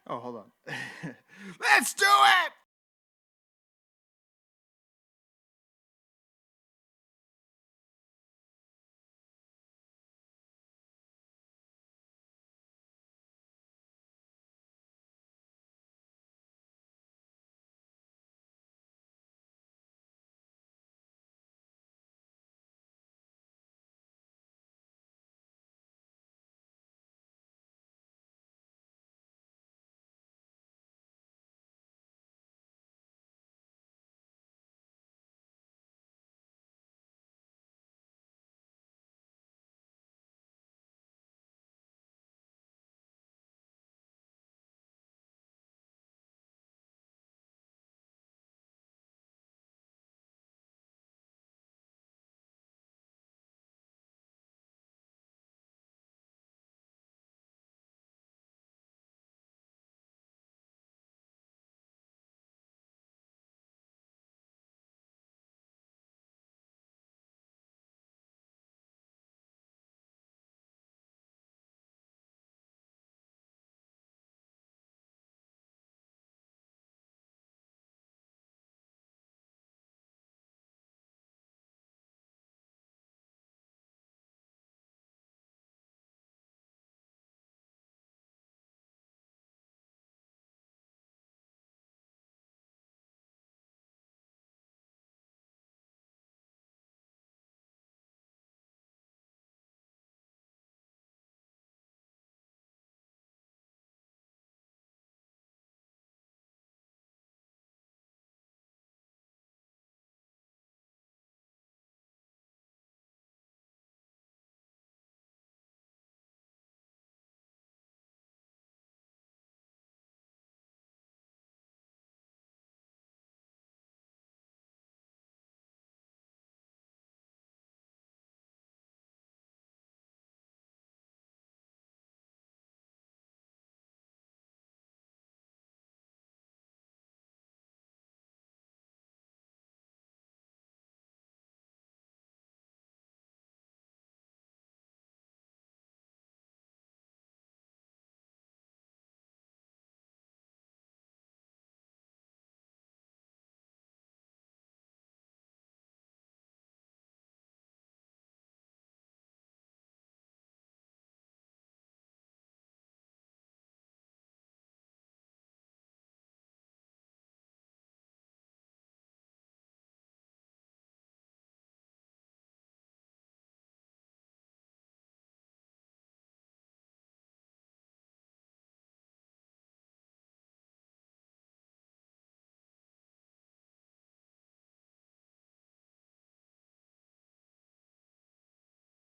Oh, hold on. Let's do it!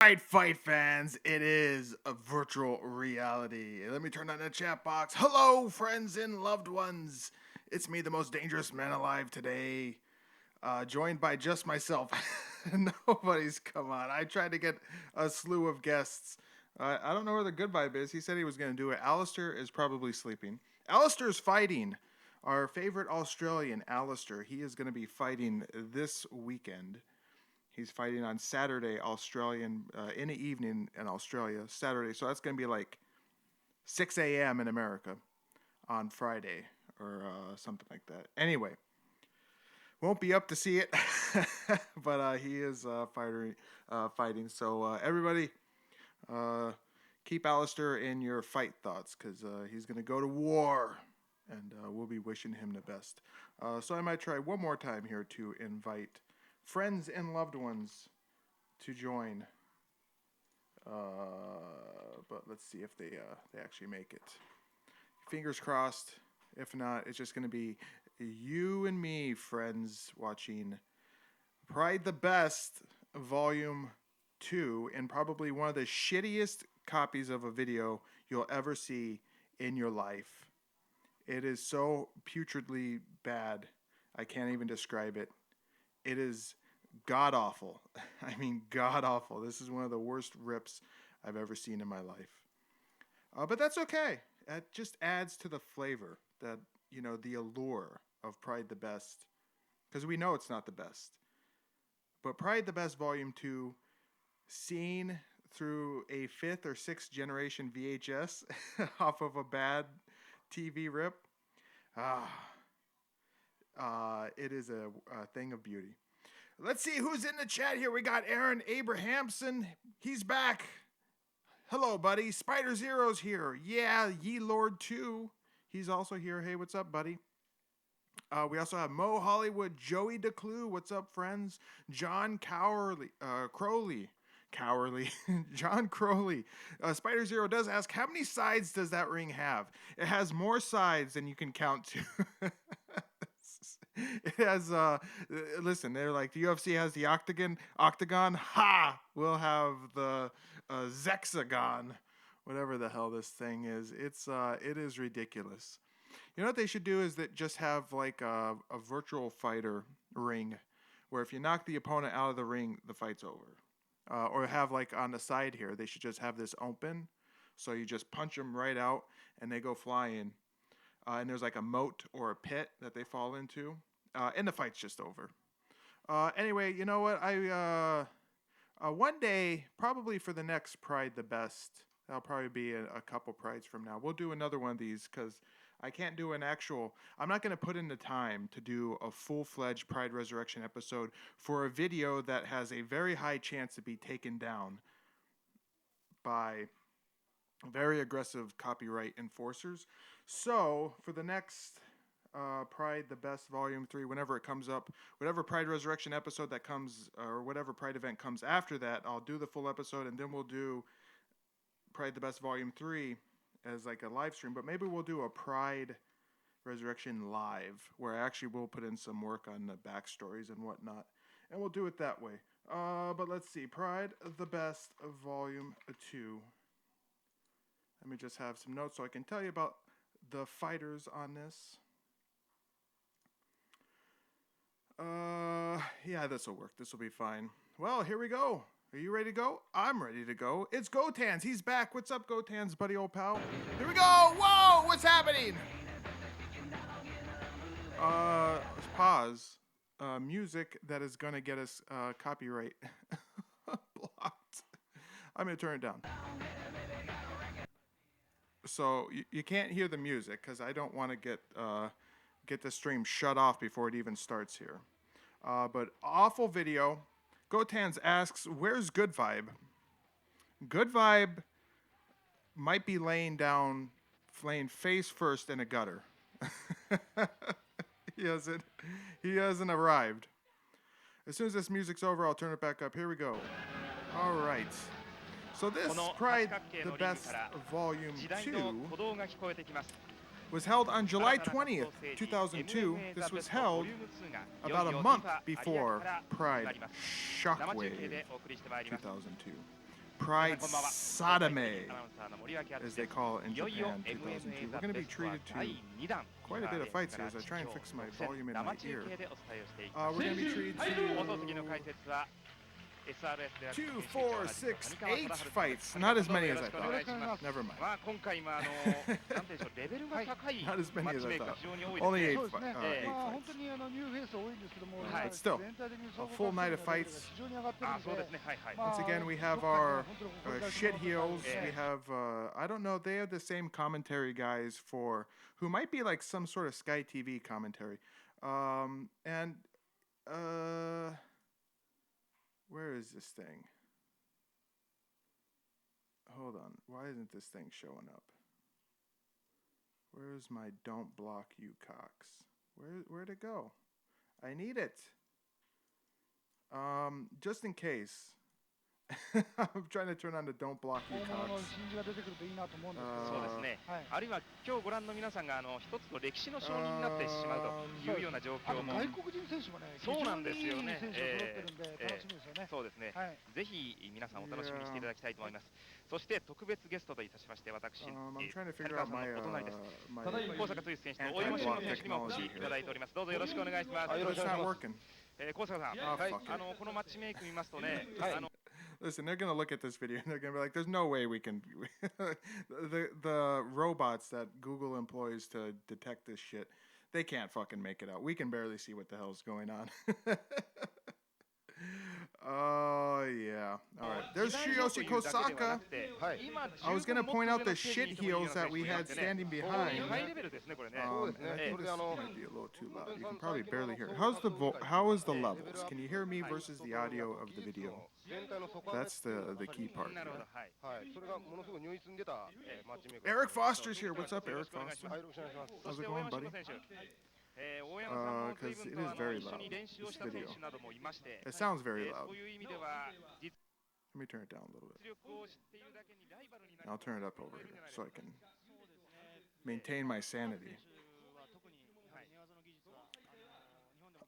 Right, fight fans, it is a virtual reality. Let me turn on the chat box. Hello, friends and loved ones. It's me, the most dangerous man alive today, joined by just myself. Nobody's come on. I tried to get a slew of guests. I don't know where the good vibe is. He said he was going to do it. Alistair is probably sleeping. Alistair's fighting. Our favorite Australian, Alistair, he is going to be fighting this weekend. He's fighting on Saturday, Australian, in the evening in Australia, Saturday. So that's going to be like 6 a.m. in America on Friday or something like that. Anyway, won't be up to see it, but he is fighting. So everybody, uh, keep Alistair in your fight thoughts because he's going to go to war, and we'll be wishing him the best. So I might try one more time here to invite friends and loved ones to join. But let's see if they actually make it. Fingers crossed. If not, it's just going to be you and me, friends, watching Pride the Best Volume 2, and probably one of the shittiest copies of a video you'll ever see in your life. It is so putridly bad, I can't even describe it. It is god awful. I mean, god awful. This is one of the worst rips I've ever seen in my life. But that's okay. It just adds to the flavor, that, the allure of Pride the Best, because we know it's not the best. But Pride the Best Volume 2, seen through a fifth or sixth generation VHS off of a bad TV rip. It is a thing of beauty. Let's see who's in the chat here. We got Aaron Abrahamson. He's back. Hello, buddy. Spider Zero's here. Yeah, Ye Lord 2. He's also here. Hey, what's up, buddy? We also have Mo Hollywood, Joey DeClue. What's up, friends? John Crowley. John Crowley. Spider Zero does ask, how many sides does that ring have? It has more sides than you can count to. It has, listen, they're like, the UFC has the octagon. Ha! We'll have the Zexagon. Whatever the hell this thing is. It is ridiculous. You know what they should do is that just have like a virtual fighter ring where if you knock the opponent out of the ring, the fight's over. Or have like on the side here, they should just have this open. So you just punch them right out and they go flying. And there's like a moat or a pit that they fall into. And the fight's just over. Anyway, you know what? One day, probably for the next Pride the Best, that'll probably be a couple Prides from now. We'll do another one of these because I can't do an actual... I'm not going to put in the time to do a full-fledged Pride Resurrection episode for a video that has a very high chance to be taken down by very aggressive copyright enforcers. So, for the next Pride the Best Volume 3, whenever it comes up, whatever Pride Resurrection episode that comes, or whatever Pride event comes after that, I'll do the full episode, and then we'll do Pride the Best Volume 3 as like a live stream. But maybe we'll do a Pride Resurrection live, where I actually will put in some work on the backstories and whatnot, and we'll do it that way. But let's see, Pride the Best Volume 2. Let me just have some notes so I can tell you about the fighters on this. Yeah, this will work. This will be fine. Well, here we go. Are you ready to go? I'm ready to go. It's Gotans. He's back. What's up, Gotans, buddy, old pal? Here we go. Whoa, what's happening? Pause. Music that is going to get us copyright blocked. I'm going to turn it down. So you can't hear the music because I don't want to get the stream shut off before it even starts here. But awful video. Gotans asks, where's Good Vibe? Good Vibe might be laying face first in a gutter. He hasn't arrived. As soon as this music's over, I'll turn it back up. Here we go. All right. So this Pride the Best Volume 2 was held on July 20th, 2002. This was held about a month before Pride Shockwave 2002. Pride Sadame, as they call it in Japan, 2002. We're going to be treated to quite a bit of fights here as I try and fix my volume in my ear. We're going to be treated to 2, 4, 6, 8 fights. Not as many as I thought. Never mind. Not as many as I thought. Only 8 fights. But still, a full night of fights. Once again, we have our shit heels. We have, I don't know, they have the same commentary guys who might be like some sort of Sky TV commentary. Where is this thing? Hold on. Why isn't this thing showing up? Where's my don't block you cocks? Where'd it go? I need it. Just in case. I'm trying to turn on the don't block you cocks. そうですね。あるいは今日ご覧の皆さんが一つの歴史の証人になってしまうというような状況も。外国人選手もね、そうなんですよね。そうですね。ぜひ皆さんお楽しみにしていただきたいと思います。そして特別ゲストといたしまして私、谷川さんのお隣です。ただいま高坂剛選手と大山俊吾選手にもお越しいただいております。どうぞよろしくお願いします。よろしくお願いします。高坂さん、このマッチメイク見ますとね、Listen, they're gonna look at this video and they're gonna be like, "There's no way we can." the robots that Google employs to detect this shit, they can't fucking make it out. We can barely see what the hell's going on. Oh, yeah. All right. There's Shioshi Kosaka. I was going to point out the shit heels that we had standing behind. And I think this might be a little too loud. You can probably barely hear it. How is the levels? Can you hear me versus the audio of the video? That's the key part here. Eric Foster's here. What's up, Eric Foster? How's it going, buddy? Because it is very loud, this video. It sounds very loud. Let me turn it down a little bit. I'll turn it up over here so I can maintain my sanity.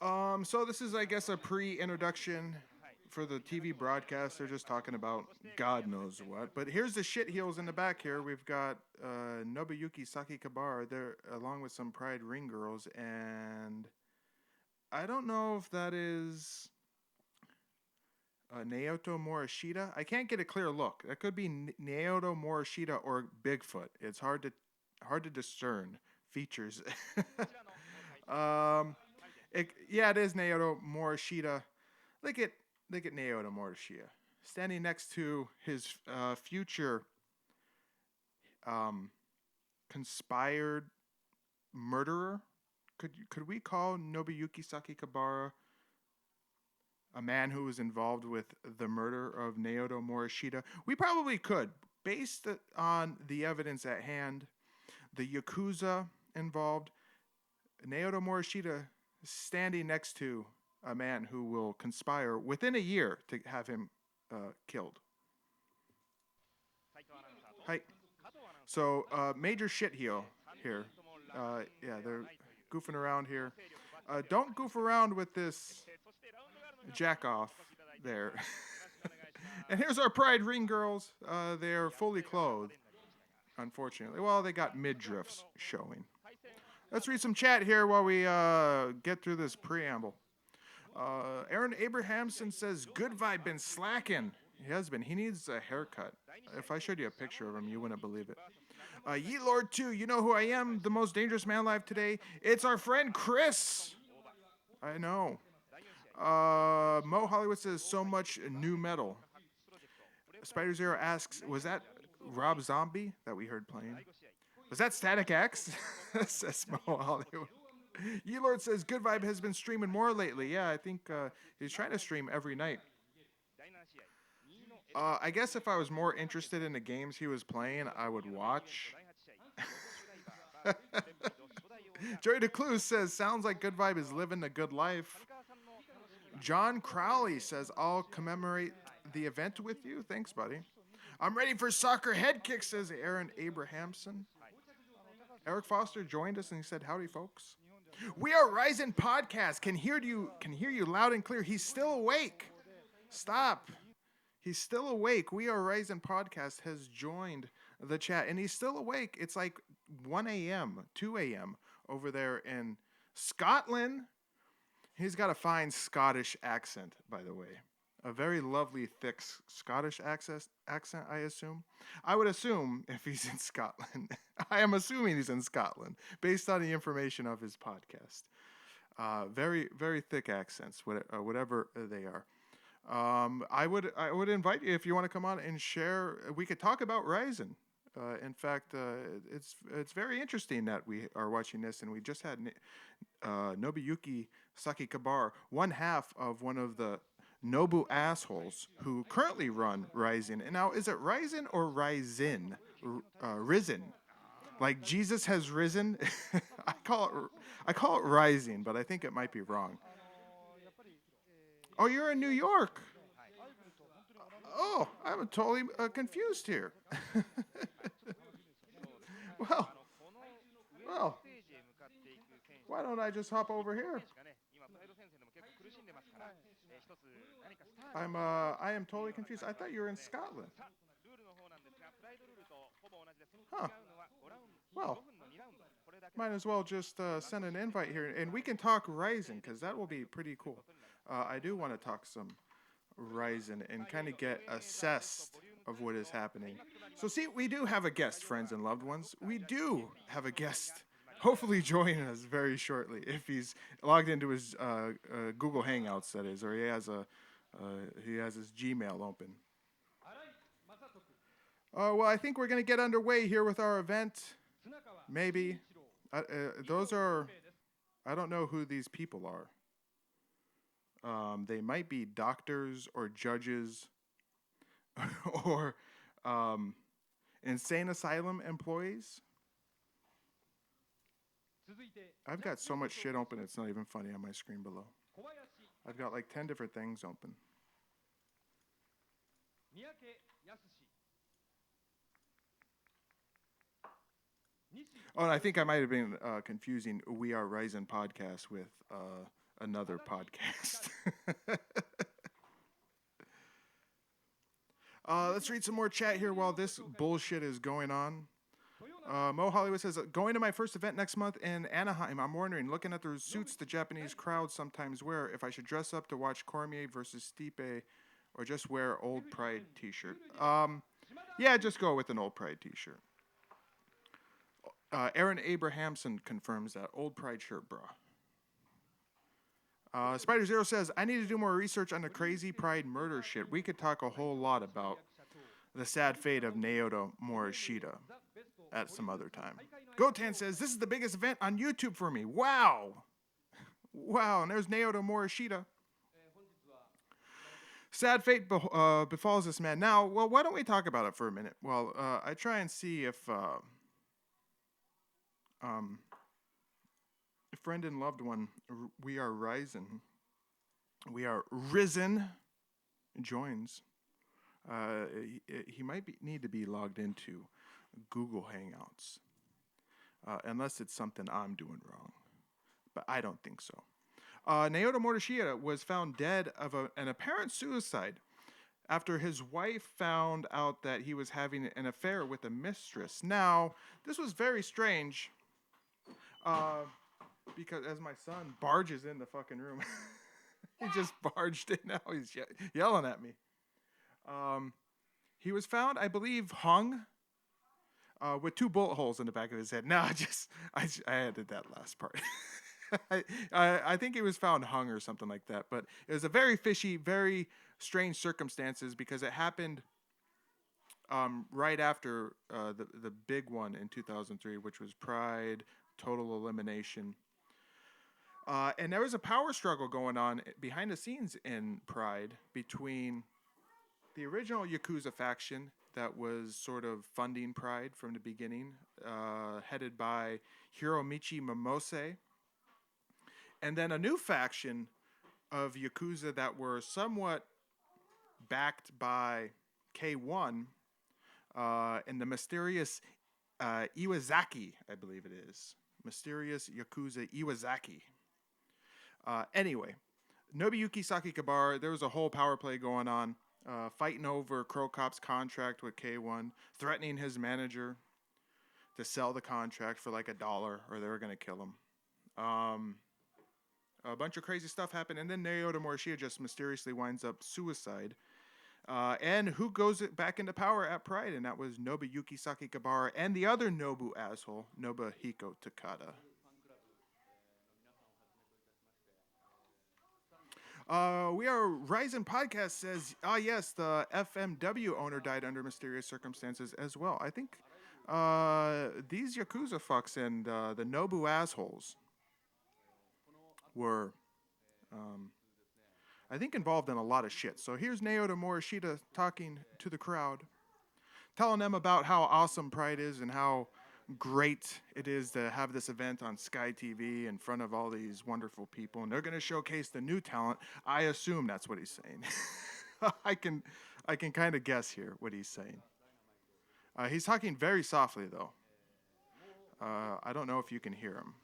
So this is, I guess, a pre-introduction for the TV broadcast. They're just talking about God knows what. But here's the shit heels in the back here. We've got Nobuyuki Sakikabara there, along with some Pride Ring girls. And I don't know if that is Naoto Morishita. I can't get a clear look. That could be Naoto Morishita or Bigfoot. It's hard to discern features. It is Naoto Morishita. Look at Naoto Morishita standing next to his future conspired murderer. Could we call Nobuyuki Sakikabara a man who was involved with the murder of Naoto Morishita? We probably could, based on the evidence at hand, the Yakuza involved, Naoto Morishita standing next to a man who will conspire within a year to have him killed. Hi. So, major shit heel here. They're goofing around here. Don't goof around with this jack off there. And here's our Pride Ring girls. They're fully clothed, unfortunately. Well, they got midriffs showing. Let's read some chat here while we get through this preamble. Aaron Abrahamson says, good vibe been slacking. He has been. He needs a haircut. If I showed you a picture of him, you wouldn't believe it. Ye Lord 2, you know who I am, the most dangerous man alive today. It's our friend Chris. I know. Mo Hollywood says, so much new metal. Spider Zero asks, was that Rob Zombie that we heard playing? Was that Static X? Says Mo Hollywood. Ye Lord says, good vibe has been streaming more lately. Yeah, I think he's trying to stream every night. I guess if I was more interested in the games he was playing, I would watch. Joey DeCluse says, sounds like Good Vibe is living a good life. John Crowley says, I'll commemorate the event with you. Thanks, buddy. I'm ready for soccer head kick, says Aaron Abrahamson. Eric Foster joined us and he said, howdy, folks. We are Ryzen Podcast. Can hear you loud and clear. He's still awake. Stop. He's still awake. We Are Ryzen Podcast has joined the chat, and he's still awake. It's like 1 a.m., 2 a.m. over there in Scotland. He's got a fine Scottish accent, by the way. A very lovely, thick Scottish accent, I assume. I would assume if he's in Scotland. I am assuming he's in Scotland, based on the information of his podcast. Very, very thick accents, whatever they are. I would invite you, if you want to come on and share. We could talk about Ryzen. In fact, it's very interesting that we are watching this, and we just had Nobuyuki Sakikabara, one half of one of the Nobu assholes who currently run Ryzen. And now, is it Ryzen or Ryzen? Risen. Like Jesus has risen. I call it Rising, but I think it might be wrong. Oh, you're in New York. Oh, I'm totally confused here. Well, why don't I just hop over here? I am totally confused. I thought you were in Scotland. Huh. Well, might as well just send an invite here, and we can talk Ryzen, because that will be pretty cool. I do want to talk some Ryzen and kind of get assessed of what is happening. So see, we do have a guest, friends and loved ones. We do have a guest, hopefully joining us very shortly, if he's logged into his Google Hangouts, that is, or he has a He has his Gmail open. Well, I think we're going to get underway here with our event. Maybe. Those are... I don't know who these people are. They might be doctors or judges or insane asylum employees. I've got so much shit open, it's not even funny on my screen below. I've got like 10 different things open. Oh, and I think I might have been confusing We Are Rising podcast with another podcast. Let's read some more chat here while this bullshit is going on. Mo Hollywood says, going to my first event next month in Anaheim. I'm wondering, looking at the suits the Japanese crowd sometimes wear, if I should dress up to watch Cormier versus Stipe or just wear Old Pride t-shirt. Yeah, just go with an Old Pride t-shirt. Aaron Abrahamson confirms that. Old Pride shirt, bra. Spider Zero says, I need to do more research on the crazy Pride murder shit. We could talk a whole lot about the sad fate of Naoto Morishita at some other time. Gotan says, this is the biggest event on YouTube for me. Wow. Wow, and there's Naoto Morishita. Sad fate befalls this man. Now, well, why don't we talk about it for a minute? Well, I try and see if a friend and loved one, We Are Rising, We Are Risen, joins. He might need to be logged into Google Hangouts, unless it's something I'm doing wrong. But I don't think so. Naoto Morishita was found dead of an apparent suicide after his wife found out that he was having an affair with a mistress. Now, this was very strange, because as my son barges in the fucking room, he just barged in. Now he's yelling at me. He was found, I believe, hung with 2 bullet holes in the back of his head. No, I added that last part. I think he was found hung or something like that. But it was a very fishy, very strange circumstances because it happened right after the big one in 2003, which was Pride, Total Elimination. And there was a power struggle going on behind the scenes in Pride between the original Yakuza faction that was sort of funding Pride from the beginning, headed by Hiromichi Momose, and then a new faction of Yakuza that were somewhat backed by K1 and the mysterious Iwazaki, I believe it is. Mysterious Yakuza Iwazaki. Anyway, Nobuyuki Sakikibara, there was a whole power play going on, fighting over Crow Cop's contract with K1, threatening his manager to sell the contract for like $1 or they were going to kill him. A bunch of crazy stuff happened, and then Naoto Morishita just mysteriously winds up suicide. And who goes back into power at Pride? And that was Nobuyuki Sakikibara and the other Nobu asshole, Nobuhiko Takada. We Are Rising podcast says, yes, the FMW owner died under mysterious circumstances as well. I think these Yakuza fucks and the Nobu assholes were, I think, involved in a lot of shit. So here's Naoto Morishita talking to the crowd, telling them about how awesome Pride is and how great it is to have this event on Sky TV in front of all these wonderful people. And they're going to showcase the new talent. I assume that's what he's saying. I can kind of guess here what he's saying. He's talking very softly, though. I don't know if you can hear him.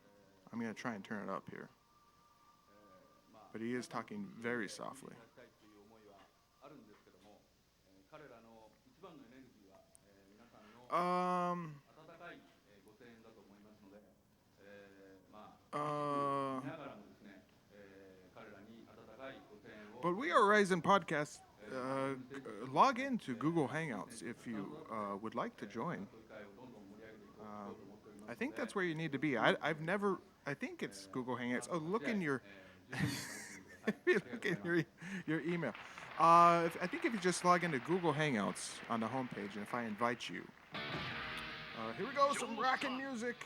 I'm going to try and turn it up here. But he is talking very softly. But We Are Rising podcast. Log into Google Hangouts if you would like to join. I think that's where you need to be. I've never. I think it's Google Hangouts. Oh, look in your. Look in your email. I think if you just log into Google Hangouts on the homepage, and if I invite you. Here we go, some rockin' music.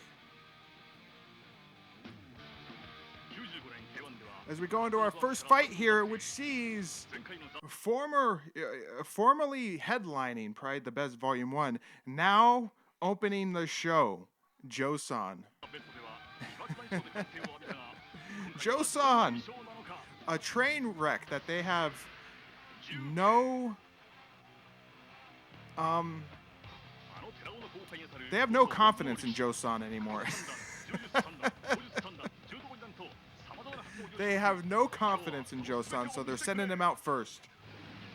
As we go into our first fight here, which sees formerly headlining Pride the Best Volume 1, now opening the show, Joe-san. Joe-san, a train wreck that they have no confidence in Joe-san anymore. They have no confidence in Joe-san, so they're sending him out first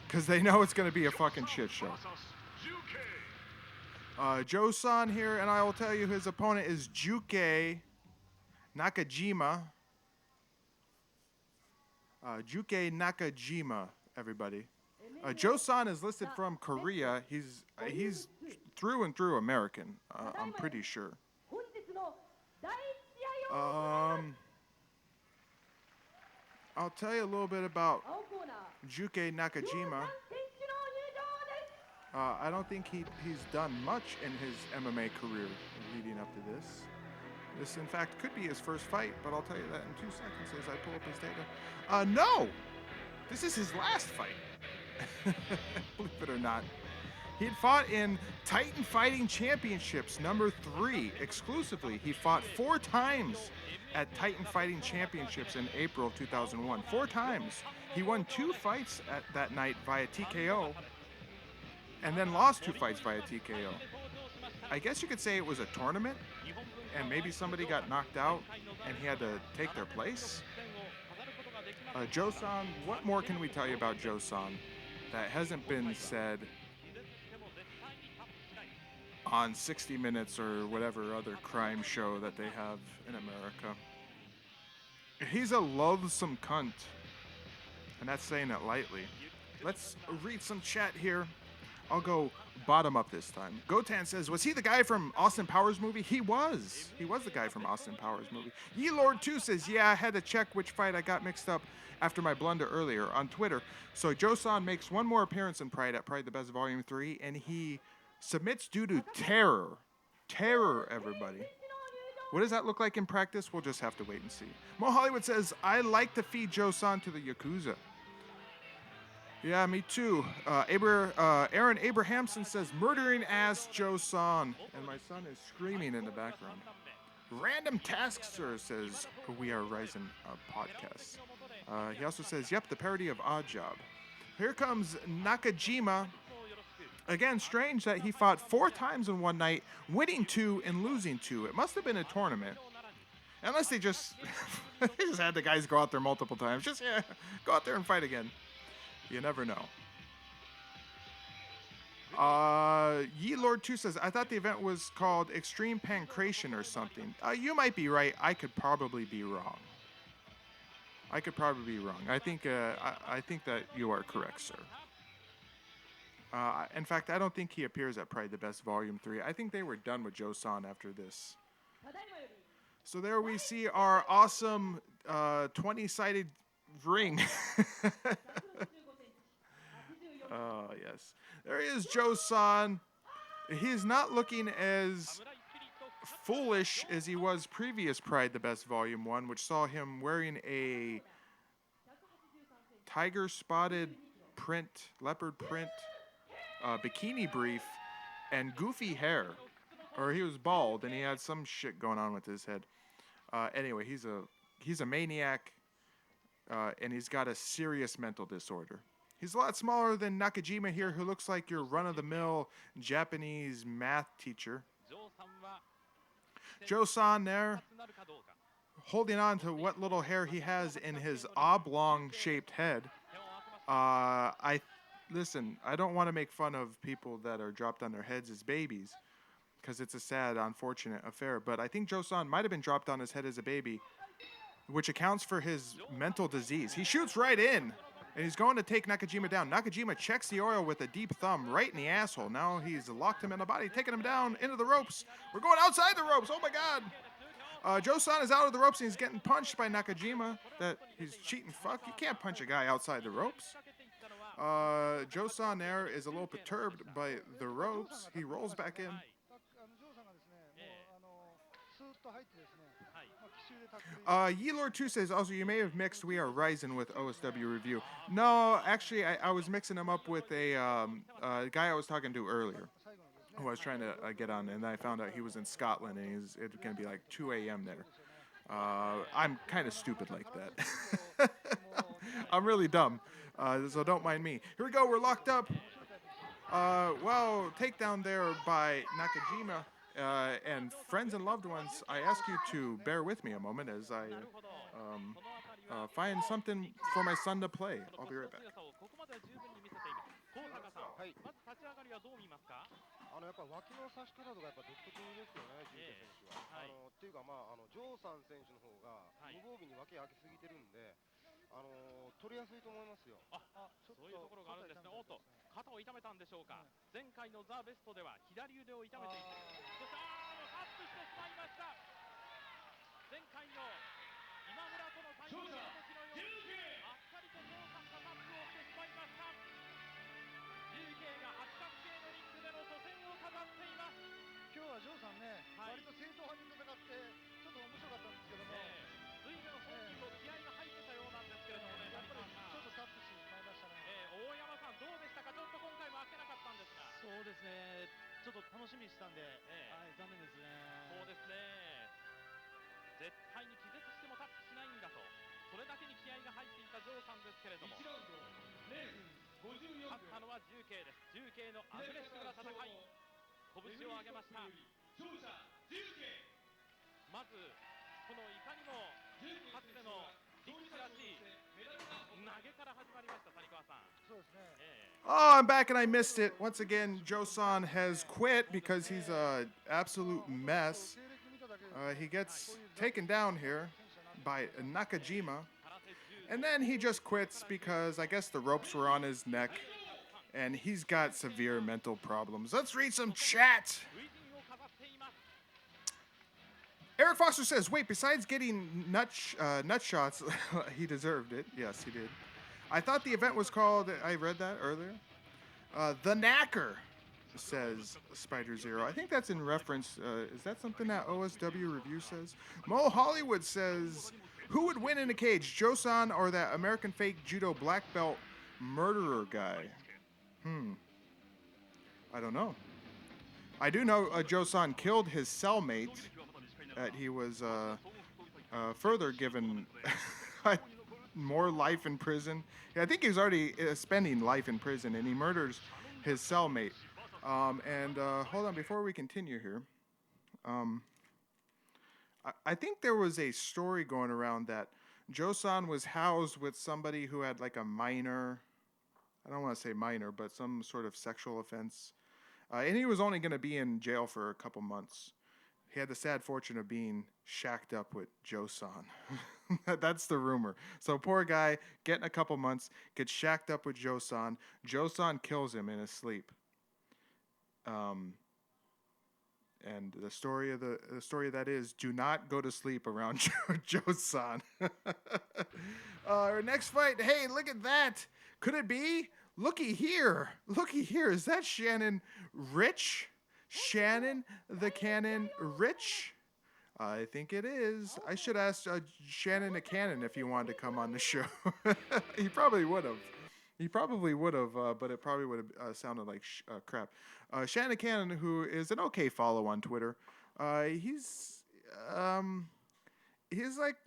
because they know it's going to be a fucking shit show. Joe-san here, and I will tell you his opponent is Juke Nakajima. Juke Nakajima, everybody. Joe-san is listed from Korea. He's through and through American, I'm pretty sure. I'll tell you a little bit about Juke Nakajima. I don't think he's done much in his MMA career leading up to this. This, in fact, could be his first fight, but I'll tell you that in 2 seconds as I pull up his data. No! This is his last fight. Believe it or not. He had fought in Titan Fighting Championships #3 exclusively. He fought 4 times at Titan Fighting Championships in April of 2001. 4 times. He won 2 fights at that night via TKO, and then lost 2 fights via TKO. I guess you could say it was a tournament, and maybe somebody got knocked out, and he had to take their place. Joe-san, what more can we tell you about Joe-san that hasn't been said on 60 Minutes or whatever other crime show that they have in America? He's a loathsome cunt, and that's saying it lightly. Let's read some chat here. I'll go bottom up this time. Gotan says, was he the guy from Austin Powers movie? He was. He was the guy from Austin Powers movie. Ye-Lord2 says, yeah, I had to check which fight I got mixed up after my blunder earlier on Twitter. So Joe-san makes one more appearance in Pride at Pride the Best Volume 3, and he submits due to terror. Terror, everybody. What does that look like in practice? We'll just have to wait and see. Mo Hollywood says, I like to feed Joe-san to the Yakuza. Yeah, me too. Aaron Abrahamson says, murdering ass Joe-san. And my son is screaming in the background. Random Taskster says, we are Ryzen podcast. He also says, yep, the parody of Odd Job. Here comes Nakajima. Again, strange that he fought 4 times in one night, winning 2 and losing 2. It must have been a tournament. Unless they just, they just had the guys go out there multiple times. Just, yeah, go out there and fight again. You never know. Ye-Lord2 says, I thought the event was called Extreme Pancration or something. You might be right. I could probably be wrong. I think that you are correct, sir. In fact, I don't think he appears at Pride the Best Volume 3. I think they were done with Joe-san after this. So there we see our awesome 20-sided ring. Yes. There he is, Joe-san. He's not looking as foolish as he was previous Pride the Best Volume 1, which saw him wearing a tiger-spotted print, leopard print bikini brief and goofy hair. Or he was bald and he had some shit going on with his head. Anyway, he's a maniac and he's got a serious mental disorder. He's a lot smaller than Nakajima here, who looks like your run-of-the-mill Japanese math teacher. Joe-san there, holding on to what little hair he has in his oblong-shaped head. Listen, I don't want to make fun of people that are dropped on their heads as babies, because it's a sad, unfortunate affair. But I think Joe-san might have been dropped on his head as a baby, which accounts for his mental disease. He shoots right in. And he's going to take Nakajima down. Nakajima checks the oil with a deep thumb right in the asshole. Now he's locked him in the body, taking him down into the ropes. We're going outside the ropes. Oh, my God. Joe-san is out of the ropes and he's getting punched by Nakajima. That he's cheating fuck. You can't punch a guy outside the ropes. Joe-san there is a little perturbed by the ropes. He rolls back in. Yeelord 2 says, also, you may have mixed We Are Ryzen with OSW Review. No, actually, I was mixing him up with a guy I was talking to earlier, who I was trying to get on, and I found out he was in Scotland, and it's going to be like 2 a.m. there. I'm kind of stupid like that. I'm really dumb, so don't mind me. Here we go, we're locked up. Well, takedown there by Nakajima. And friends and loved ones, I ask you to bear with me a moment as I find something for my son to play. I'll be right back. やっぱ脇の差し方とかやっぱ独特ですよね、ジューテ選手は。っていうかジョーさん選手の方が無防備に脇開けすぎてるんで、取りやすいと思いますよ。そういうところがあるんですね。おっと、肩を痛めたんでしょうか。前回のザ・ベストでは左腕を痛めていて、そしてタップしてしまいました。前回の今村との対戦の時のようにあっさりとジョーさんがタップをしてしまいました。GK が八角形のリングでの初戦を飾っています。今日はジョーさんね、割と正統派に戦ってちょっと面白かったんですけども、随分本人の気合が入ってたようなんですけれどもね、やっぱりちょっとタップしてしまいましたね。大山さんどうでしたか。ちょっと今回も開けなかったんですが。そうですね、ちょっと楽しみにしたんで、残念ですね。そうですね、絶対に気絶してもタップしないんだと、それだけに気合が入っていたジョーさんですけれども、勝ったのは重慶です。重慶のアグレッシブな戦い、拳を上げました。まずこのいかにもかつての力士らしい投げから始まりました。谷川さん。そうですね。Oh, I'm back and I missed it. Once again, Joe-san has quit because he's an absolute mess. He gets taken down here by Nakajima. And then he just quits because I guess the ropes were on his neck. And he's got severe mental problems. Let's read some chat. Eric Foster says, wait, besides getting nut shots, he deserved it. Yes, he did. I thought the event was called, I read that earlier. The Knacker, says Spider Zero. I think that's in reference, is that something that OSW Review says? Mo Hollywood says, who would win in a cage, Joe-san or that American fake judo black belt murderer guy? I don't know. I do know Joe-san killed his cellmate. That he was further given more life in prison. I think he was already spending life in prison, and he murders his cellmate. Hold on, before we continue here, I think there was a story going around that Joe-san was housed with somebody who had like a minor, I don't want to say minor, but some sort of sexual offense. And he was only going to be in jail for a couple months. He had the sad fortune of being shacked up with Joe-san. That's the rumor. So poor guy, getting a couple months, gets shacked up with Joe-san. Joe-san kills him in his sleep. And the story of that is, do not go to sleep around Joe-san. Our next fight. Hey, look at that. Could it be? Looky here. Is that Shannon Rich? Shannon the Cannon Rich? I think it is. I should ask Shannon the Cannon if he wanted to come on the show. He probably would have. But it probably would have sounded like crap. Shannon the Cannon, who is an okay follow on Twitter. He's like,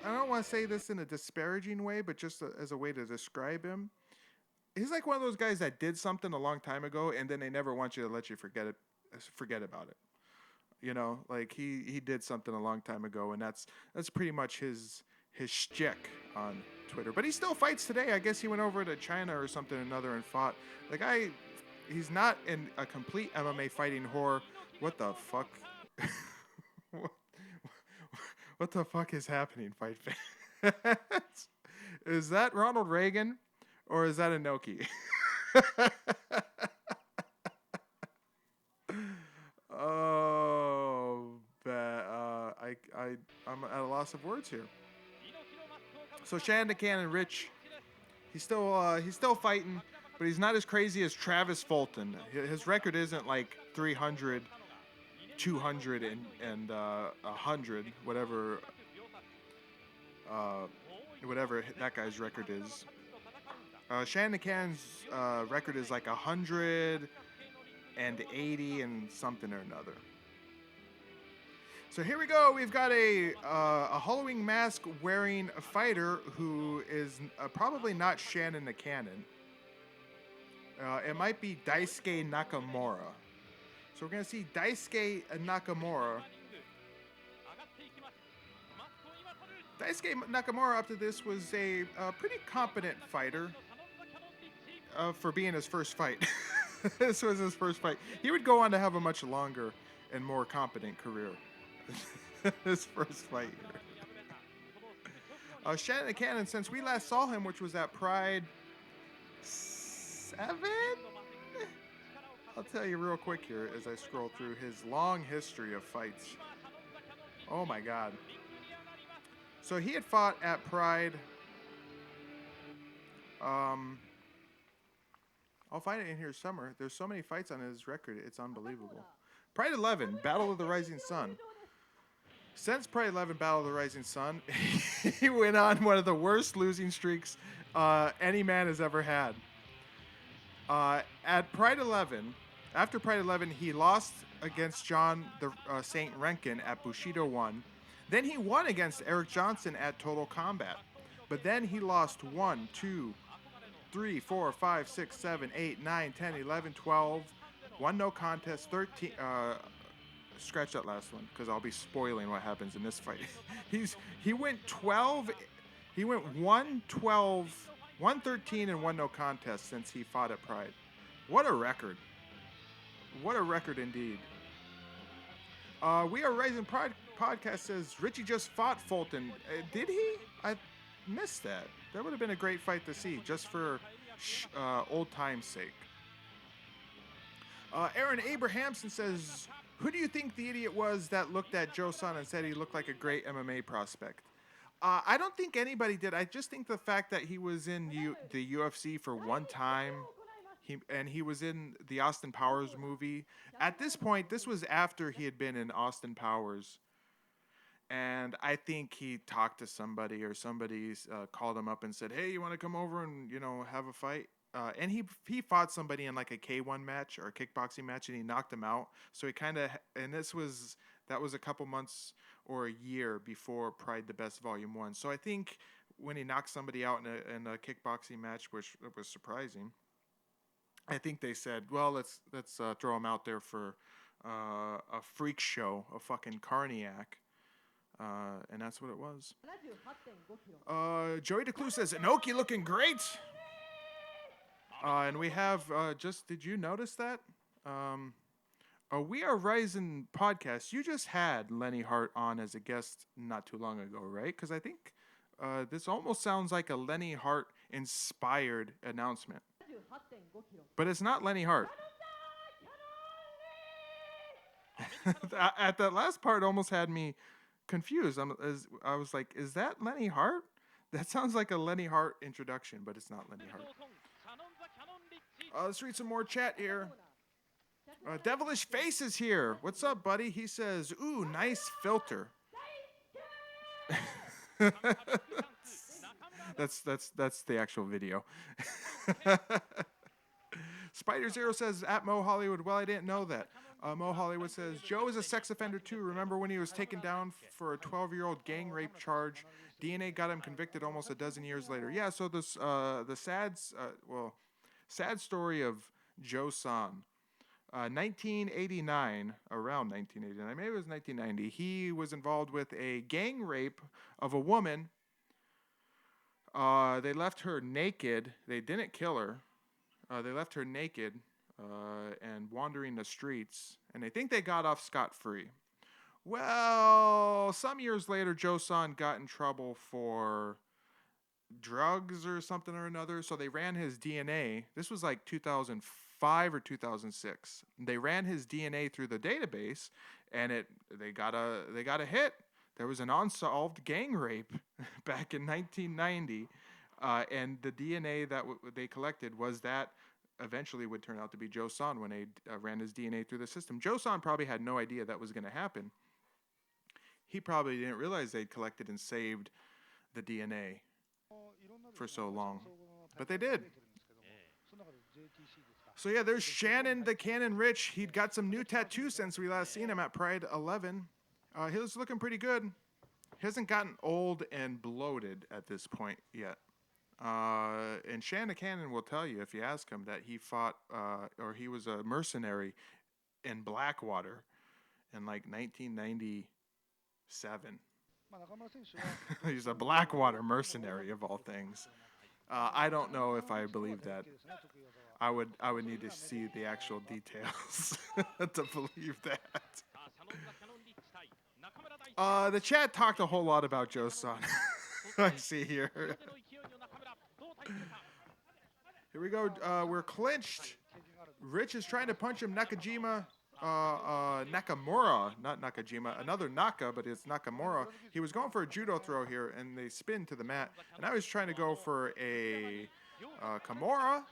I don't want to say this in a disparaging way, but just as a way to describe him. He's like one of those guys that did something a long time ago, and then they never want you to let you forget about it. You know, like he did something a long time ago, and that's pretty much his shtick on Twitter. But he still fights today. I guess he went over to China or something or another and fought. The guy, he's not in a complete MMA fighting whore. What the fuck? What the fuck is happening, fight fans? Is that Ronald Reagan or is that Inoki? Oh, I'm at a loss of words here. So Shannon and Rich, he's still fighting, but he's not as crazy as Travis Fulton. His record isn't like 300, 200, and 100, whatever that guy's record is. Shannon Cannon's record is like 180 and something or another. So here we go. We've got a Halloween mask wearing a fighter who is probably not Shannon the Cannon. It might be Daisuke Nakamura. So we're going to see Daisuke Nakamura. Daisuke Nakamura up to this was a pretty competent fighter for being his first fight. This was his first fight. He would go on to have a much longer and more competent career. His first fight here. Shannon the Cannon, since we last saw him, which was at Pride 7? I'll tell you real quick here as I scroll through his long history of fights. Oh my God. So he had fought at Pride. I'll find it in here somewhere. There's so many fights on his record, it's unbelievable. Pride 11, Battle of the Rising Sun. Since Pride 11, Battle of the Rising Sun, he went on one of the worst losing streaks any man has ever had. At Pride 11, after Pride 11, he lost against John the Saint Renkin at Bushido 1. Then he won against Eric Johnson at Total Combat. But then he lost 1, 2, 3, 4, 5, 6, 7, 8, 9, 10, 11, 12. 1 no contest, 13. Scratch that last one because I'll be spoiling what happens in this fight. He went 12. He went 1-12, 1-13, and 1 no contest since he fought at Pride. What a record! What a record indeed. We Are Rising Pride podcast says Richie just fought Fulton. Did he? I missed that. That would have been a great fight to see just for old time's sake. Aaron Abrahamson says, who do you think the idiot was that looked at Joe Son and said he looked like a great MMA prospect? I don't think anybody did. I just think the fact that he was in the UFC for one time, he was in the Austin Powers movie. At this point, this was after he had been in Austin Powers. And I think he talked to somebody or somebody called him up and said, hey, you want to come over and, have a fight? And he fought somebody in like a K1 match or a kickboxing match, and he knocked him out. So he that was a couple months or a year before Pride the Best Volume 1. So I think when he knocked somebody out in a kickboxing match, which was surprising, I think they said, well, let's throw him out there for a freak show, a fucking carniac. And that's what it was. Joey DeClue says, Inoki looking great. And we have, did you notice that? We Are Rising podcast. You just had Lenny Hart on as a guest not too long ago, right? Because I think this almost sounds like a Lenny Hart inspired announcement. But it's not Lenny Hart. At that last part, almost had me confused. I was like, is that Lenny Hart? That sounds like a Lenny Hart introduction, but it's not Lenny Hart. Let's read some more chat here. Devilish Face is here. What's up, buddy? He says, ooh, nice filter. That's the actual video. Spider Zero says, at Mo Hollywood, well, I didn't know that. Mo Hollywood says, Joe is a sex offender too. Remember when he was taken down for a 12-year-old gang rape charge? DNA got him convicted almost a dozen years later. Yeah, so this the sad story of Joe San. 1989, around 1989, maybe it was 1990, he was involved with a gang rape of a woman. They left her naked. They didn't kill her. They left her naked and wandering the streets, and they think they got off scot-free. Well, some years later, Joe San got in trouble for drugs or something or another, so they ran his DNA. This was like 2005 or 2006. They ran his DNA through the database, and they got a hit. there was an unsolved gang rape back in 1990, and the DNA that they collected was that eventually would turn out to be Joe-san when they ran his DNA through the system. Joe-san probably had no idea that was going to happen. He probably didn't realize they'd collected and saved the DNA for so long, but they did. So yeah, there's Shannon the Cannon Rich. He'd got some new tattoos since we last seen him at Pride 11. He was looking pretty good. He hasn't gotten old and bloated at this point yet. And Shannon the Cannon will tell you, if you ask him, that he fought, or he was a mercenary in Blackwater in like 1997. He's a Blackwater mercenary of all things. I don't know if I believe that. I would need to see the actual details to believe that. The chat talked a whole lot about Joe-san. I see here. Here we go. We're clinched. Rich is trying to punch him. Nakamura, not Nakajima. Another Naka, but it's Nakamura. He was going for a judo throw here, and they spin to the mat. And I was trying to go for a Kimura.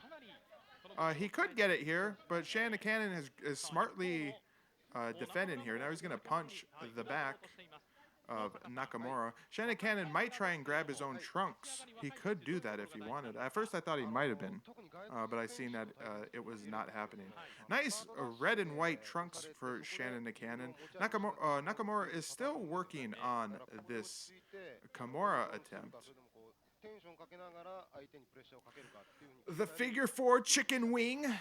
He could get it here, but Shannon the Cannon is smartly defending here. Now he's going to punch the back of Nakamura. Shannon Cannon might try and grab his own trunks. He could do that if he wanted. At first I thought he might have been, but I seen that it was not happening. Nice red and white trunks for Shannon the Cannon. Nakamura is still working on this Kimura attempt. The figure 4 chicken wing.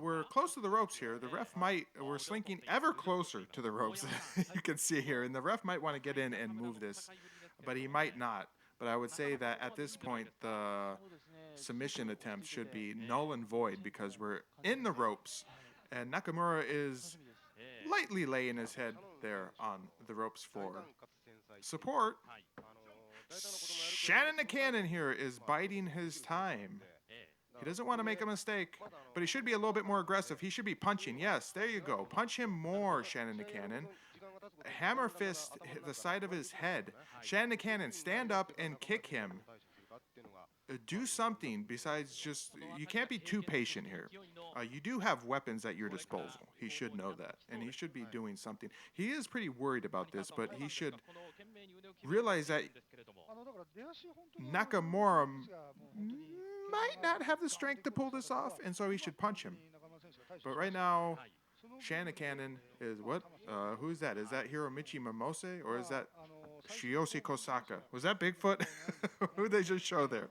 We're close to the ropes here. The ref we're slinking ever closer to the ropes. You can see here, and the ref might want to get in and move this, but he might not. But I would say that at this point, the submission attempt should be null and void because we're in the ropes, and Nakamura is lightly laying his head there on the ropes for support. Shannon the Cannon here is biding his time. He doesn't want to make a mistake, but he should be a little bit more aggressive. He should be punching. Yes, there you go. Punch him more, Shannon the Cannon. Hammer fist the side of his head. Shannon the Cannon, stand up and kick him. Do something besides just, you can't be too patient here. You do have weapons at your disposal. He should know that, and he should be doing something. He is pretty worried about this, but he should realize that Nakamura might not have the strength to pull this off, and so he should punch him. But right now, Shannon Cannon is what? Who's that? Is that Hiromichi Momose, or is that Shiyoshi Kosaka? Was that Bigfoot? Who did they just show there?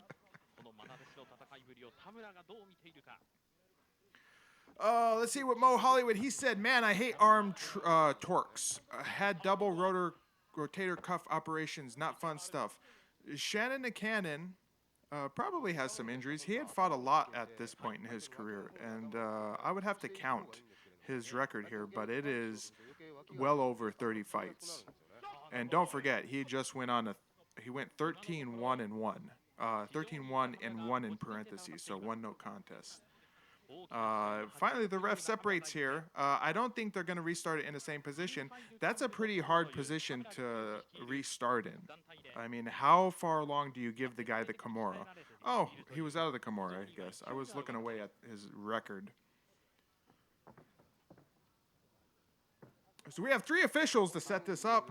Let's see what Mo Hollywood, he said, man, I hate arm torques. Had double rotator cuff operations, not fun stuff. Shannon the Cannon probably has some injuries. He had fought a lot at this point in his career, and I would have to count his record here, but it is well over 30 fights. And don't forget, he just went on he went 13-1 and 1. 13-1 and 1 in parentheses, so 1 no contest. Finally, the ref separates here. I don't think they're going to restart it in the same position. That's a pretty hard position to restart in. I mean, how far along do you give the guy the Kimura? Oh, he was out of the Kimura, I guess. I was looking away at his record. So we have 3 officials to set this up.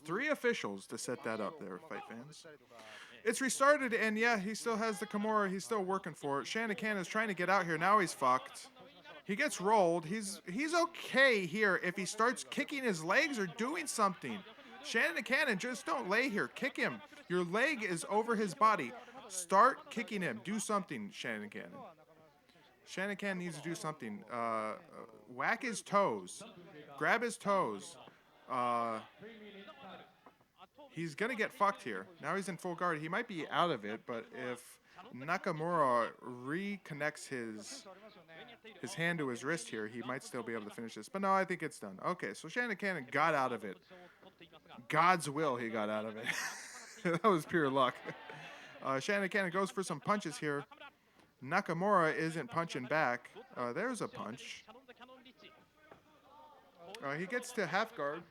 3 officials to set that up there, fight fans. It's restarted, and yeah, he still has the Kimura. He's still working for it. Shannon Cannon is trying to get out here. Now he's fucked. He gets rolled. He's okay here if he starts kicking his legs or doing something. Shannon Cannon, just don't lay here. Kick him. Your leg is over his body. Start kicking him. Do something, Shannon Cannon. Shannon Cannon needs to do something. Whack his toes. Grab his toes. He's going to get fucked here. Now he's in full guard. He might be out of it, but if Nakamura reconnects his hand to his wrist here, he might still be able to finish this. But no, I think it's done. Okay, so Shannon Cannon got out of it. God's will, he got out of it. That was pure luck. Shannon Cannon goes for some punches here. Nakamura isn't punching back. There's a punch. He gets to half guard.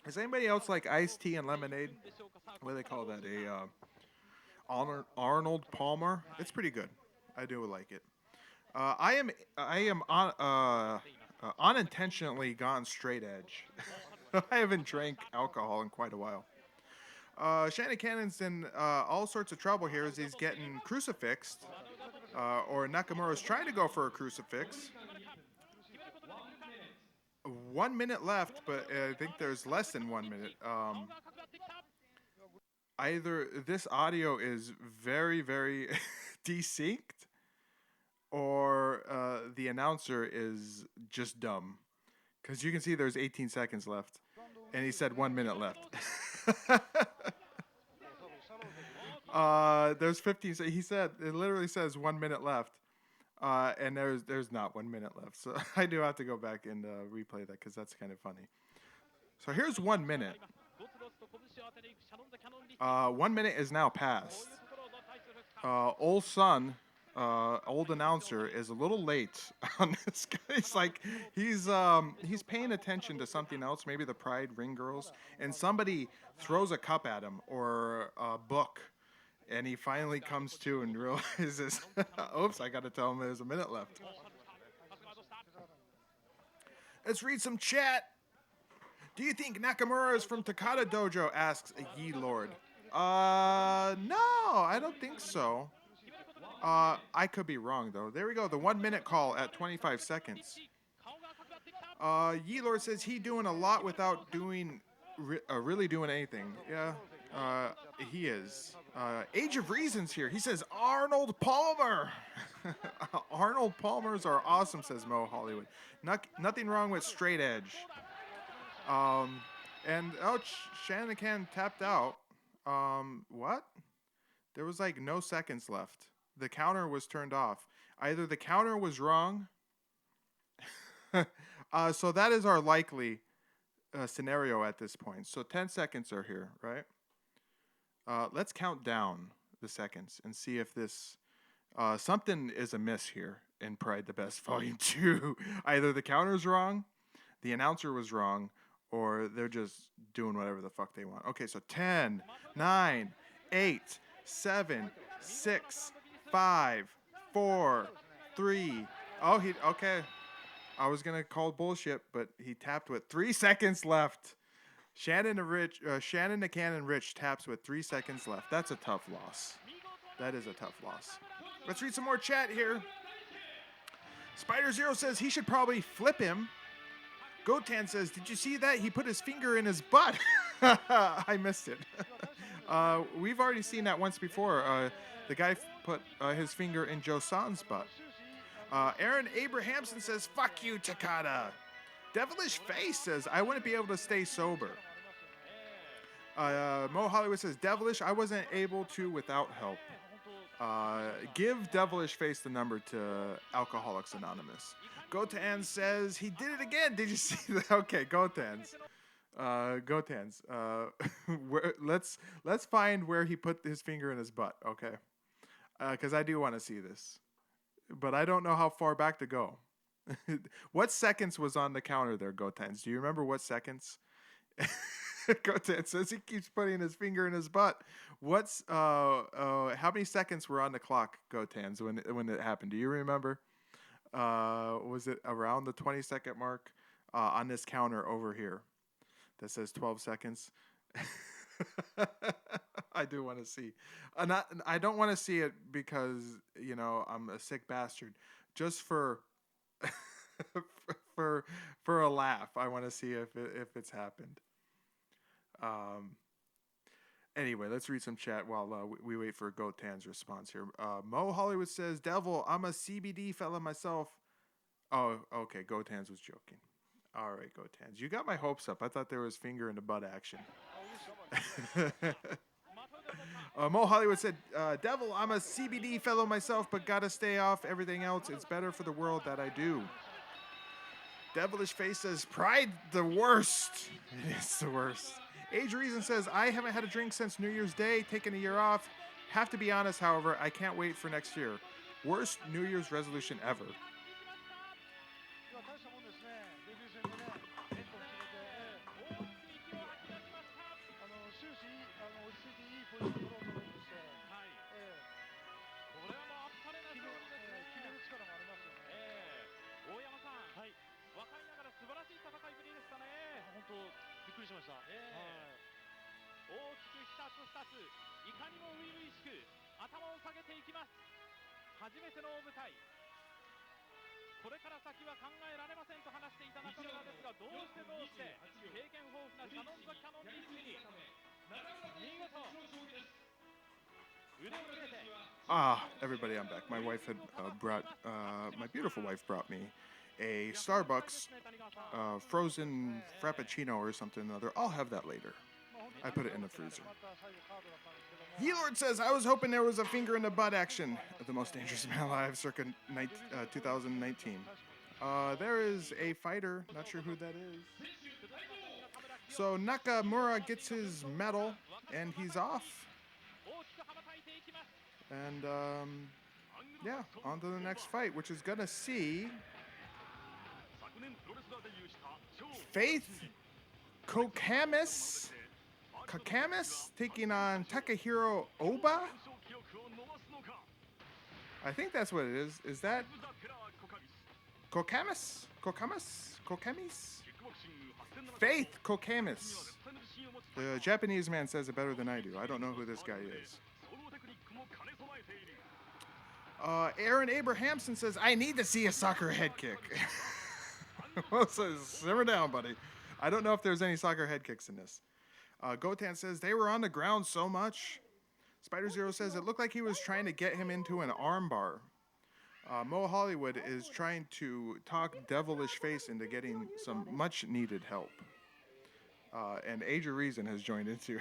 Does anybody else like iced tea and lemonade? What do they call that? Arnold Palmer. It's pretty good. I do like it. I am unintentionally gone straight edge. I haven't drank alcohol in quite a while. Shannon Cannon's in all sorts of trouble here as he's getting crucifixed. Or Nakamura's trying to go for a crucifix. 1 minute left, but I think there's less than 1 minute. Either this audio is very, very desynced, or the announcer is just dumb. Because you can see there's 18 seconds left, and he said 1 minute left. There's 15. He said it literally says 1 minute left, and there's not 1 minute left. So I do have to go back and replay that because that's kind of funny. So here's 1 minute. 1 minute is now passed. Old son, old announcer, is a little late on this guy. He's paying attention to something else, maybe the Pride Ring Girls, and somebody throws a cup at him or a book, and he finally comes to and realizes, oops, I got to tell him there's a minute left. Let's read some chat. Do you think Nakamura is from Takada Dojo? Asks Yi Lord. No, I don't think so. I could be wrong, though. There we go. The 1 minute call at 25 seconds. Yi Lord says he doing a lot without doing really doing anything. Yeah, he is. Age of Reasons here. He says Arnold Palmer. Arnold Palmers are awesome, says Mo Hollywood. Nothing wrong with straight edge. Shannon Can tapped out. What? There was like no seconds left. The counter was turned off. Either the counter was wrong. So that is our likely scenario at this point. So 10 seconds are here, right? Let's count down the seconds and see if this something is amiss here in Pride the Best Volume 2. Either the counter's wrong, the announcer was wrong, or they're just doing whatever the fuck they want. Okay, so 10, 9, 8, 7, 6, 5, 4, 3. Okay. I was going to call bullshit, but he tapped with 3 seconds left. Shannon the Cannon Rich taps with 3 seconds left. That's a tough loss. That is a tough loss. Let's read some more chat here. Spider Zero says he should probably flip him. Gotan says, did you see that? He put his finger in his butt. I missed it. We've already seen that once before. The guy put his finger in Joe-san's butt. Aaron Abrahamson says, fuck you, Takada. Devilish Face says, I wouldn't be able to stay sober. Mo Hollywood says, Devilish, I wasn't able to without help. Give Devilish Face the number to Alcoholics Anonymous. Gotan says, he did it again. Did you see that? Okay, Gotans. Let's find where he put his finger in his butt, okay? Because I do want to see this. But I don't know how far back to go. What seconds was on the counter there, Gotans? Do you remember what seconds? Gotan says he keeps putting his finger in his butt. How many seconds were on the clock, Gotans, when it happened? Do you remember? Was it around the 20-second mark on this counter over here that says 12 seconds? I do want to see. I don't want to see it because, I'm a sick bastard. Just for for a laugh, I want to see if it's happened. Anyway, let's read some chat while we wait for Gotan's response here. Mo Hollywood says, Devil, I'm a CBD fella myself. Oh, okay, Gotan's was joking. All right, Gotans. You got my hopes up. I thought there was finger in the butt action. Mo Hollywood said, Devil, I'm a CBD fellow myself, but gotta stay off everything else. It's better for the world that I do. Devilish Face says, Pride the worst. It's the worst. Age Reason says, I haven't had a drink since New Year's Day, taking a year off. Have to be honest, however, I can't wait for next year. Worst New Year's resolution ever. くりしました。大きく一つ二つ、いかにも初々しく頭を下げていきます。初めての大舞台。これから先は考えられませんと話していた中村ですが、どうして経験豊富なシャノンザキャノンディスに見事腕をつけて。Everybody, I'm back. My wife had my beautiful wife brought me a Starbucks frozen Frappuccino or something or other. I'll have that later. I put it in the freezer. Yeelord says, I was hoping there was a finger in the butt action of the most dangerous man alive circa 2019. There is a fighter, not sure who that is. So Nakamura gets his medal and he's off. And yeah, on to the next fight, which is gonna see Faith Kokamas taking on Takahiro Oba. I think that's what it is. Is that Kokamas? Faith Kokamas. The Japanese man says it better than I do. I don't know who this guy is. Aaron Abrahamson says, I need to see a soccer head kick. Well, so simmer down, buddy. I don't know if there's any soccer head kicks in this. Gotan says, they were on the ground so much. Spider Zero says, it looked like he was trying to get him into an armbar. Mo Hollywood is trying to talk Devilish Face into getting some much-needed help. And Age of Reason has joined in too.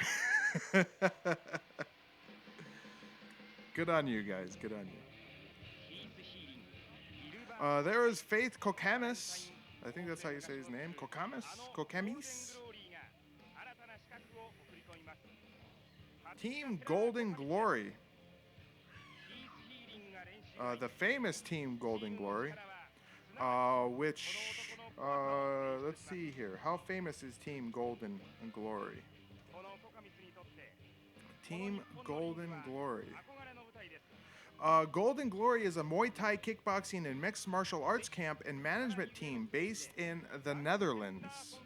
Good on you guys. Good on you. There is Faith Kokamas. I think that's how you say his name. Kokamis. Team Golden Glory. The famous Team Golden Glory. Which, let's see here. How famous is Team Golden Glory? Team Golden Glory. Golden Glory is a Muay Thai kickboxing and mixed martial arts camp and management team based in the Netherlands.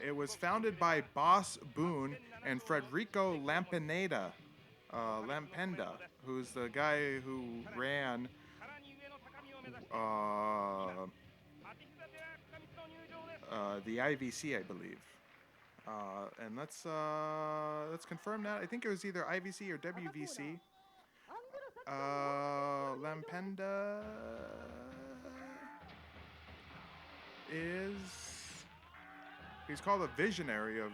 It was founded by Boss Boone and Frederico Lampenda, who's the guy who ran the IVC, I believe. And let's confirm that. I think it was either IVC or WVC. Lampenda he's called a visionary of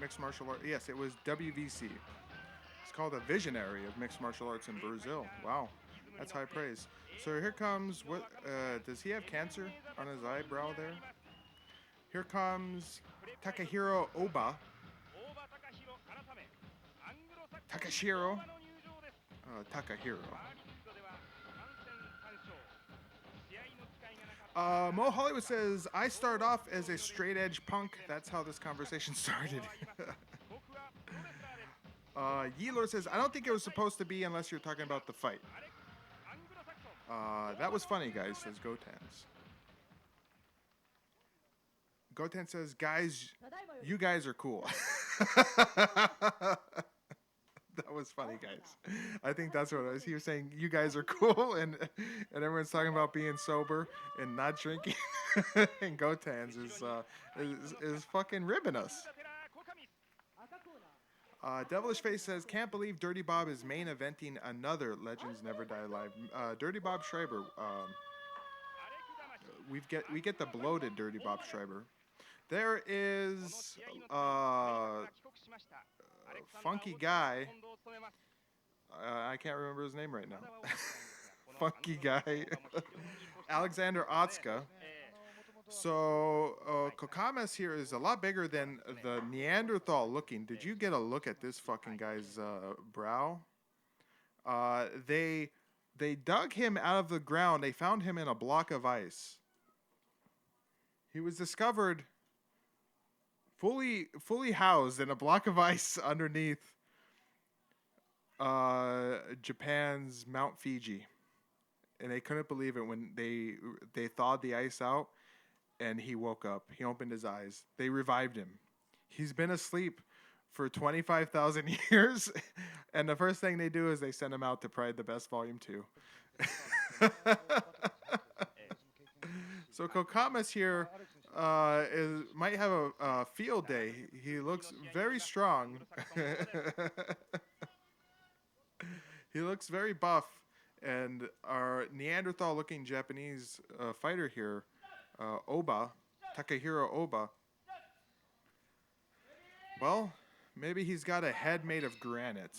mixed martial arts. Yes, it was WVC. He's called a visionary of mixed martial arts in Brazil. Wow, that's high praise. So here comes, what, does he have cancer on his eyebrow there? Here comes Takahiro Oba. Takahiro. Mo Hollywood says, I start off as a straight edge punk. That's how this conversation started. Yeelord says, I don't think it was supposed to be unless you're talking about the fight. That was funny, guys, says Gotans. Gotan says, guys, you guys are cool. That was funny, guys. I think that's what it was. He was saying, you guys are cool, and everyone's talking about being sober and not drinking. And Gotans is fucking ribbing us. Devilish Face says, can't believe Dirty Bob is main eventing another Legends Never Die Alive. Dirty Bob Schreiber. We get the bloated Dirty Bob Schreiber. There is funky guy. I can't remember his name right now. Funky guy. Alexander Otska. So Kokamas here is a lot bigger than the Neanderthal looking. Did you get a look at this fucking guy's brow? They dug him out of the ground. They found him in a block of ice. He was discovered fully housed in a block of ice underneath Japan's Mount Fiji, and they couldn't believe it when they thawed the ice out, and he woke up. He opened his eyes. They revived him. He's been asleep for 25,000 years, and the first thing they do is they send him out to Pride the Best Volume 2. So Kokamas here might have a field day. He looks very strong. He looks very buff, and our Neanderthal-looking Japanese fighter here, Oba, Takahiro Oba, well, maybe he's got a head made of granite.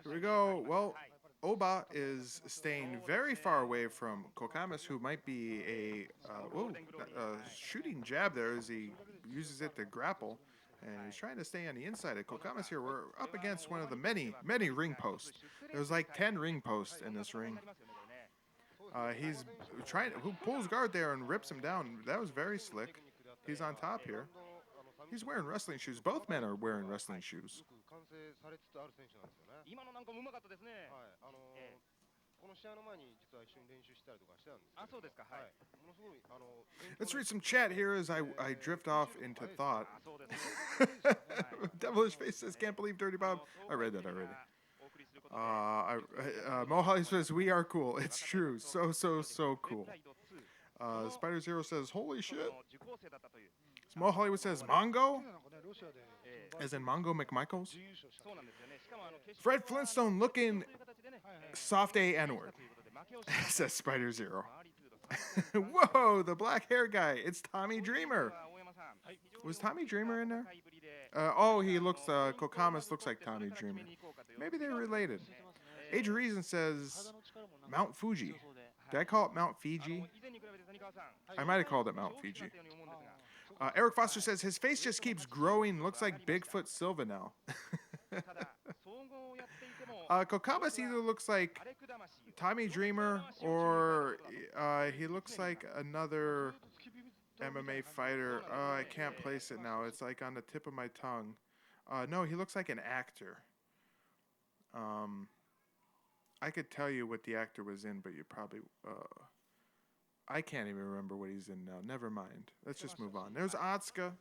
Here we go. Well, Oba is staying very far away from Kokamas, who might be a shooting jab there as he uses it to grapple. And he's trying to stay on the inside of Kokamas here. We're up against one of the many ring posts. There's like 10 ring posts in this ring. He's trying to, who pulls guard there and rips him down. That was very slick. He's on top here. He's wearing wrestling shoes. Both men are wearing wrestling shoes. Let's read some chat here as I drift off into thought. Devilish Face says, can't believe Dirty Bob. I read that already. Mohali says, we are cool. It's true. So cool. Spider Zero says, holy shit. Mo Hollywood says, Mongo? As in Mongo McMichaels? Fred Flintstone looking soft A N-word. Says Spider Zero. Whoa, the black hair guy. It's Tommy Dreamer. Was Tommy Dreamer in there? Oh, he looks, Kokamas looks like Tommy Dreamer. Maybe they're related. Age of Reason says Mount Fuji. Did I call it Mount Fiji? I might have called it Mount Fiji. Eric Foster says his face just keeps growing. Looks like Bigfoot Silva now. Kokamas either looks like Tommy Dreamer or he looks like another MMA fighter. I can't place it now. It's like on the tip of my tongue. No, he looks like an actor. I could tell you what the actor was in, but you probably... I can't even remember what he's in now. Never mind. Let's just move on. There's Atsuka.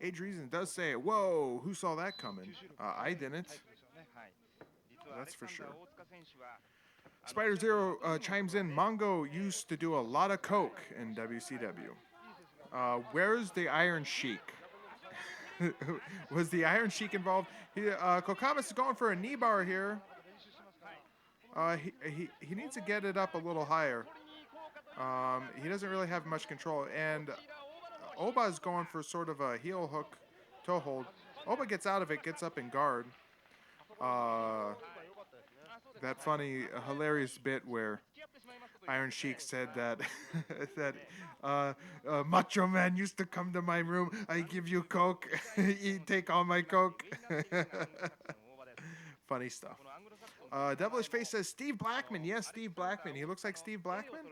Age Reason does say, whoa, who saw that coming? I didn't. That's for sure. Spider Zero chimes in, Mongo used to do a lot of coke in WCW. Where's the Iron Sheik? Was the Iron Sheik involved? Kokamas is going for a knee bar here. He needs to get it up a little higher. He doesn't really have much control. And Oba is going for sort of a heel hook toe hold. Oba gets out of it, gets up in guard. That funny, hilarious bit where Iron Sheik said that Macho Man used to come to my room. I give you coke. You take all my coke. Funny stuff. Devilish Face says Steve Blackman. Yes, Steve Blackman. He looks like Steve Blackman.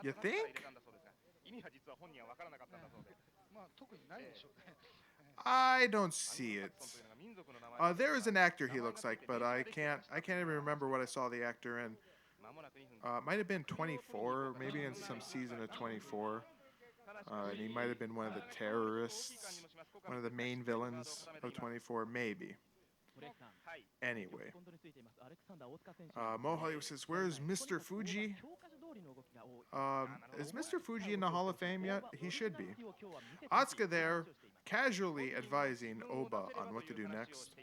You think? I don't see it. There is an actor he looks like, but I can't even remember what I saw the actor in. Might have been 24, maybe in some season of 24. And he might have been one of the terrorists, one of the main villains of 24, maybe. Anyway, Mo Hollywood says, where's Mr. Fuji? Is Mr. Fuji in the Hall of Fame yet? He should be. Atsuka there, casually advising Oba on what to do next.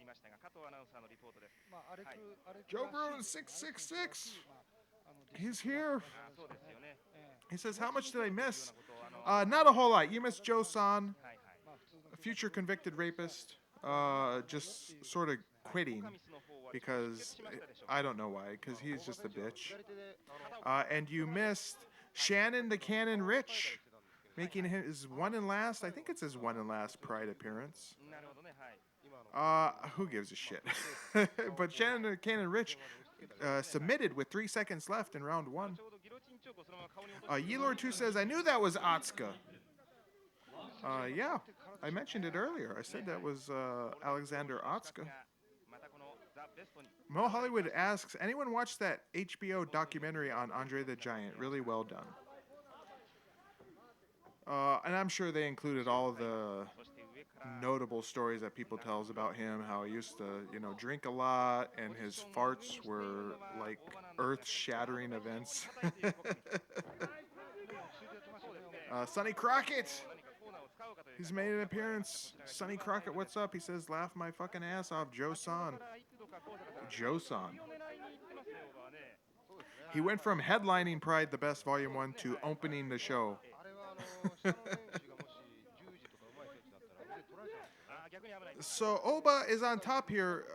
Joe Bruin 666. He's here. He says, how much did I miss? Not a whole lot. You missed Joe-san, a future convicted rapist. Just sort of quitting because I don't know why, because he's just a bitch. And you missed Shannon the Cannon Rich, making his one and last, I think it's his one and last Pride appearance. Who gives a shit? But Shannon the Cannon Rich submitted with 3 seconds left in round 1. Yelord2 says, I knew that was Atsuka. Yeah, I mentioned it earlier. I said that was Alexander Atsuka. Mo Hollywood asks, anyone watch that HBO documentary on Andre the Giant? Really well done. And I'm sure they included all the notable stories that people tells about him, how he used to, drink a lot, and his farts were like earth-shattering events. Sonny Crockett! He's made an appearance. Sonny Crockett, what's up? He says, laugh my fucking ass off, Joe-san. Joe-san. He went from headlining Pride the Best Volume 1 to opening the show. So Oba is on top here.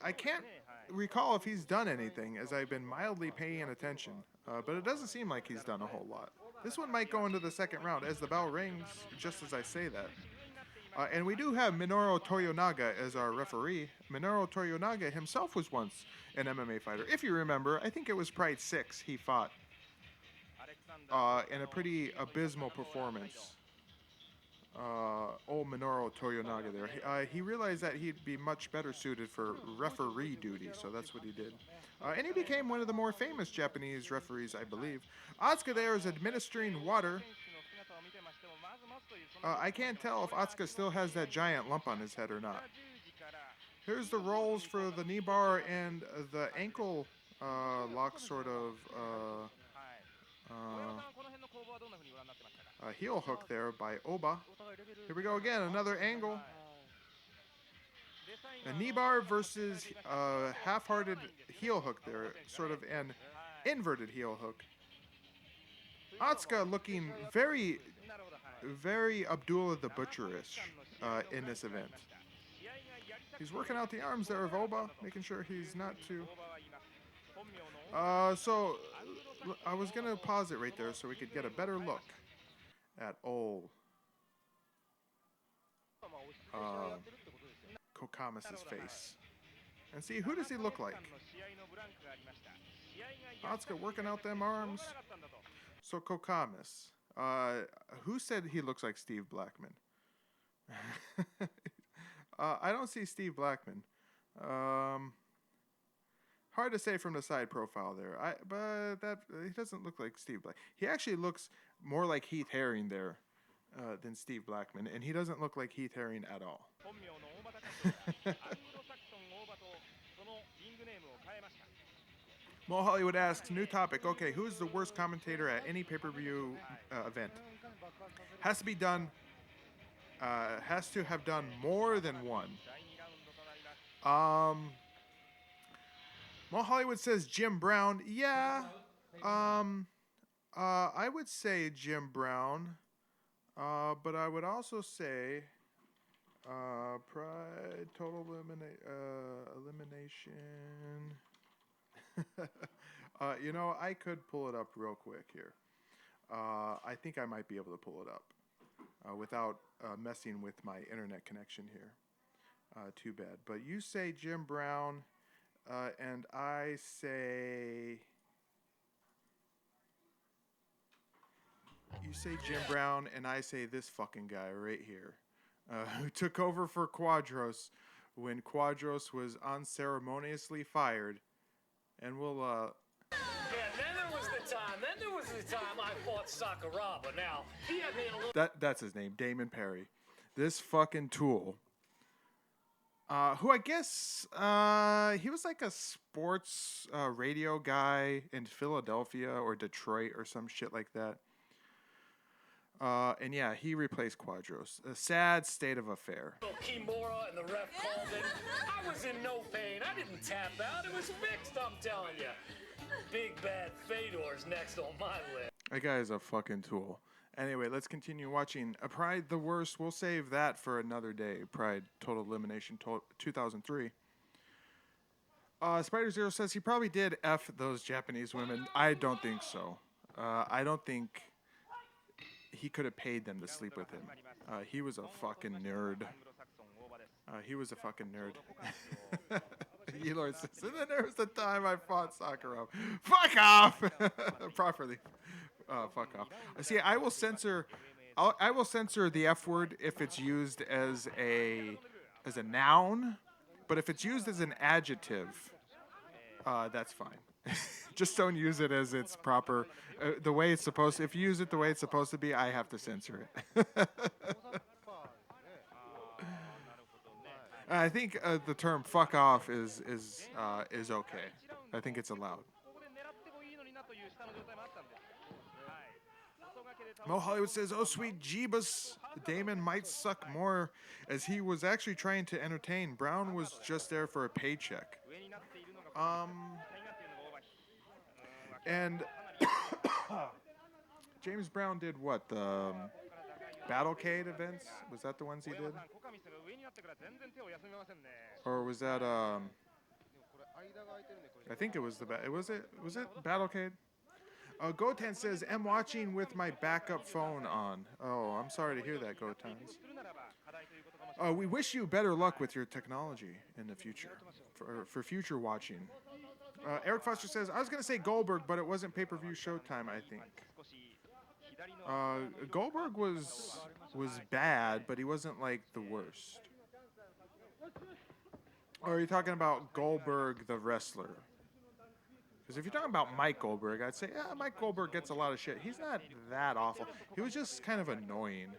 I can't recall if he's done anything, as I've been mildly paying attention. But it doesn't seem like he's done a whole lot. This one might go into the second round as the bell rings, just as I say that. And we do have Minoru Toyonaga as our referee. Minoru Toyonaga himself was once an MMA fighter. If you remember, I think it was Pride 6 he fought in a pretty abysmal performance. Old Minoru Toyonaga there. He realized that he'd be much better suited for referee duty, so that's what he did. And he became one of the more famous Japanese referees, I believe. Atsuka there is administering water. I can't tell if Atsuka still has that giant lump on his head or not. Here's the rolls for the knee bar and the ankle lock sort of heel hook there by Oba. Here we go again, another angle. A knee bar versus half-hearted heel hook there, sort of an inverted heel hook. Atsuka looking very, very Abdullah the Butcherish in this event. He's working out the arms there of Oba, making sure he's not too... So, I was going to pause it right there so we could get a better look at old Kokamas' face. And see, who does he look like? Atsuka working out them arms. So Kokamas. Who said he looks like Steve Blackman? I don't see Steve Blackman. Hard to say from the side profile there. But he doesn't look like Steve Blackman. He actually looks more like Heath Herring there than Steve Blackman, and he doesn't look like Heath Herring at all. Mo Hollywood asks, new topic. Okay, who's the worst commentator at any pay-per-view event? Has to be done. Has to have done more than one. Mo Hollywood says Jim Brown. Yeah. I would say Jim Brown. But I would also say Pride, Total Elimination. I could pull it up real quick here. I think I might be able to pull it up without messing with my internet connection here. Too bad. But you say Jim Brown, and I say... You say Jim Brown, and I say this fucking guy right here, who took over for Quadros when Quadros was unceremoniously fired. And we'll, Yeah, then there was the time I fought Sakuraba. Now, he had me in a little... That's his name, Damon Perry. This fucking tool. Who I guess, he was like a sports radio guy in Philadelphia or Detroit or some shit like that. And yeah, he replaced Quadros. A sad state of affair. Kimura and the ref called it. I was in no pain. I didn't tap out. It was fixed, I'm telling you. Big bad Fedor's next on my list. That guy is a fucking tool. Anyway, let's continue watching. Pride the Worst. We'll save that for another day. Pride Total Elimination 2003. Spider Zero says he probably did F those Japanese women. I don't think so. I don't think he could have paid them to sleep with him. He was a fucking nerd. Elord says, and then there was the time I fought Sakura. Fuck off! Properly. Fuck off. See, I will censor the F word if it's used as a noun, but if it's used as an adjective, that's fine. Just don't use it as it's proper, the way it's supposed to. If you use it the way it's supposed to be, I have to censor it. I think the term "fuck off" is okay. I think it's allowed. Mo Hollywood says, "Oh sweet Jeebus, Damon might suck more, as he was actually trying to entertain. Brown was just there for a paycheck." And James Brown did what? The Battlecade events? Was that the ones he did? Or was that I think it was was it Battlecade? Gotan says, "I'm watching with my backup phone on." Oh, I'm sorry to hear that, Gotans. We wish you better luck with your technology in the future, for future watching. Eric Foster says, "I was going to say Goldberg, but it wasn't pay-per-view Showtime, I think." Goldberg was bad, but he wasn't like the worst. Or are you talking about Goldberg the wrestler? Because if you're talking about Mike Goldberg, I'd say, yeah, Mike Goldberg gets a lot of shit. He's not that awful. He was just kind of annoying.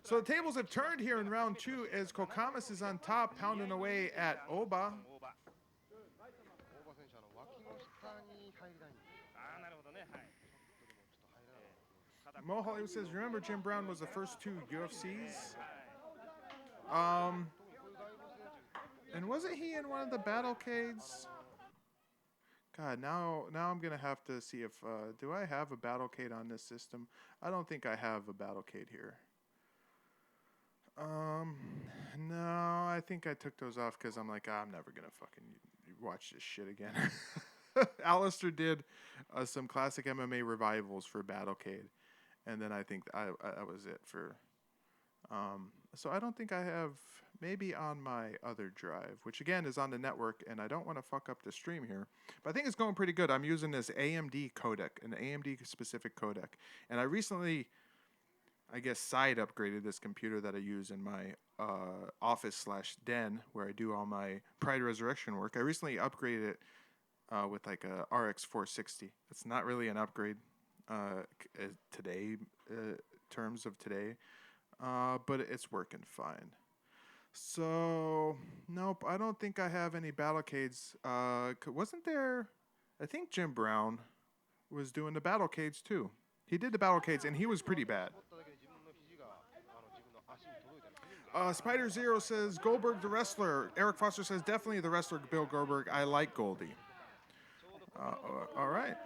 So the tables have turned here in round 2 as Kokamas is on top, pounding away at Oba. Mo Hollywood says, "Remember Jim Brown was the first 2 UFCs? And wasn't he in one of the Battlecades? God, now I'm going to have to see if, do I have a Battlecade on this system? I don't think I have a Battlecade here. No, I think I took those off because I'm like, I'm never going to fucking watch this shit again. Alistair did some classic MMA revivals for Battlecade. And then I think that was it for... so I don't think I have... Maybe on my other drive, which again is on the network, and I don't want to fuck up the stream here. But I think it's going pretty good. I'm using this AMD codec, an AMD-specific codec. And I recently, I guess, side upgraded this computer that I use in my office/den, where I do all my Pride Resurrection work. I recently upgraded it with like a RX 460. It's not really an upgrade today, terms of today, but it's working fine. So, nope, I don't think I have any Battlecades. Wasn't there... I think Jim Brown was doing the Battlecades, too. He did the Battlecades, and he was pretty bad. Spider Zero says, "Goldberg the wrestler." Eric Foster says, "Definitely the wrestler, Bill Goldberg. I like Goldie." All right.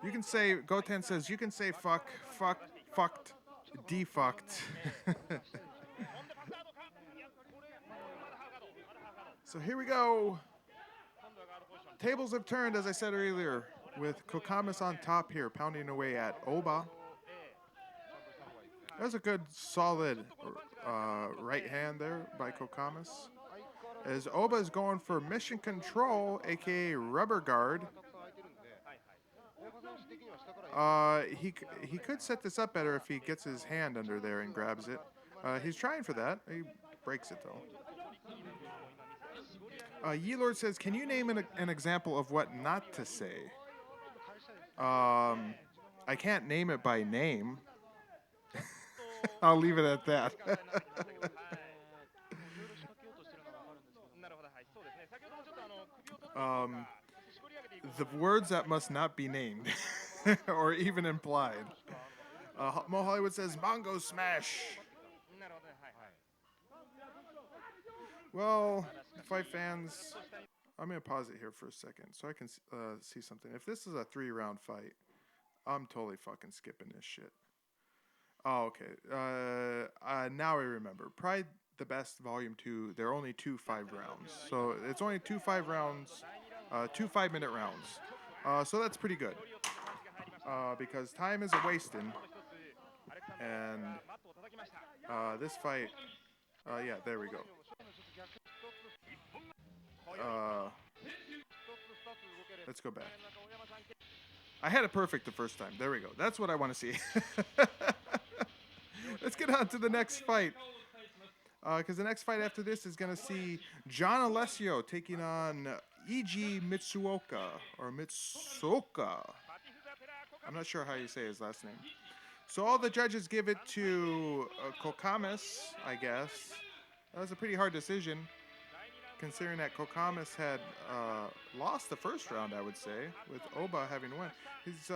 You can say... Goten says, "You can say fuck, fucked, defucked." So here we go. Tables have turned, as I said earlier, with Kokamas on top here, pounding away at Oba. That was a good, solid right hand there by Kokamas. As Oba is going for mission control, a.k.a. rubber guard. He could set this up better if he gets his hand under there and grabs it. He's trying for that. He breaks it, though. Yeelord says, "Can you name an example of what not to say?" I can't name it by name. I'll leave it at that. The words that must not be named or even implied. Mo Hollywood says, "Mongo smash." Well, fight fans, I'm going to pause it here for a second so I can see something. If this is a 3-round fight, I'm totally fucking skipping this shit. Oh, okay. Now I remember. Pride the Best Volume 2, there are only 2 5 rounds. So it's only 2 5 rounds, 2 5-minute rounds. So that's pretty good. Because time isn't wasting. And this fight, yeah, there we go. Let's go back. I had it perfect the first time. There we go. That's what I want to see. Let's get on to the next fight. Because the next fight after this is going to see John Alessio taking on E.G. Mitsuoka, or Mitsuoka. I'm not sure how you say his last name. So all the judges give it to Kokamas, I guess. That was a pretty hard decision, considering that Kokamas had lost the first round, I would say, with Oba having won. He's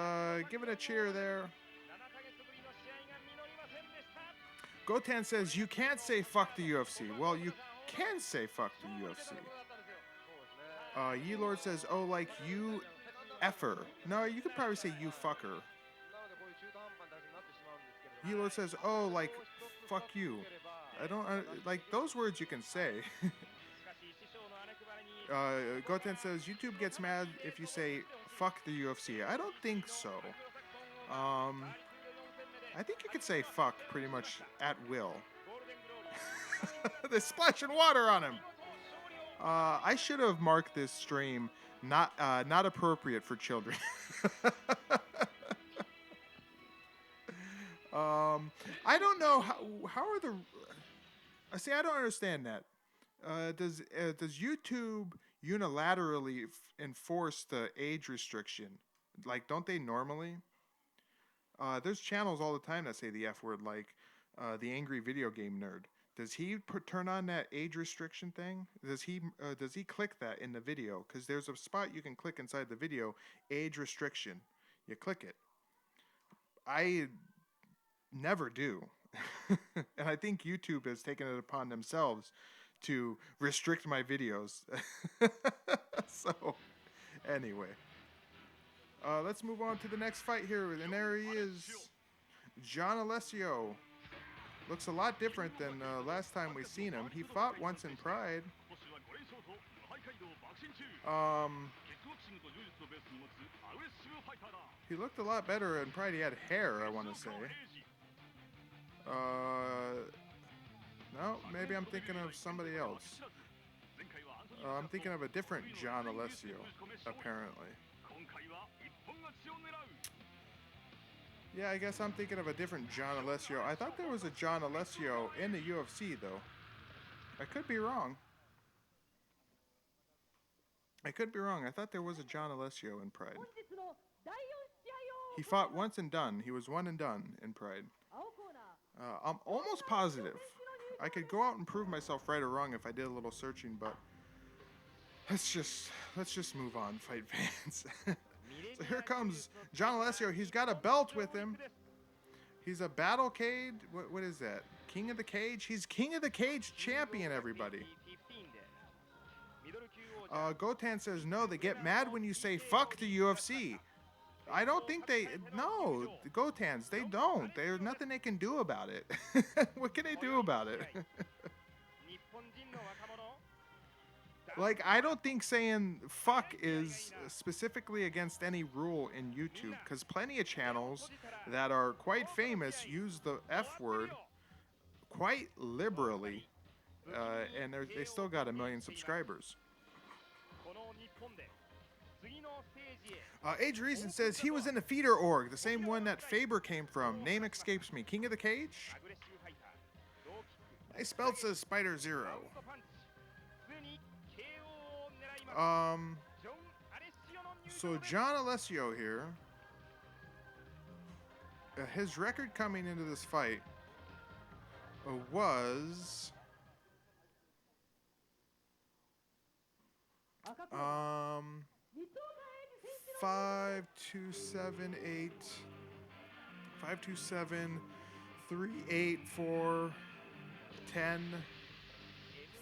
giving a cheer there. Goten says, you can't say fuck the UFC. Well, you can say fuck the UFC. Ye-Lord says, oh, like you effer. No, you could probably say you fucker. Ye-Lord says, oh, like fuck you. I don't, like those words you can say. Goten says, YouTube gets mad if you say fuck the UFC. I don't think so. I think you could say fuck pretty much at will. They're splashing water on him. I should have marked this stream not appropriate for children. I don't know how are the. See, I don't understand that. Does YouTube unilaterally enforce the age restriction? Like, don't they normally? There's channels all the time that say the F word, like the Angry Video Game Nerd. Does he turn on that age restriction thing? Does he click that in the video? Because there's a spot you can click inside the video, age restriction. You click it. I never do. And I think YouTube has taken it upon themselves to restrict my videos. So, anyway. Let's move on to the next fight here. And there he is. John Alessio. Looks a lot different than last time we seen him. He fought once in Pride. He looked a lot better in Pride. He had hair, I want to say. No, maybe I'm thinking of somebody else. I'm thinking of a different John Alessio, apparently. Yeah, I guess I'm thinking of a different John Alessio. I thought there was a John Alessio in the UFC, though. I could be wrong. I thought there was a John Alessio in Pride. He fought once and done. He was one and done in Pride. I'm almost positive. I could go out and prove myself right or wrong if I did a little searching, but let's just move on, fight fans. So here comes John Alessio. He's got a belt with him. He's a Battlecade. What is that? King of the Cage? He's King of the Cage champion, everybody. Goten says, no, they get mad when you say fuck the UFC. I don't think they... No, the Gotans, they don't. There's nothing they can do about it. What can they do about it? Like, I don't think saying fuck is specifically against any rule in YouTube, because plenty of channels that are quite famous use the F word quite liberally, and they still got 1 million subscribers. Age Reason says he was in the feeder org, the same one that Faber came from. Name escapes me. King of the Cage? I spelled says Spider Zero. So John Alessio here, his record coming into this fight was 5, 2, 7, 8, 5, 2, 7, 3, 8, 4, 10,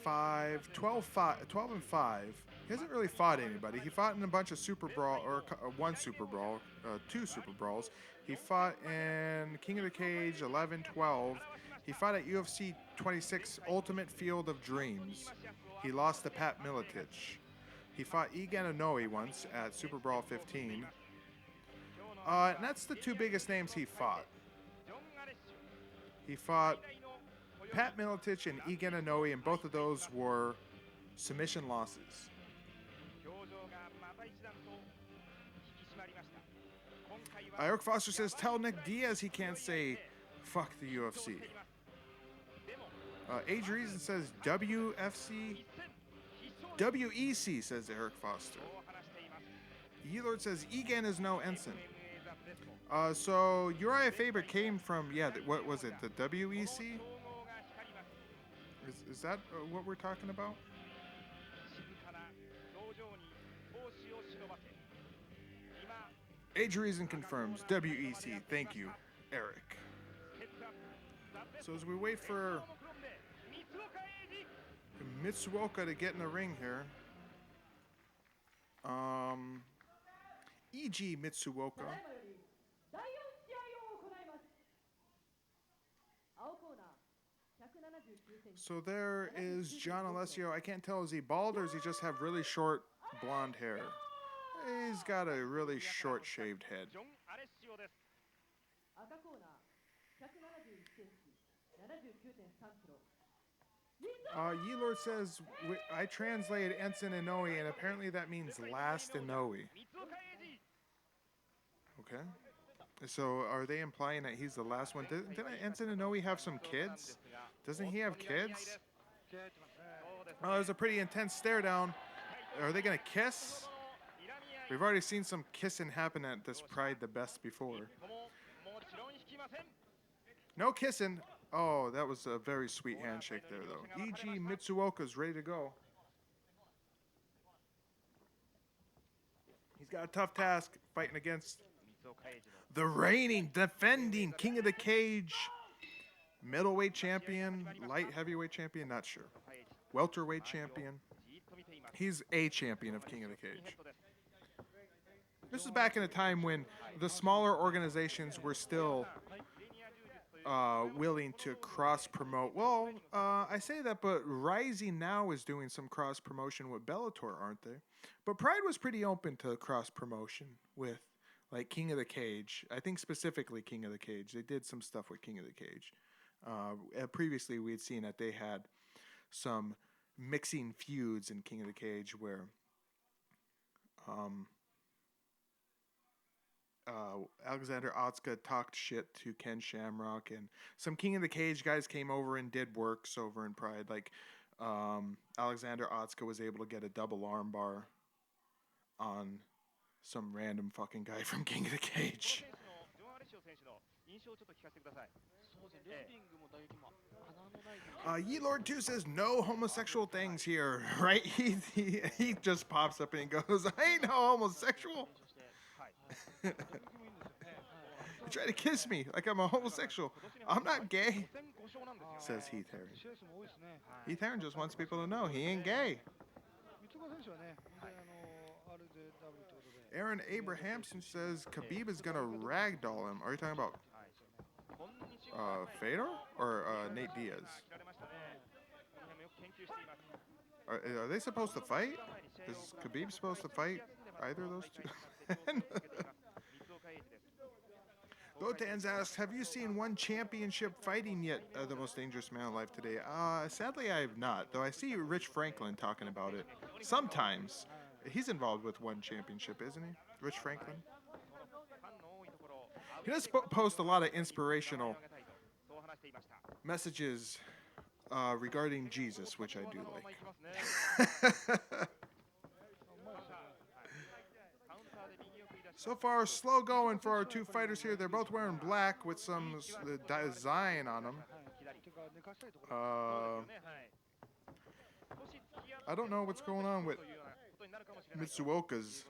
5, 12, 12 and 5. He hasn't really fought anybody. He fought in a bunch of Super Brawl, or one Super Brawl, 2 Super Brawls. He fought in King of the Cage 11, 12. He fought at UFC 26 Ultimate Field of Dreams. He lost to Pat Miletich. He fought Egan Inoue once at Super Brawl 15. And that's the 2 biggest names he fought. He fought Pat Miletich and Egan Inoue, and both of those were submission losses. Eric Foster says, tell Nick Diaz he can't say fuck the UFC. Age Reason says WFC. WEC, says Eric Foster. Yelord says Egan is no ensign. So Uriah Faber came from, what was it, the WEC? Is that what we're talking about? Age Reason confirms WEC. Thank you, Eric. So as we wait for Mitsuoka to get in the ring here, E.G. Mitsuoka. So there is John Alessio. I can't tell, is he bald or does he just have really short blonde hair? He's got a really short shaved head. Yelord says, I translated Ensign Inoue, and apparently that means last Inoue. Okay. So are they implying that he's the last one? Didn't Ensign Inoue have some kids? Doesn't he have kids? Oh, there's a pretty intense stare down. Are they going to kiss? We've already seen some kissing happen at this Pride the Best before. No kissing. Oh, that was a very sweet handshake there, though. E.G. Mitsuoka's ready to go. He's got a tough task fighting against the reigning, defending King of the Cage, middleweight champion, light heavyweight champion, not sure. Welterweight champion. He's a champion of King of the Cage. This was back in a time when the smaller organizations were still willing to cross-promote. Well, I say that, but Rising now is doing some cross-promotion with Bellator, aren't they? But Pride was pretty open to cross-promotion with, like, King of the Cage. I think specifically King of the Cage. They did some stuff with King of the Cage. Previously, we had seen that they had some mixing feuds in King of the Cage where Alexander Otska talked shit to Ken Shamrock, and some King of the Cage guys came over and did works over in Pride. Like Alexander Otska was able to get a double armbar on some random fucking guy from King of the Cage. Yelord 2 says no homosexual things here, right? He just pops up and goes, I ain't no homosexual. You try to kiss me like I'm a homosexual. I'm not gay, says Heath Herring. Heath Herring just wants people to know he ain't gay. Aaron Abrahamson says Khabib is going to ragdoll him. Are you talking about Fedor or Nate Diaz? Are they supposed to fight? Is Khabib supposed to fight either of those two? Gotan's asks, have you seen one championship fighting yet? The Most Dangerous Man Alive today. Sadly, I have not, though I see Rich Franklin talking about it sometimes. He's involved with one championship, isn't he? Rich Franklin? He does post a lot of inspirational messages regarding Jesus, which I do like. So far, slow going for our two fighters here. They're both wearing black with some design on them. I don't know what's going on with Mitsuoka's.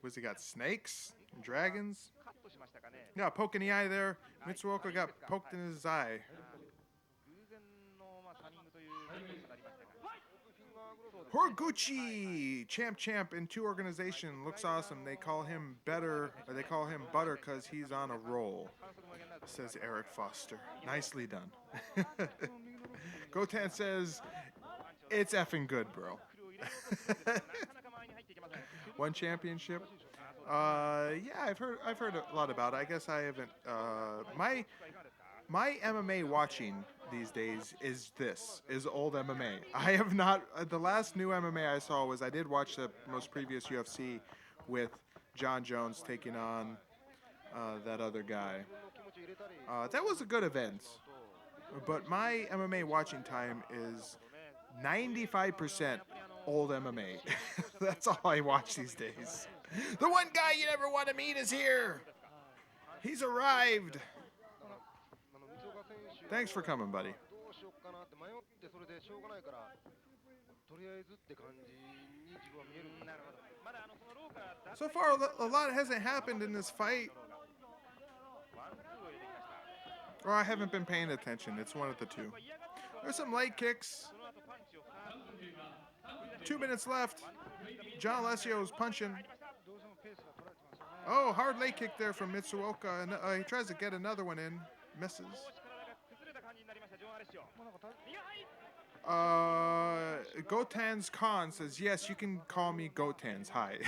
Was he got snakes? Dragons? Yeah, poke in the eye there. Mitsuoka got poked in his eye. Horiguchi, champ in two organizations, looks awesome. They call him better, or they call him Butter because he's on a roll, says Eric Foster. Nicely done. Gotan says, it's effing good, bro. One championship. Yeah, I've heard a lot about it. I guess I haven't. My MMA watching these days is old MMA. I have not. The last new MMA I saw was I did watch the most previous UFC with John Jones taking on that other guy. That was a good event. But my MMA watching time is 95% old MMA. That's all I watch these days. The one guy you never want to meet is here. He's arrived. Thanks for coming, buddy. So far, a lot hasn't happened in this fight. Or I haven't been paying attention. It's one of the two. There's some leg kicks. 2 minutes left. John Alessio's punching. Oh, hard leg kick there from Mitsuoka. And he tries to get another one in. Misses. Gotan's Khan says, yes, you can call me Gotan's. Hi.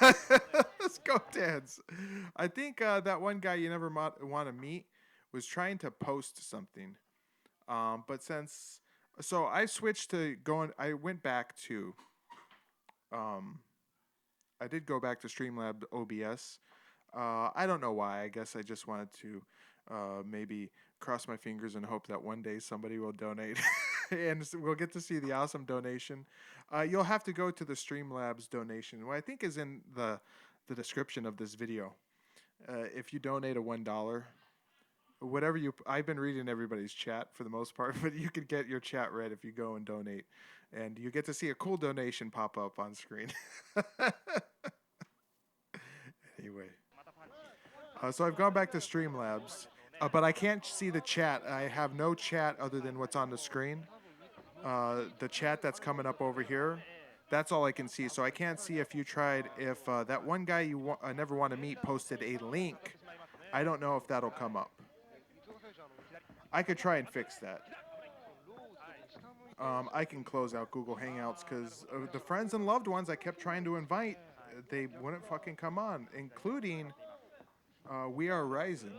That's Gotan's. I think that one guy you never want to meet was trying to post something. But since... So I switched to going... I went back to... I did go back to Streamlabs OBS. I don't know why. I guess I just wanted to maybe cross my fingers and hope that one day somebody will donate. And we'll get to see the awesome donation. You'll have to go to the Streamlabs donation, what I think is in the description of this video. If you donate a $1, whatever I've been reading everybody's chat for the most part, but you could get your chat read if you go and donate. And you get to see a cool donation pop up on screen. Anyway. So I've gone back to Streamlabs, but I can't see the chat. I have no chat other than what's on the screen. The chat that's coming up over here, that's all I can see. So I can't see if you tried, if that one guy you never want to meet posted a link. I don't know if that'll come up. I could try and fix that. I can close out Google Hangouts because the friends and loved ones I kept trying to invite, they wouldn't fucking come on, including We Are Rising.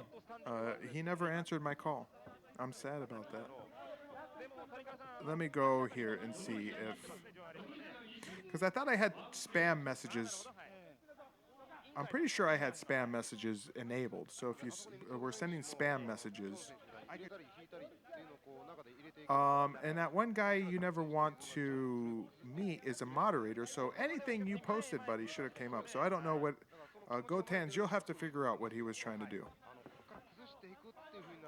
He never answered my call. I'm sad about that. Let me go here and see if... Because I thought I had spam messages. I'm pretty sure I had spam messages enabled. So if you were sending spam messages... and that one guy you never want to meet is a moderator, so anything you posted, buddy, should have came up. So I don't know what... Gotans, you'll have to figure out what he was trying to do.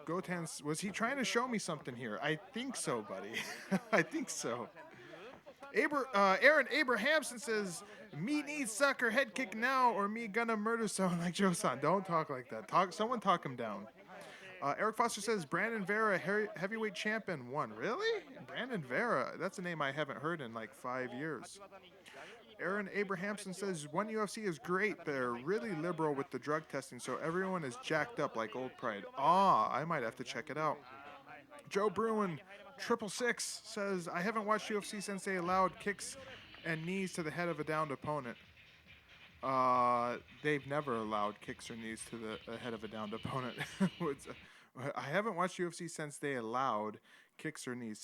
Gotans, was he trying to show me something here? I think so, buddy. I think so. Aaron Abrahamson says, me need sucker head kick now or me gonna murder someone like Joe-san. Don't talk like that. Someone talk him down. Eric Foster says, Brandon Vera, heavyweight champion, won. Really? Brandon Vera. That's a name I haven't heard in like 5 years. Aaron Abrahamson says, One UFC is great. They're really liberal with the drug testing, so everyone is jacked up like old Pride. I might have to check it out. Joe Bruin, 666, says, I haven't watched UFC since they allowed kicks and knees to the head of a downed opponent. They've never allowed kicks or knees to the head of a downed opponent. I haven't watched UFC since they allowed kicks or knees.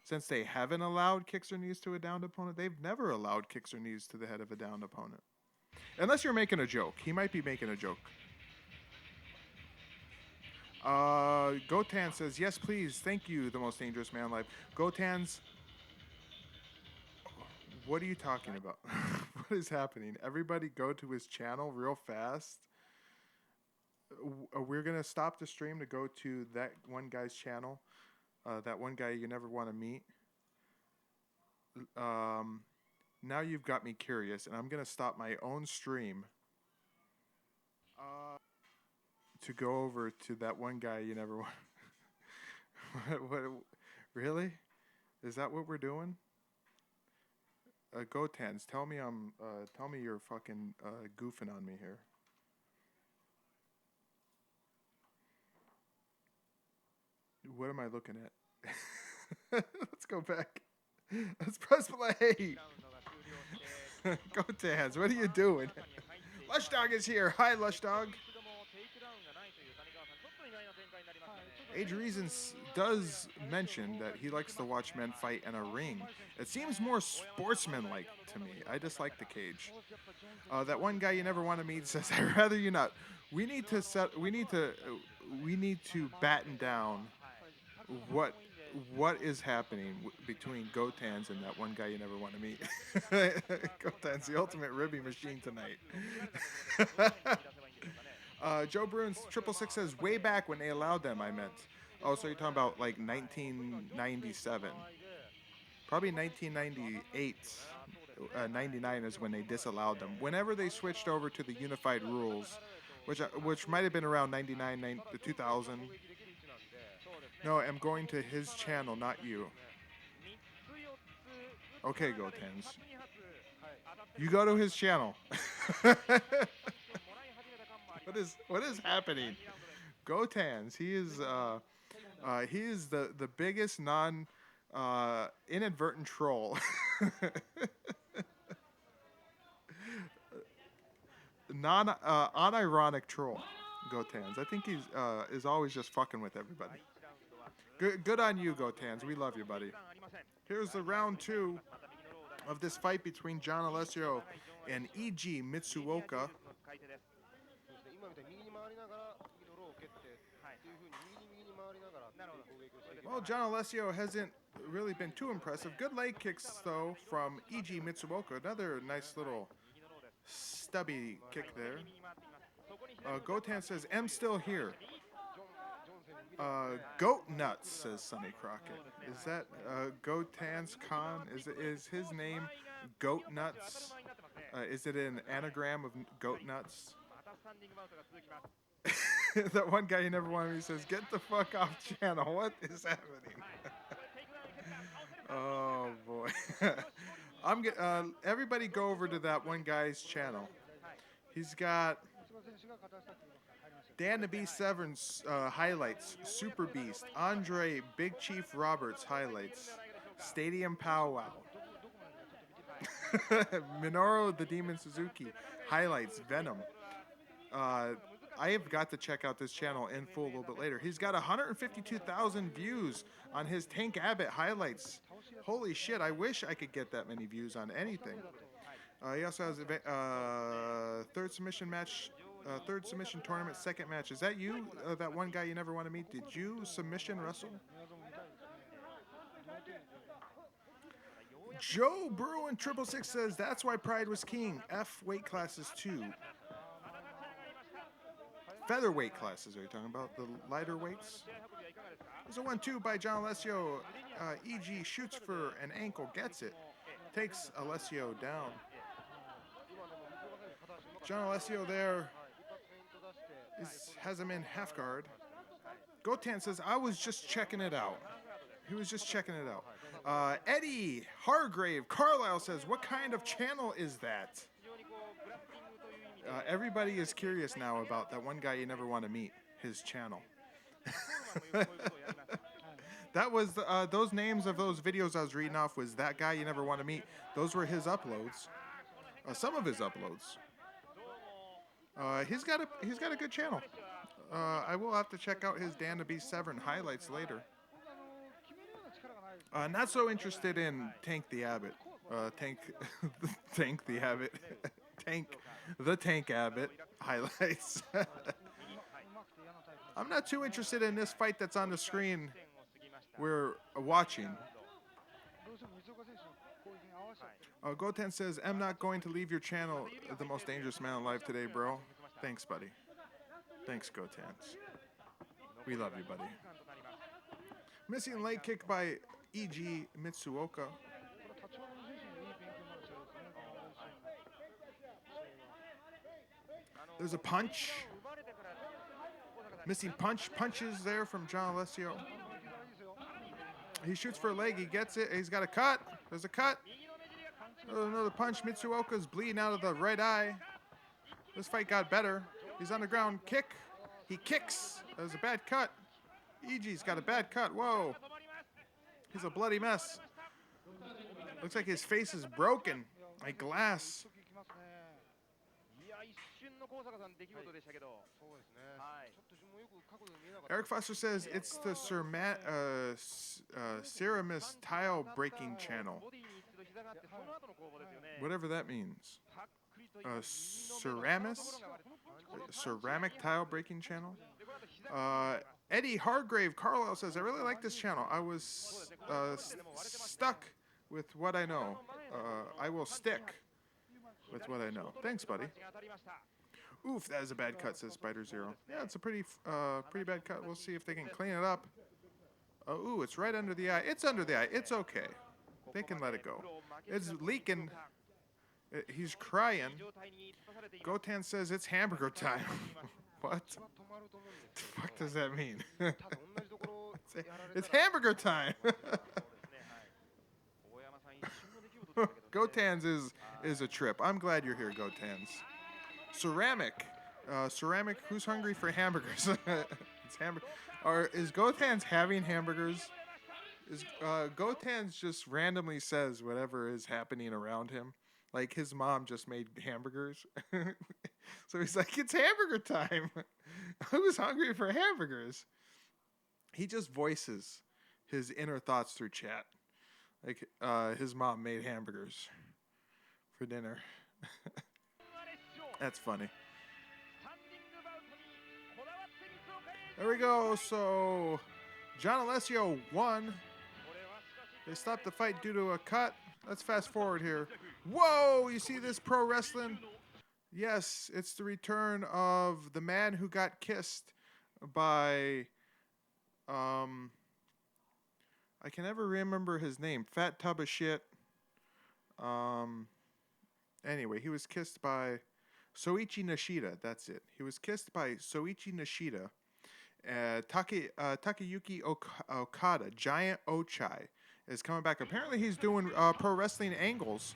Since they haven't allowed kicks or knees to a downed opponent, they've never allowed kicks or knees to the head of a downed opponent. Unless you're making a joke. He might be making a joke. Gotan says, yes, please. Thank you, the most dangerous man alive. Gotan's... What are you talking about? What is happening? Everybody go to his channel real fast. We're going to stop the stream to go to that one guy's channel. That one guy you never want to meet. Now you've got me curious, and I'm going to stop my own stream to go over to that one guy you never want. What, really? Is that what we're doing? Gotans, tell me you're fucking goofing on me here. What am I looking at? Let's go back. Let's press play. Gotans, what are you doing? Lush Dog is here. Hi, Lush Dog. Age Reasons does mention that he likes to watch men fight in a ring. It seems more sportsmanlike to me. I dislike the cage. That one guy you never want to meet says, I'd rather you not. We need to batten down what what is happening between Goten's and that one guy you never want to meet. Goten's the ultimate ribbing machine tonight. Joe Bruins 666 says, way back when they allowed them, I meant. Oh, so you're talking about like 1997. Probably 1998. 99 is when they disallowed them. Whenever they switched over to the unified rules, which might have been around 99, 2000. No, I'm going to his channel, not you. Okay, Gotens. You go to his channel. What is happening? Gotens, he is the biggest inadvertent troll. Unironic troll. Gotens. I think he's is always just fucking with everybody. Good on you, Gotens. We love you, buddy. Here's the round 2 of this fight between John Alessio and E.G. Mitsuoka. Well, John Alessio hasn't really been too impressive. Good leg kicks, though, from E.G. Mitsuoka. Another nice little stubby kick there. Goten says, I'm still here. Goat Nuts, says Sonny Crockett. Is that Goten's Khan? Is his name Goat Nuts? Is it an anagram of Goat Nuts? That one guy you never wanted me says, get the fuck off channel. What is happening? Oh, boy. Everybody go over to that one guy's channel. He's got Dan the Beast Severn's highlights, Super Beast, Andre Big Chief Roberts highlights, Stadium Powwow, Minoru the Demon Suzuki highlights, Venom. I have got to check out this channel in full a little bit later. He's got 152,000 views on his Tank Abbott highlights. Holy shit, I wish I could get that many views on anything. He also has a third submission match, third submission tournament, second match. Is that you, that one guy you never want to meet? Did you submission wrestle? Joe Bruin 666 says, that's why Pride was king. F weight classes too. Featherweight classes, are you talking about? The lighter weights? There's a 1-2 by John Alessio. E.G. shoots for an ankle, gets it. Takes Alessio down. John Alessio there has him in half guard. Goten says, I was just checking it out. He was just checking it out. Eddie Hargrave Carlisle says, what kind of channel is that? Everybody is curious now about that one guy you never want to meet, his channel. That was those names of those videos I was reading off was that guy you never want to meet. Those were his uploads. Some of his uploads. He's got a good channel. I will have to check out his Dan the Beast Severn highlights later. Not so interested in Tank the Abbott. Tank the Abbott. Tank Abbott highlights. I'm not too interested in this fight that's on the screen we're watching. Goten says, I'm not going to leave your channel, the most dangerous man alive today, bro. Thanks, buddy. Thanks, Goten. We love you, buddy. Missing leg kick by E.G. Mitsuoka. There's a punch. Missing punches there from John Alessio. He shoots for a leg. He gets it. He's got a cut. There's a cut. Another punch. Mitsuoka's bleeding out of the right eye. This fight got better. He's on the ground. Kick. He kicks. There's a bad cut. E.G.'s got a bad cut. Whoa. He's a bloody mess. Looks like his face is broken. Like glass. Eric Foster says it's the Ceramis tile breaking channel. Whatever that means. Ceramic tile breaking channel. Eddie Hargrave Carlisle says, I really like this channel. I was stuck with what I know. I will stick with what I know. Thanks, buddy. Oof, that is a bad cut, says Spider Zero. Yeah, it's a pretty bad cut. We'll see if they can clean it up. Ooh, it's right under the eye. It's under the eye. It's okay. They can let it go. It's leaking. He's crying. Goten says it's hamburger time. What? The fuck does that mean? It's hamburger time. Goten's is a trip. I'm glad you're here, Goten's. Ceramic. Ceramic, who's hungry for hamburgers? It's hamburger. Or is Goten's having hamburgers? Is Goten's just randomly says whatever is happening around him. Like his mom just made hamburgers. So he's like, it's hamburger time. Who's hungry for hamburgers? He just voices his inner thoughts through chat. Like his mom made hamburgers for dinner. That's funny. There we go. So John Alessio won. They stopped the fight due to a cut. Let's fast forward here. Whoa, you see this pro wrestling? Yes, it's the return of the man who got kissed by, I can never remember his name. Fat tub of shit. Anyway, he was kissed by Soichi Nishida. That's it. He was kissed by Soichi Nishida. Takayuki Okada, Giant Ochai, is coming back. Apparently he's doing pro wrestling angles.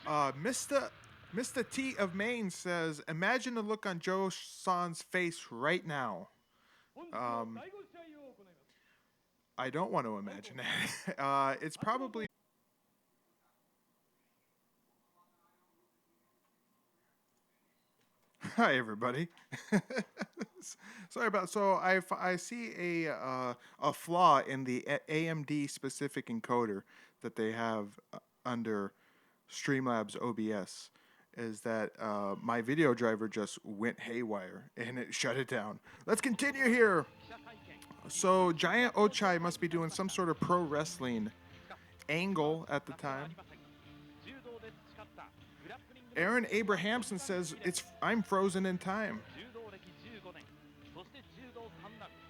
Mr. T of Maine says, imagine the look on Joe-san's face right now. I don't want to imagine that. It's probably... Hi, everybody. Sorry about... So I see a flaw in the AMD specific encoder that they have under Streamlabs OBS, is that my video driver just went haywire and it shut it down. Let's continue here. So Giant Ochai must be doing some sort of pro wrestling angle at the time. Aaron Abrahamson says I'm frozen in time.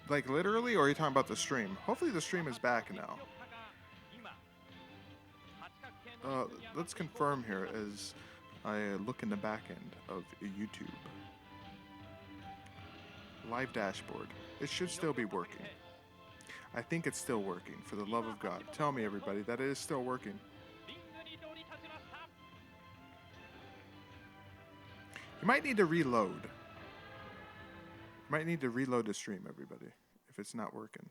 Like literally, or are you talking about the stream? Hopefully the stream is back now. Let's confirm here as I look in the back end of YouTube. Live dashboard. It should still be working. I think it's still working, for the love of God. Tell me, everybody, that it is still working. You might need to reload. You might need to reload the stream, everybody, if it's not working.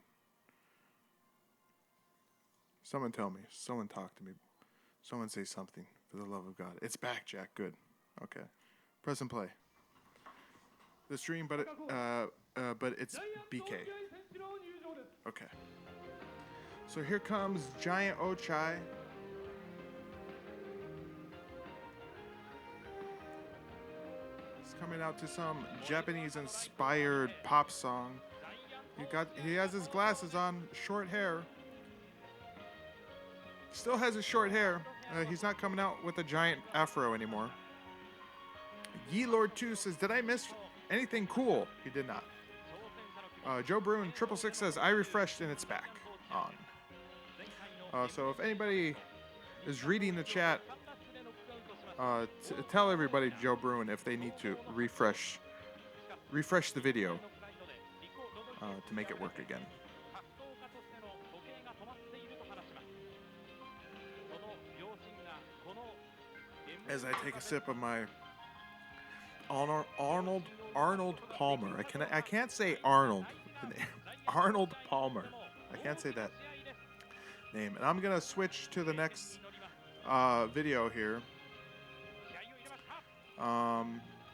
Someone tell me. Someone talk to me. Someone say something, for the love of God. It's back, Jack. Good. Okay. Press and play. The stream, but it's BK. Okay. So here comes Giant Ochai. He's coming out to some Japanese-inspired pop song. He has his glasses on, short hair. Still has his short hair. He's not coming out with a giant afro anymore. Ye Lord 2 says, did I miss anything cool? He did not. Joe Bruin 666 says, I refreshed and it's back on. So if anybody is reading the chat, tell everybody, Joe Bruin, if they need to refresh the video to make it work again. As I take a sip of my Arnold Palmer. I can't say Arnold. Arnold Palmer. I can't say that name. And I'm gonna switch to the next video here.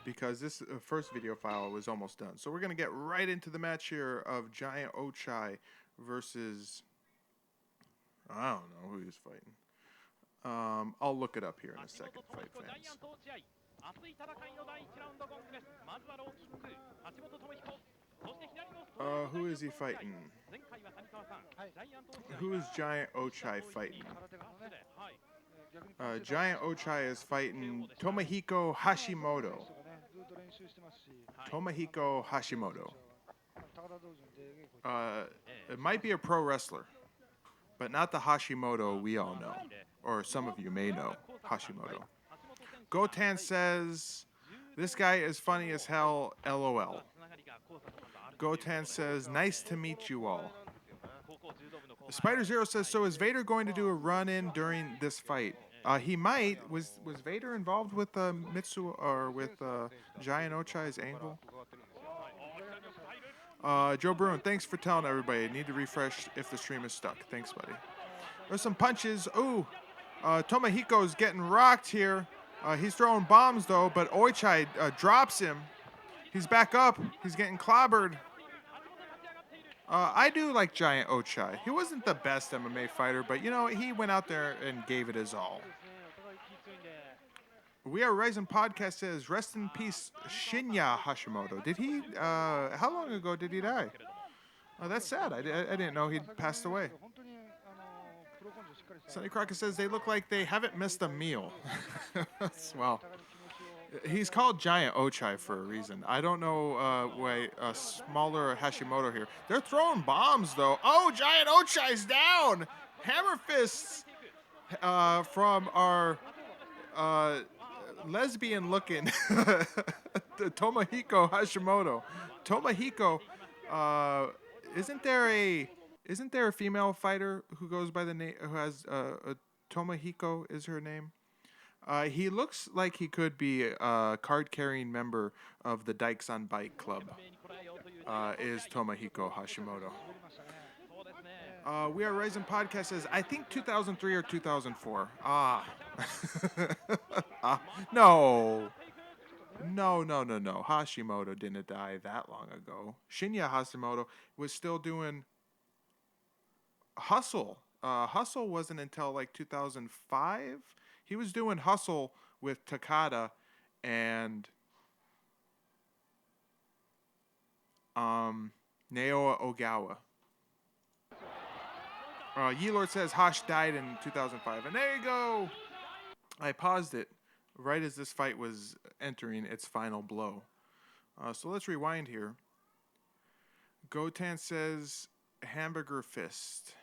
Because this first video file was almost done. So we're gonna get right into the match here of Giant Ochai versus, I don't know who he's fighting. I'll look it up here in a second, fight fans. 熱い戦いの第1ラウンドゴングです。まずはローキック、橋本智彦。そして左のストレート Who is he fighting? 前回は谷川さん、ジャイアント落合 Who is Giant Ochai fighting? はい。Giant Ochai is fighting Tomohiko Hashimoto. Tomohiko Hashimoto. It might be a pro wrestler, but not the Hashimoto we all know, or some of you may know Hashimoto. Gotan says, this guy is funny as hell, LOL. Gotan says, nice to meet you all. Spider Zero says, so is Vader going to do a run-in during this fight? He might. Was Vader involved with Mitsu or with Giant Ochai's angle? Joe Bruin, thanks for telling everybody. Need to refresh if the stream is stuck. Thanks, buddy. There's some punches. Ooh, Tomohiko's getting rocked here. He's throwing bombs though, but Ochai drops him. He's back up. He's getting clobbered. I do like Giant Ochai. He wasn't the best MMA fighter, but you know, he went out there and gave it his all. We Are Rising Podcast says, rest in peace, Shinya Hashimoto. Did he, how long ago did he die? Oh, that's sad. I didn't know he'd passed away. Sonny Crockett says, they look like they haven't missed a meal. Well, he's called Giant Ochai for a reason. I don't know why a smaller Hashimoto here. They're throwing bombs, though. Oh, Giant Ochai's down! Hammer fists from our lesbian-looking Tomohiko Hashimoto. Tomohiko, isn't there a female fighter who goes by the name, who has Tomohiko is her name? He looks like he could be a card-carrying member of the Dykes on Bike Club. Is Tomohiko Hashimoto. We Are Rising Podcast says, I think 2003 or 2004. No. Hashimoto didn't die that long ago. Shinya Hashimoto was still doing Hustle. Hustle wasn't until like 2005. He was doing Hustle with Takada and Naoya Ogawa. Yeelord says Hash died in 2005. And there you go. I paused it right as this fight was entering its final blow. So let's rewind here. Gotan says hamburger fist.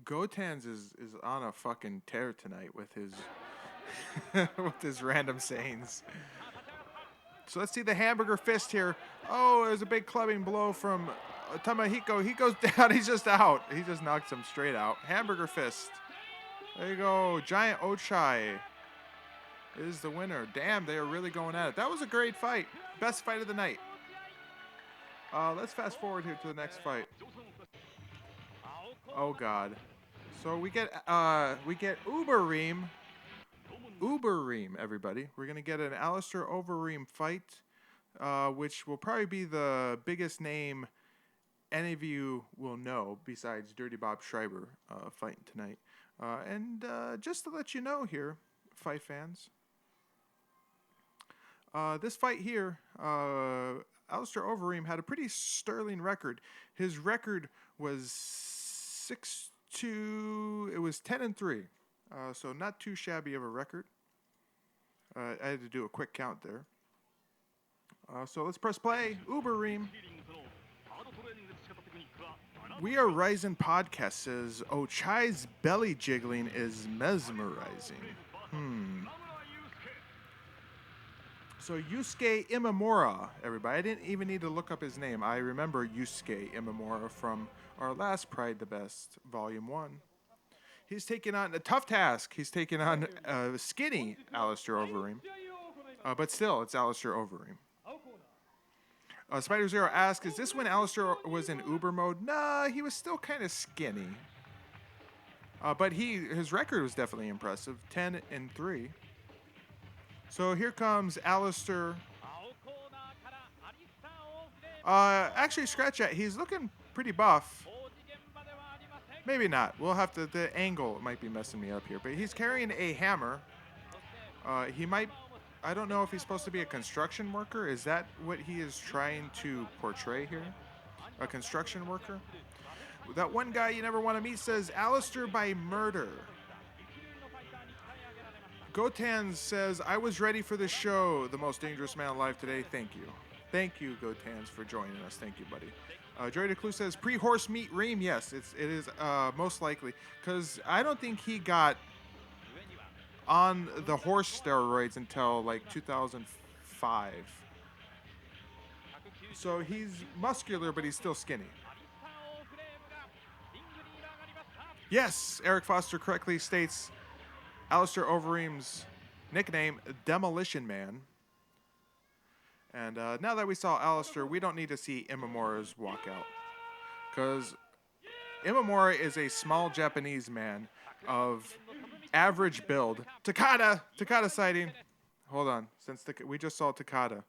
Gotan's is on a fucking tear tonight with his with his random sayings. So let's see the hamburger fist here. Oh, there's a big clubbing blow from Tomohiko. He goes down. He's just out. He just knocks him straight out. Hamburger fist. There you go. Giant Ochai is the winner. Damn, they are really going at it. That was a great fight. Best fight of the night. Let's fast forward here to the next fight. Oh God. So we get Overeem. Everybody. We're gonna get an Alistair Overeem fight, which will probably be the biggest name any of you will know besides Dirty Bob Schreiber fighting tonight. And just to let you know here, fight fans, this fight here, Alistair Overeem had a pretty sterling record. His record was 6-2. It was 10-3. So not too shabby of a record. I had to do a quick count there. So let's press play. Overeem. We Are Rising Podcast says Ochai's belly jiggling is mesmerizing. So Yusuke Imamura, everybody. I didn't even need to look up his name. I remember Yusuke Imamura from our last Pride the Best, Volume 1. He's taking on a tough task. He's taking on skinny Alistair Overeem. But still, it's Alistair Overeem. Spider Zero asks, is this when Alistair was in Uber mode? Nah, he was still kind of skinny. But his record was definitely impressive, 10-3. So here comes Alistair. Actually, scratch that. He's looking pretty buff. Maybe not. We'll have to. The angle might be messing me up here. But he's carrying a hammer. He might... I don't know if he's supposed to be a construction worker. Is that what he is trying to portray here? A construction worker? That one guy you never want to meet says, Alistair by murder. Gotan says, I was ready for this show. The most dangerous man alive today. Thank you. Thank you, Gotans, for joining us. Thank you, buddy. Joy de Clue says, pre-horse meet Reem. Yes, it is most likely. Because I don't think he got on the horse steroids until like 2005. So he's muscular, but he's still skinny. Yes, Eric Foster correctly states Alistair Overeem's nickname, Demolition Man. And now that we saw Alistair, we don't need to see Imamura's walkout. Because Imamura is a small Japanese man of average build. Takada sighting. Hold on, since we just saw Takada.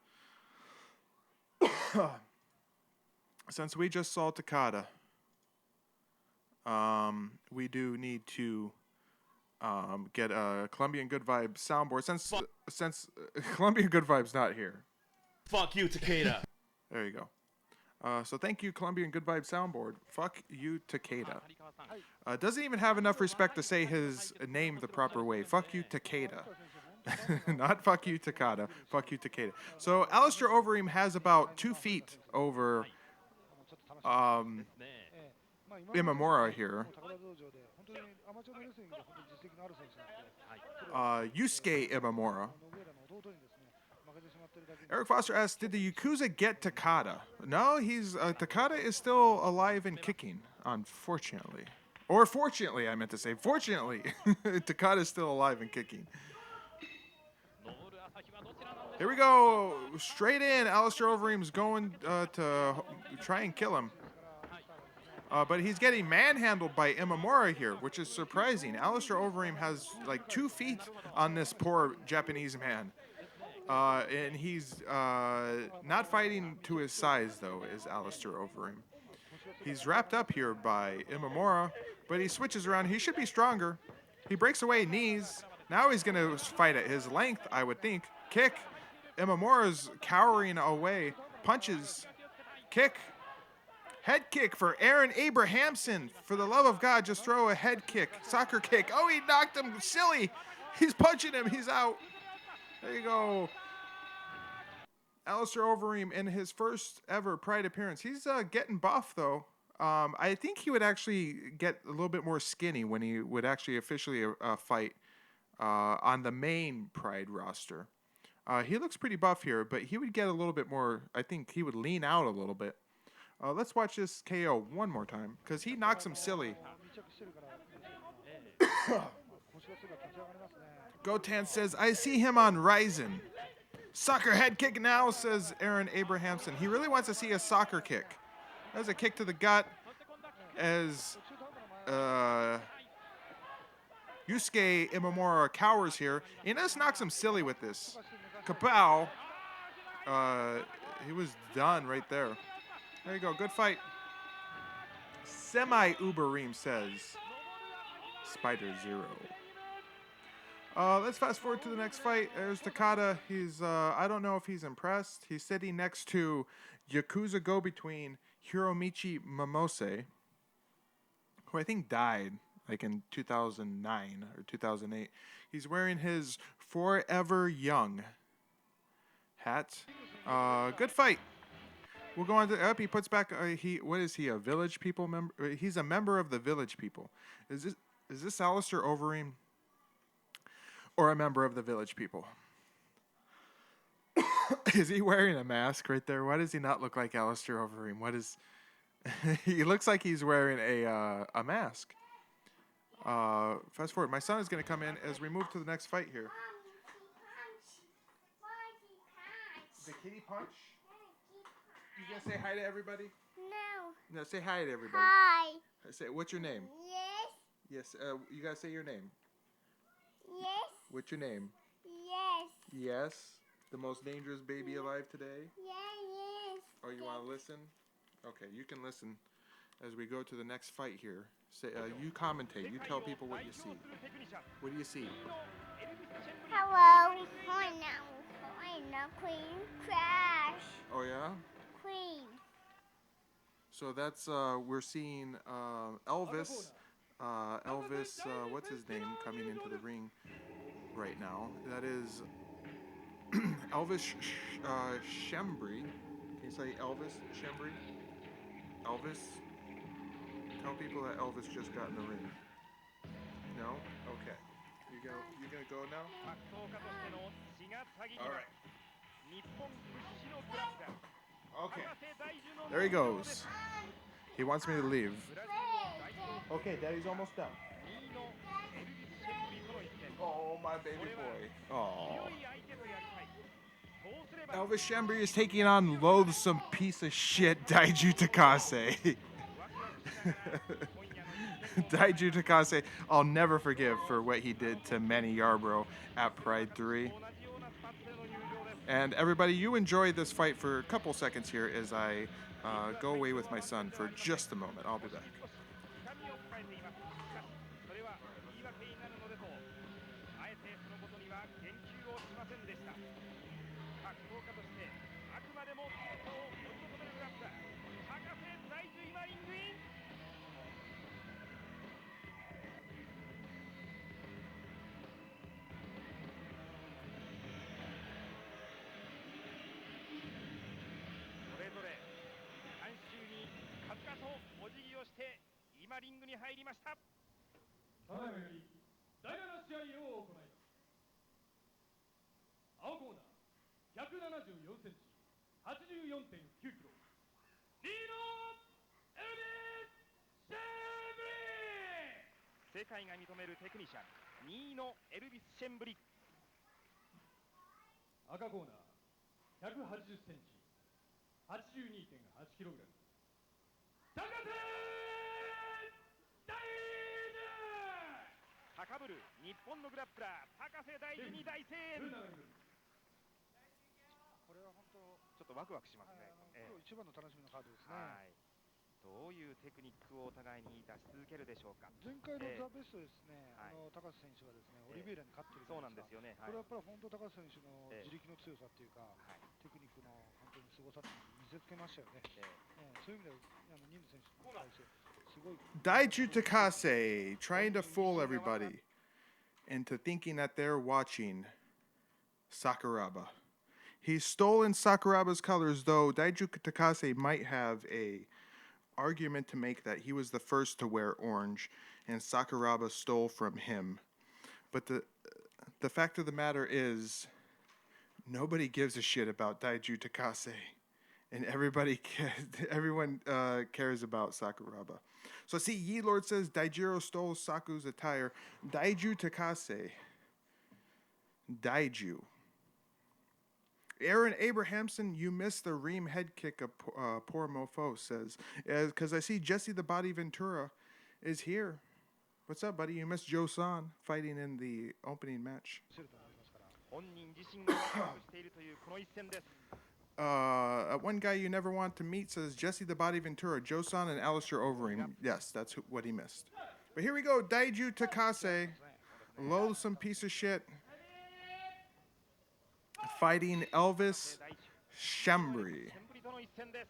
Since we just saw Takada, we do need to get a Colombian Good Vibe soundboard. Since Colombian Good Vibe's not here. Fuck you, Takeda. There you go. So thank you, Colombian Good Vibe soundboard. Fuck you, Takeda. Doesn't even have enough respect to say his name the proper way. Fuck you, Takeda. Not fuck you, Takada. Fuck you, Takeda. So Alistair Overeem has about 2 feet over Imamura here. Yusuke Imamura. Eric Foster asks, did the Yakuza get Takada? No, Takada is still alive and kicking, unfortunately. Or fortunately, I meant to say. Fortunately, Takada is still alive and kicking. Here we go. Straight in. Alistair Overeem's going to try and kill him. But he's getting manhandled by Imamura here, which is surprising. Alistair Overeem has like 2 feet on this poor Japanese man. And he's not fighting to his size, though, is Alistair Overeem. He's wrapped up here by Imamura, but he switches around. He should be stronger. He breaks away knees. Now he's going to fight at his length, I would think. Kick. Imamura's cowering away. Punches. Kick. Head kick for Aaron Abrahamson. For the love of God, just throw a head kick. Soccer kick. Oh, he knocked him silly. He's punching him. He's out. There you go. Alistair Overeem in his first ever Pride appearance. He's getting buff, though. I think he would actually get a little bit more skinny when he would actually officially fight on the main Pride roster. He looks pretty buff here, but he would get a little bit more. I think he would lean out a little bit. Let's watch this KO one more time, because he knocks him silly. Gotan says, I see him on Ryzen. Soccer head kick now, says Aaron Abrahamson. He really wants to see a soccer kick. That's a kick to the gut as Yusuke Imamura cowers here. Ines knocks him silly with this. Kapow. He was done right there. There you go. Good fight. Semi-Ubereem says Spider Zero. Let's fast forward to the next fight. There's Takada. He's, I don't know if he's impressed. He's sitting next to Yakuza go-between Hiromichi Momose, who I think died like in 2009 or 2008. He's wearing his Forever Young hat. Good fight. We'll go on to up. He puts back. What is he? A Village People member? He's a member of the Village People. Is this Alistair Overeem? Or a member of the Village People? Is he wearing a mask right there? Why does he not look like Alistair Overeem? What is... He looks like he's wearing a mask. Fast forward. My son is going to come in as we move to the next fight here. The kitty punch? You going to say hi to everybody? No. No, say hi to everybody. Hi. Say, what's your name? Yes. Yes, you got to say your name. Yes. What's your name? Yes. Yes. The most dangerous baby alive today? Yes. Oh, you want to listen? Okay, you can listen as we go to the next fight here. Say, you commentate. You tell people what you see. What do you see? Hello. Hi now. Hi now, Queen. Crash. Oh yeah. Queen. So that's we're seeing Elvis. Elvis, what's his name, coming into the ring right now. That is Elvis Chambrey. Can you say Elvis Chambrey? Elvis? Tell people that Elvis just got in the ring. No? Okay. You gonna go now? 格闘家としての血がたぎります Alright. 日本屈指のグラップラー Okay. 高瀬大樹の There he 登場です goes. He wants me to leave. ブラジルを代表 Okay, Daddy's almost done. 2位のエルビス・シェンブリとの一戦 Oh, my baby boy. Oh. 強い相手とやりたいそうすれば Elvis Chambrey is taking on loathsome piece of shit Daiju Takase. ワクワクしながら今夜の一戦を Daiju Takase, I'll never forgive for what he did to Manny Yarbrough at Pride 3. 同じようなスタンスでの入場です And everybody, you enjoy this fight for a couple seconds here as I go away with my son for just a moment. I'll be back. 痛みを抱えていますしかしそれは言い訳になるのでとあえてそのことには言及をしませんでした格闘家としてあくまでも成功を追い求めるグラップラー高瀬大樹今リングインそれぞれ観衆に数々とお辞儀をして今リングに入りましたただいまより第7試合を行います青コーナー174センチ84.9キロリーノ・エルビス・シェーブリー世界が認めるテクニシャン2位のエルビス・シェンブリ赤コーナー180センチ 82.8 キログラム高瀬大樹高ぶる日本のグラップラー高瀬大樹に大声援これは本当、ちょっとワクワクしますね、今日一番の楽しみのカードですね。はいどういうテクニックをお互いに出し続けるでしょうか前回のザ・ベストですね、はい高瀬選手はですね、オリベイラに勝ってるじそうゃないですか。なんですよね、これはやっぱり本当高瀬選手の自力の強さっていうか、はいテクニックの本当に凄さっていうのを見せつけましたよね。そういう意味ではニム選手に対してすごい。Daiju Takase trying to fool everybody into thinking that they're watching Sakuraba. He's stolen Sakuraba's colors, though Daiju Takase might have a argument to make that he was the first to wear orange and Sakuraba stole from him. But the fact of the matter is nobody gives a shit about Daiju Takase. And everyone cares about Sakuraba. So see, Yi Lord says Daijiro stole Saku's attire. Daiju Takase. Daiju. Aaron Abrahamson, you missed the Reem head kick of poor mofo, says. Because I see Jesse the Body Ventura is here. What's up, buddy? You missed Joe San fighting in the opening match. 本人自身がワクワクしているというこの一戦です One guy you never want to meet says Jesse the Body Ventura, Joe San, and Alistair Overeem. Yes, that's what he missed. But here we go. Daiju Takase, loathsome piece of shit, fighting Elvis Chambrey. シェンブリとの一戦です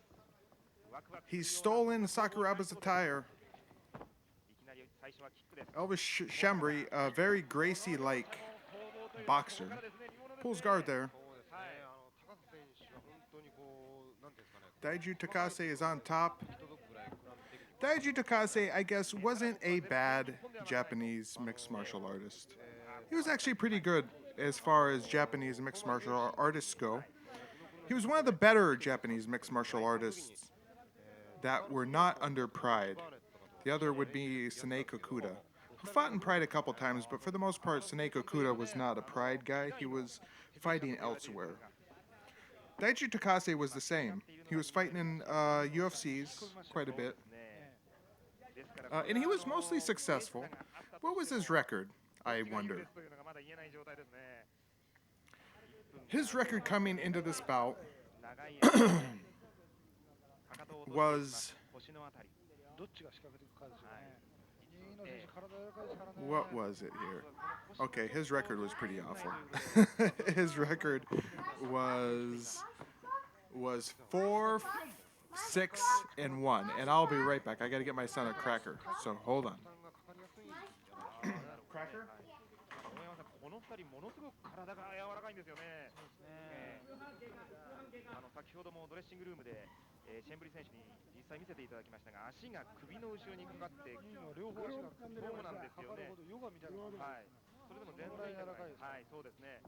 ワクワク He's stolen Sakuraba's attire. いきなり最初はキックです Elvis Chambrey, a very Gracie-like boxer. Pulls guard there. そうですね、高瀬選手は本当にこう、なんていうんですかね、 Daiju Takase is on top. 届くぐらいクラブテクニック Daiju Takase, I guess, wasn't a bad Japanese mixed martial artist. He was actually pretty good as far as Japanese mixed martial artists go. He was one of the better Japanese mixed martial artists that were not under Pride. The other would be Sine Kokuda, who fought in Pride a couple times, but for the most part, Sine Kokuda was not a Pride guy. He was fighting elsewhere. Daiju Takase was the same. He was fighting in UFCs quite a bit. And he was mostly successful. What was his record, I wonder? His record coming into this bout was どっちが仕掛けていくかですよね。What was it here? Okay, his record was pretty awful. His record was 4, 6, and 1. And I'll be right back. I got to get my son a cracker. So hold on. Cracker? この2人ものすごく体が柔らかいんですよね。先ほどもドレッシングルームで、シェンブリ選手に実際見せていただきましたが、足が首の後ろにかかって両方足がそうなんですよね。ヨガみたいな。はい。それでも全然柔らかいです。はい、そうですね。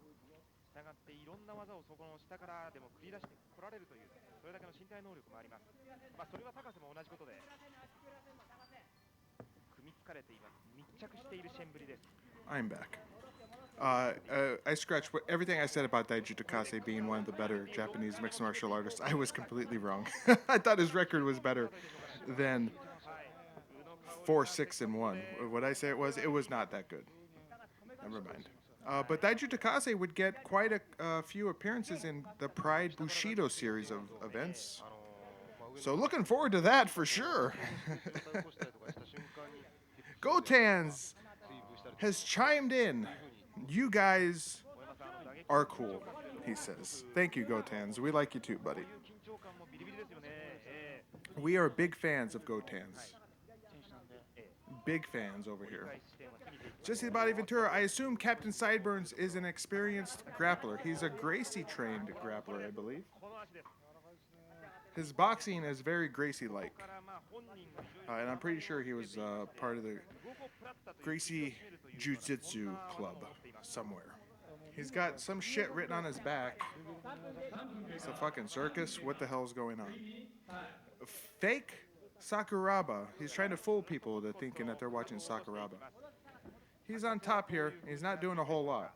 したがっていろんな技をそこの下からでも繰り出してこられるという、それだけの身体能力もあります。まあそれは高瀬も同じことで組みつかれています。密着しているシェンブリです。I'm back. I scratched everything I said about Daiju Takase being one of the better Japanese mixed martial artists. I was completely wrong. I thought his record was better than 4, 6, and 1. What I say it was not that good. Never mind. But Daiju Takase would get quite a few appearances in the Pride Bushido series of events. So looking forward to that for sure. Gotans has chimed in. You guys are cool, he says. Thank you, Gotans. We like you too, buddy. We are big fans of Gotans. Big fans over here. Jesse the Body Ventura, I assume Captain Sideburns is an experienced grappler. He's a Gracie-trained grappler, I believe. His boxing is very Gracie-like. And I'm pretty sure he was part of the Gracie Jiu-Jitsu club somewhere. He's got some shit written on his back. It's a fucking circus. What the hell's going on? Fake Sakuraba. He's trying to fool people into thinking that they're watching Sakuraba. He's on top here. He's not doing a whole lot.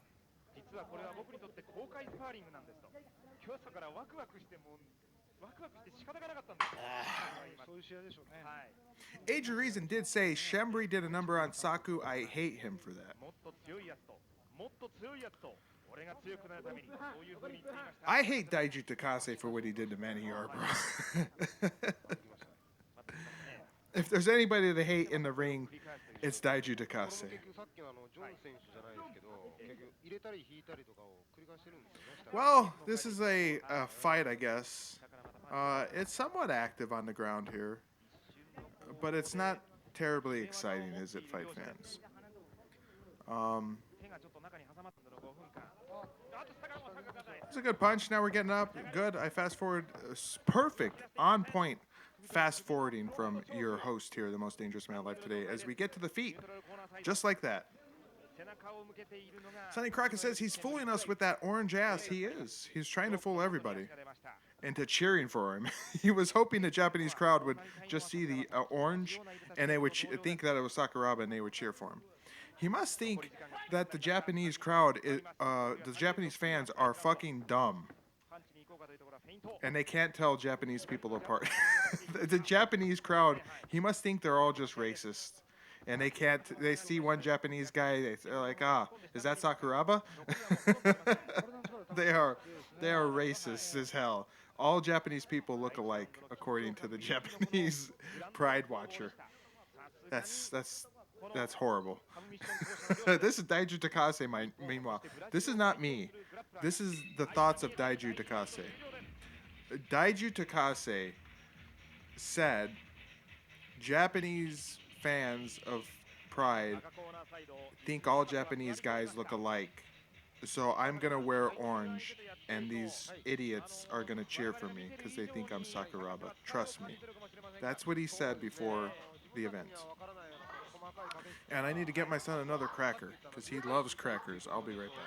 Age of Reason did say Chambrey did a number on Saku. I hate him for that. I hate Daiju Takase for what he did to Manior, bro. If there's anybody to hate in the ring, it's Daiju Takase. Well, this is a fight, I guess. It's somewhat active on the ground here, but it's not terribly exciting, is it, fight fans? It's a good punch. Now we're getting up. Good. I fast forward. Perfect. On point. Fast forwarding from your host here, the most dangerous man alive today, as we get to the feet. Just like that. Sonny Crockett says he's fooling us with that orange ass. He is. He's trying to fool everybody into cheering for him. He was hoping the Japanese crowd would just see the orange and they would think that it was Sakuraba and they would cheer for him. He must think that the Japanese crowd, the Japanese fans are fucking dumb. And they can't tell Japanese people apart. The Japanese crowd, he must think they're all just racist. And they see one Japanese guy, they're like, is that Sakuraba? They are racist as hell. All Japanese people look alike, according to the Japanese Pride Watcher. That's horrible. This is Daiju Takase, meanwhile. This is not me. This is the thoughts of Daiju Takase. Daiju Takase said Japanese fans of Pride think all Japanese guys look alike. So I'm going to wear orange, and these idiots are going to cheer for me because they think I'm Sakuraba. Trust me. That's what he said before the event. And I need to get my son another cracker because he loves crackers. I'll be right back.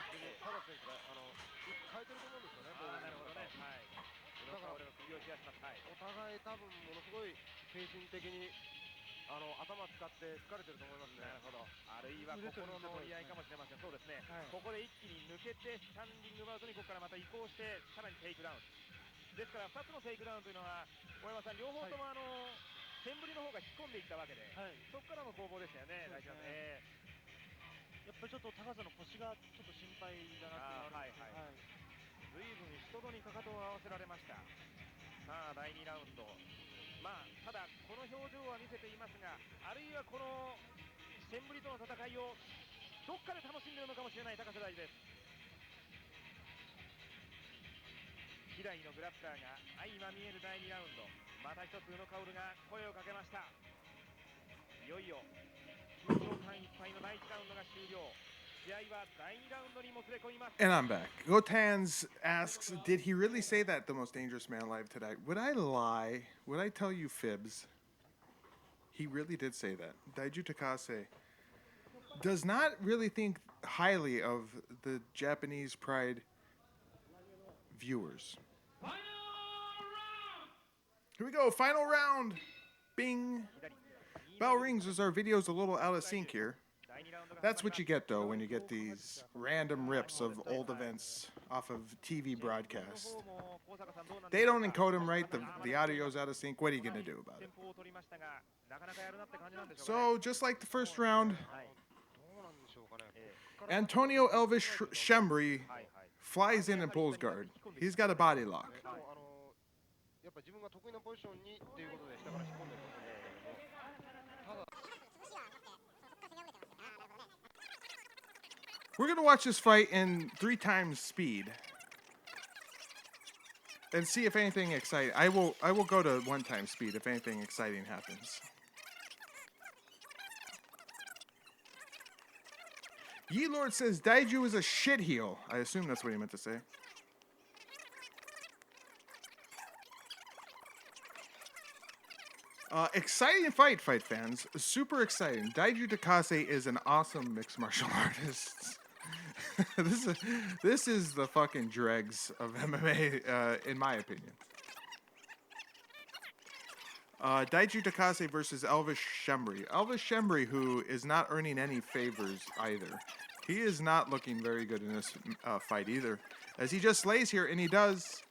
センブリとの戦いをどっかで楽しんでいるのかもしれない高瀬大です。希代のグラップラーが相まみえる第2ラウンド、また一つ宇野薫が声をかけました。いよいよ緊張感いっぱいの第1ラウンドが終了。試合は第2ラウンドにもつれ込みます。 And I'm back. Gotans asks, did he really say that the most dangerous man alive today? Would I lie? Would I tell you fibs? He really did say that. Daiju Takase does not really think highly of the Japanese Pride viewers. Here we go, final round. Bing. Bell rings as our video's a little out of sync here. That's what you get, though, when you get these random rips of old events off of TV broadcasts. They don't encode them right, the audio's out of sync. What are you going to do about it? So, just like the first round, Antonio Elvis Chambrey flies in and pulls guard. He's got a body lock. We're going to watch this fight in 3 times speed and see if anything exciting. I will go to 1 time speed if anything exciting happens. Ye Lord says Daiju is a shit heel. I assume that's what he meant to say. Exciting fight fans. Super exciting. Daiju Takase is an awesome mixed martial artist. This is the fucking dregs of MMA, in my opinion. Daiju Takase versus Elvis Chambrey. Elvis Chambrey, who is not earning any favors either. He is not looking very good in this fight either. As he just lays here, and he does,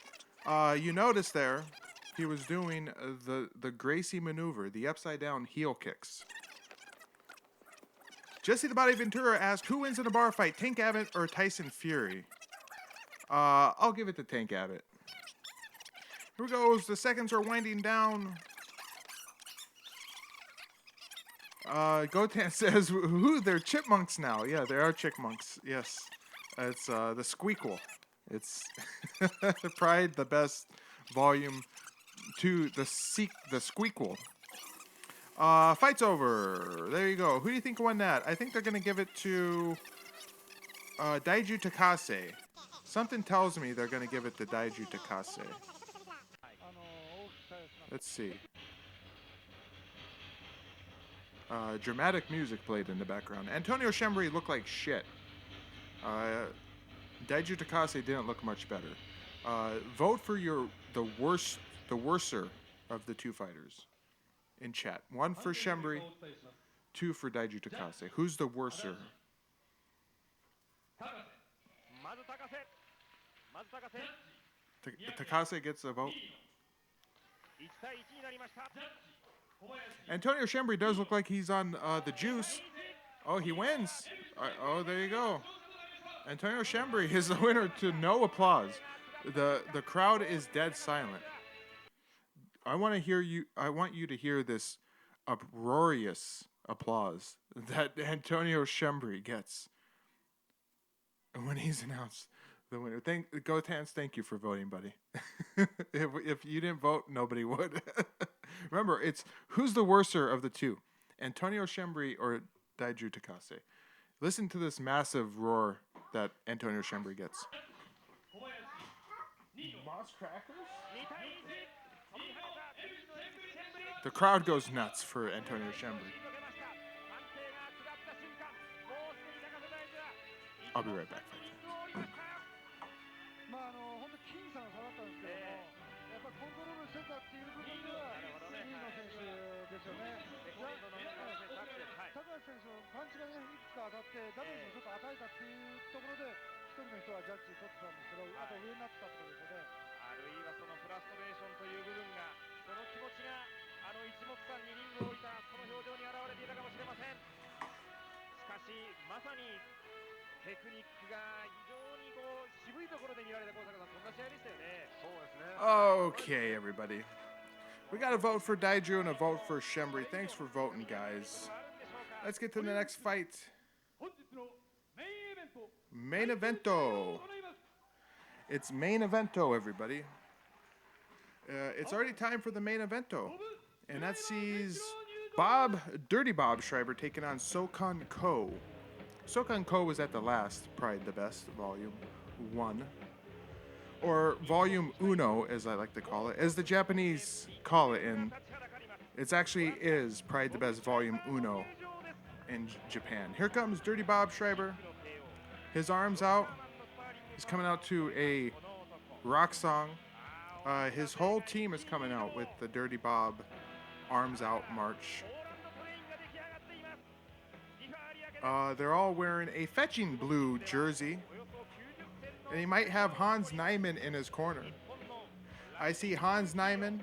you notice there, he was doing the Gracie maneuver, the upside down heel kicks. Jesse the Body Ventura asked, who wins in a bar fight, Tank Abbott or Tyson Fury? I'll give it to Tank Abbott. Here goes. The seconds are winding down. Gotan says, "Who? They're chipmunks now." Yeah, they are chipmunks. Yes, it's the Squeakle. It's Pride, the best volume 2. The Squeakle. Fight's over. There you go. Who do you think won that? I think they're gonna give it to Daiju Takase. Something tells me they're gonna give it to Daiju Takase. Let's see. Dramatic music played in the background. Antonio Chambrey looked like shit. Daiju Takase didn't look much better. Vote for the worser of the 2 fighters in chat. 1 for Chambrey, 2 for Daiju Takase. Who's the worser? Takase gets a vote. Antonio Chambrey does look like he's on the juice. Oh, he wins. Oh, there you go. Antonio Chambrey is the winner to no applause. The crowd is dead silent. I want you to hear this uproarious applause that Antonio Chambrey gets when he's announced the winner. Gotans, thank you for voting, buddy. if you didn't vote, nobody would. Remember, it's who's the worser of the 2, Antonio Chambrey or Daiju Takase. Listen to this massive roar that Antonio Chambrey gets. Moss crackers? The crowd goes nuts for Antonio Chambrey. I'll be right back. Okay, everybody. We got a vote for Daiju and a vote for Chambrey. Thanks for voting, guys. Let's get to the next fight. Main evento. It's main evento, everybody. It's already time for the main evento. And that sees Dirty Bob Schreiber taking on Sokan Ko. Sokan Ko was at the last Pride the Best, Volume 1. Or Volume Uno, as I like to call it. As the Japanese call it, and it actually is Pride the Best Volume Uno in Japan. Here comes Dirty Bob Schreiber. His arms out. He's coming out to a rock song. His whole team is coming out with the Dirty Bob Arms Out March. They're all wearing a fetching blue jersey. And he might have Hans Nyman in his corner. I see Hans Nyman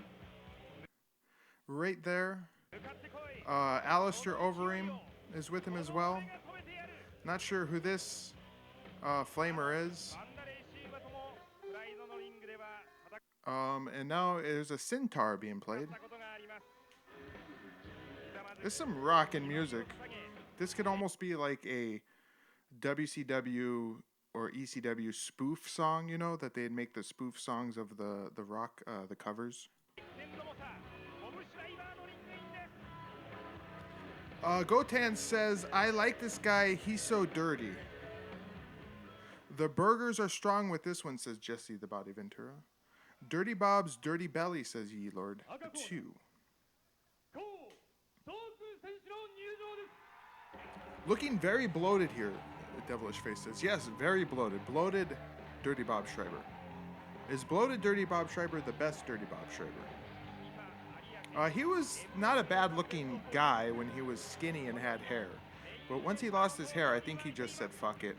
right there. Alessio Overeem is with him as well. Not sure who this flamer is. And now there's a sitar being played. There's some rockin' music. This could almost be like a WCW or ECW spoof song, you know, that they'd make the spoof songs of the rock, the covers. Gotan says, I like this guy, he's so dirty. The burgers are strong with this one, says Jesse the Body Ventura. Dirty Bob's dirty belly, says Ye Lord 2. Looking very bloated here, the Devilish Face says. Yes, very bloated. Bloated Dirty Bob Schreiber. Is bloated Dirty Bob Schreiber the best Dirty Bob Schreiber? He was not a bad-looking guy when he was skinny and had hair. But once he lost his hair, I think he just said, fuck it.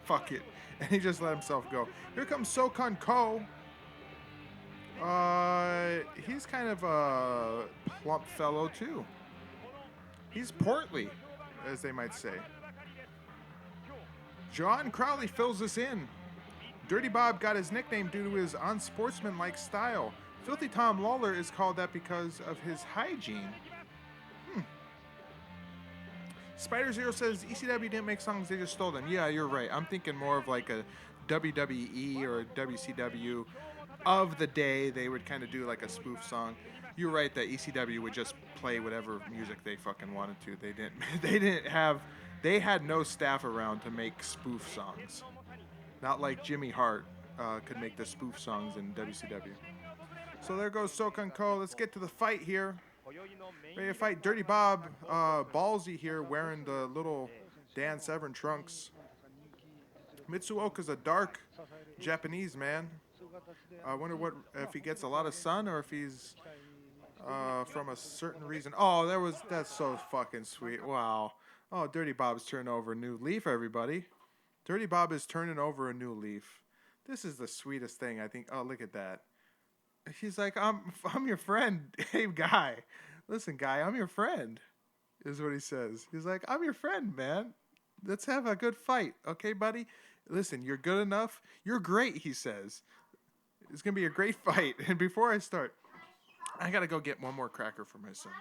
Fuck it. And he just let himself go. Here comes Sokan Ko. He's kind of a plump fellow, too. He's portly, as they might say. John Crowley fills this in. Dirty Bob got his nickname due to his unsportsmanlike style. Filthy Tom Lawler is called that because of his hygiene. Spider Zero says ECW didn't make songs, they just stole them. Yeah, you're right. I'm thinking more of like a WWE or a WCW of the day. They would kind of do like a spoof song. You're right that ECW would just play whatever music they fucking wanted to. They had no staff around to make spoof songs. Not like Jimmy Hart could make the spoof songs in WCW. So there goes Sokan Ko. Let's get to the fight here. Ready to fight Dirty Bob, ballsy here, wearing the little Dan Severn trunks. Mitsuoka's a dark Japanese man. I wonder if he gets a lot of sun or if he's from a certain reason. Oh, that's so fucking sweet. Wow. Oh, Dirty Bob's turning over a new leaf, everybody. Dirty Bob is turning over a new leaf. This is the sweetest thing, I think. Oh, look at that. He's like, I'm your friend. Hey, guy. Listen, guy, I'm your friend, is what he says. He's like, I'm your friend, man. Let's have a good fight. Okay, buddy? Listen, you're good enough. You're great, he says. It's going to be a great fight. And before I start, I got to go get one more cracker for my son.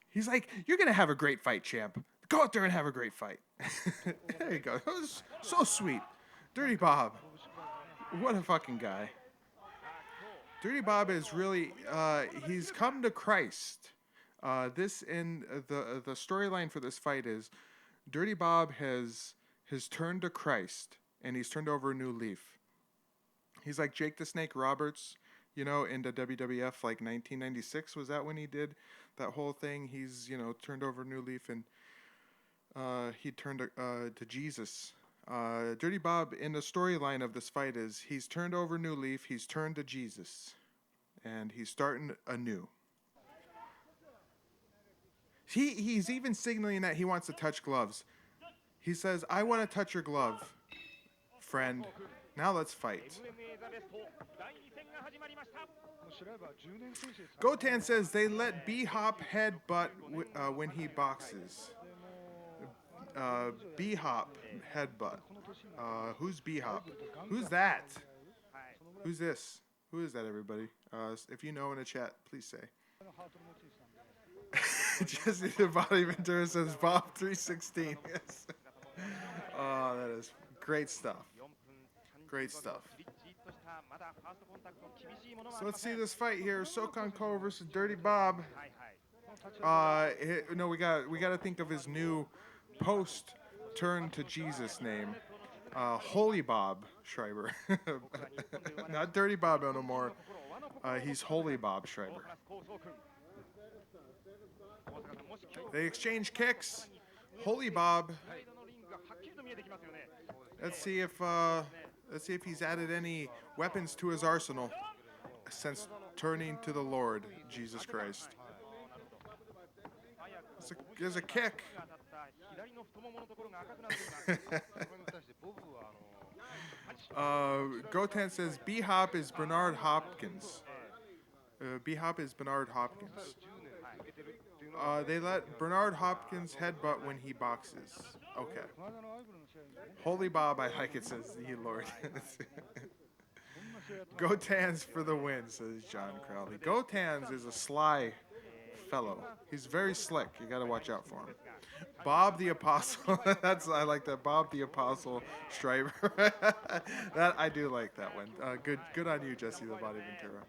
He's like, you're going to have a great fight, champ. Go out there and have a great fight. There you go. That was so sweet. Dirty Bob. What a fucking guy. Dirty Bob is really, he's come to Christ. The storyline for this fight is Dirty Bob has turned to Christ, and he's turned over a new leaf. He's like Jake the Snake Roberts, you know, into WWF, like 1996. Was that when he did that whole thing? He's, you know, turned over a new leaf, and he turned to Jesus. Dirty Bob, in the storyline of this fight, is he's turned over a new leaf, he's turned to Jesus, and he's starting anew. He's even signaling that he wants to touch gloves. He says, I want to touch your glove, friend. Now let's fight. Goten says they let B-Hop headbutt when he boxes. B-Hop headbutt. Who's B-Hop? Who's that? Who's this? Who is that, everybody? If you know in the chat, please say. Jesse the Body Ventura says Bob 316. Yes. Oh, that is great stuff. Great stuff. So let's see this fight here: Sokan Ko versus Dirty Bob. No, we got to think of his new post turn to Jesus name, Holy Bob Schreiber. Not Dirty Bob no more. He's Holy Bob Schreiber. They exchange kicks. Holy Bob. Let's see if he's added any weapons to his arsenal since turning to the Lord Jesus Christ. There's a kick. Goten says B-Hop is Bernard Hopkins. B-Hop is Bernard Hopkins. They let Bernard Hopkins headbutt when he boxes. Okay. Holy Bob, I like it, says the Lord. Goten's for the win, says John Crowley. Goten's is a sly fellow. He's very slick. You got to watch out for him. Bob the Apostle. I like that. Bob the Apostle Schreiber. That I do like that one. Good on you, Jesse the Body Ventura.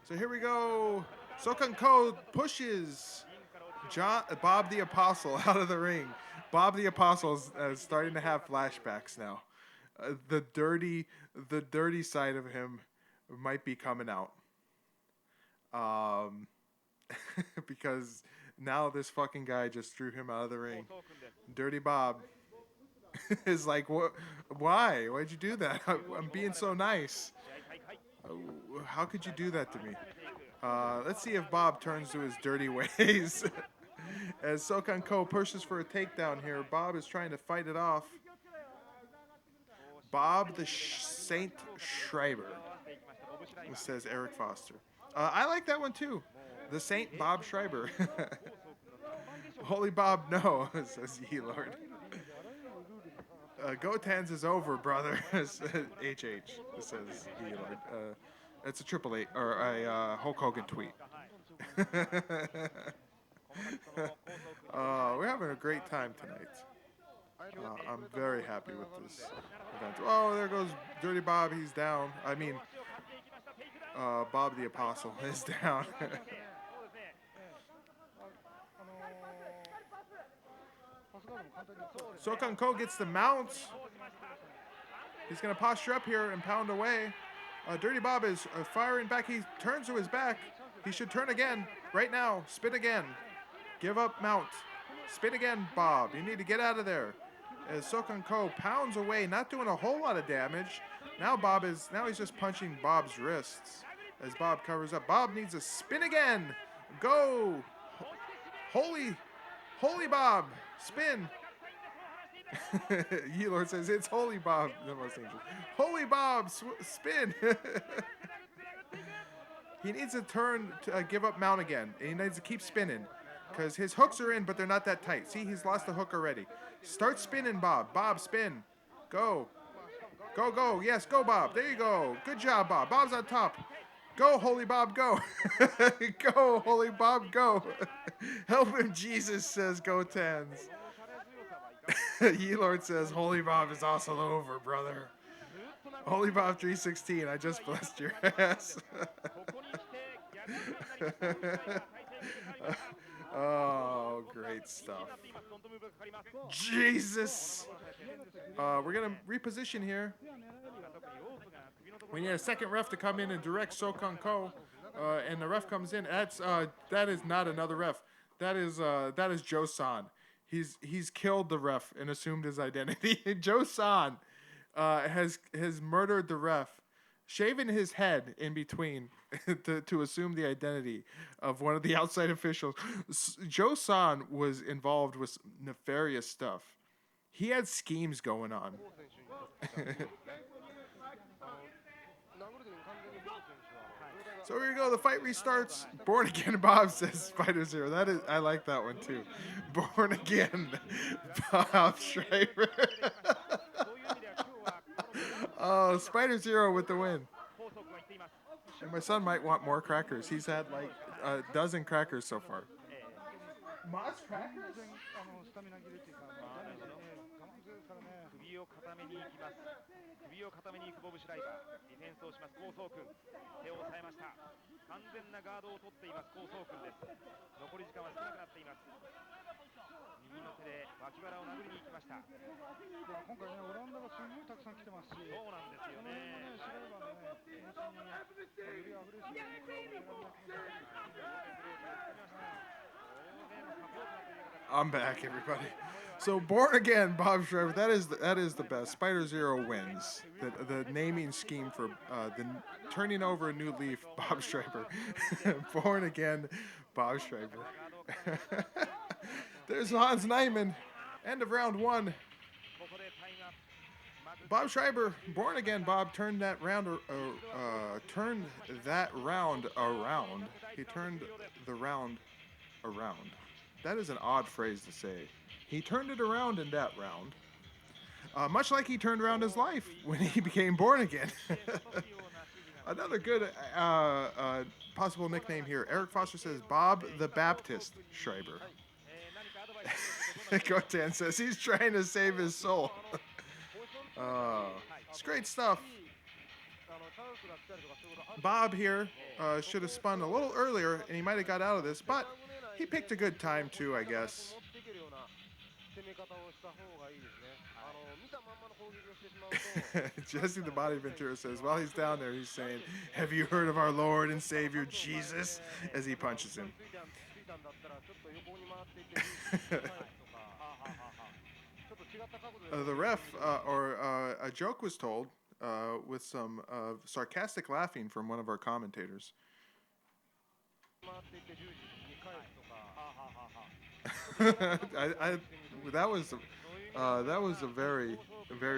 So here we go. Sokan Ko pushes Bob the Apostle out of the ring. Bob the Apostle is starting to have flashbacks now. The dirty side of him might be coming out. Because now this fucking guy just threw him out of the ring. Dirty Bob is like, what? Why? Why'd you do that? I'm being so nice. How could you do that to me? Let's see if Bob turns to his dirty ways. As Sokan Ko pushes for a takedown here, Bob is trying to fight it off. Bob the Saint Schreiber, says Eric Foster. I like that one too. The Saint Bob Schreiber. Holy Bob, no, says Ye Lord. Goten's is over, brother. HH, says Ye Lord. It's a Triple H or a Hulk Hogan tweet. We're having a great time tonight. I'm very happy with this event. Oh, there goes Dirty Bob. He's down. I mean, Bob the Apostle is down. Sokan Ko gets the mount. He's going to posture up here and pound away. Dirty Bob is firing back. He turns to his back. He should turn again. Right now. Spin again. Give up mount. Spin again, Bob. You need to get out of there. As Sokan Ko pounds away, not doing a whole lot of damage. Now he's just punching Bob's wrists as Bob covers up. Bob needs a spin again. Go. Holy Bob. Spin. Ye-Lord says, it's Holy Bob. The most dangerous. Holy Bob, spin. He needs to turn to give up mount again. And he needs to keep spinning. Because his hooks are in, but they're not that tight. See, he's lost the hook already. Start spinning, Bob. Bob, spin. Go. Go, go. Yes, go, Bob. There you go. Good job, Bob. Bob's on top. Go, Holy Bob, go. Go, Holy Bob, go. Help him, Jesus, says Gotens. Ye-Lord says, Holy Bob is also over, brother. Holy Bob 316, I just blessed your ass. Oh, great stuff. Jesus. We're going to reposition here. We need a second ref to come in and direct Sokan Ko. And the ref comes in. That is not another ref. That is Joe-san. He's killed the ref and assumed his identity. Joe-san has murdered the ref, shaving his head in between to assume the identity of one of the outside officials. Joe-san was involved with nefarious stuff. He had schemes going on. So here you go. The fight restarts. Born Again Bob says Spider Zero. That is, I like that one too. Born Again Bob Schreiber. Oh, Spider Zero with the win. And my son might want more crackers. He's had like a dozen crackers so far. Moss crackers? 首を固めに行きます。首を固めに行くボブ・シュライバー。ディフェンスをします高層君。手を押さえました。完全なガードを取っています高層君です。残り時間は少なくなっています。右の手で脇腹を殴りに行きました。今回ね、オランダがすごいたくさん来てますし、そうなんですよね。シュライバーのね、よりアグレッシブに I'm back, everybody. So Born Again Bob Schreiber, that is the best. Spider Zero wins. The naming scheme for the turning over a new leaf, Bob Schreiber. Born Again Bob Schreiber. There's Hans Nyman. End of round one. Bob Schreiber, Born Again Bob turned that round around. He turned the round around. That is an odd phrase to say. He turned it around in that round. Much like he turned around his life when he became born again. Another good possible nickname here. Eric Foster says Bob the Baptist Schreiber. Gotan says he's trying to save his soul. It's great stuff. Bob here should have spun a little earlier and he might have got out of this, but he picked a good time too, I guess. Jesse the Body Ventura says, while he's down there, he's saying, "Have you heard of our Lord and Savior Jesus?" as he punches him. The ref, a joke was told with some sarcastic laughing from one of our commentators. That was a very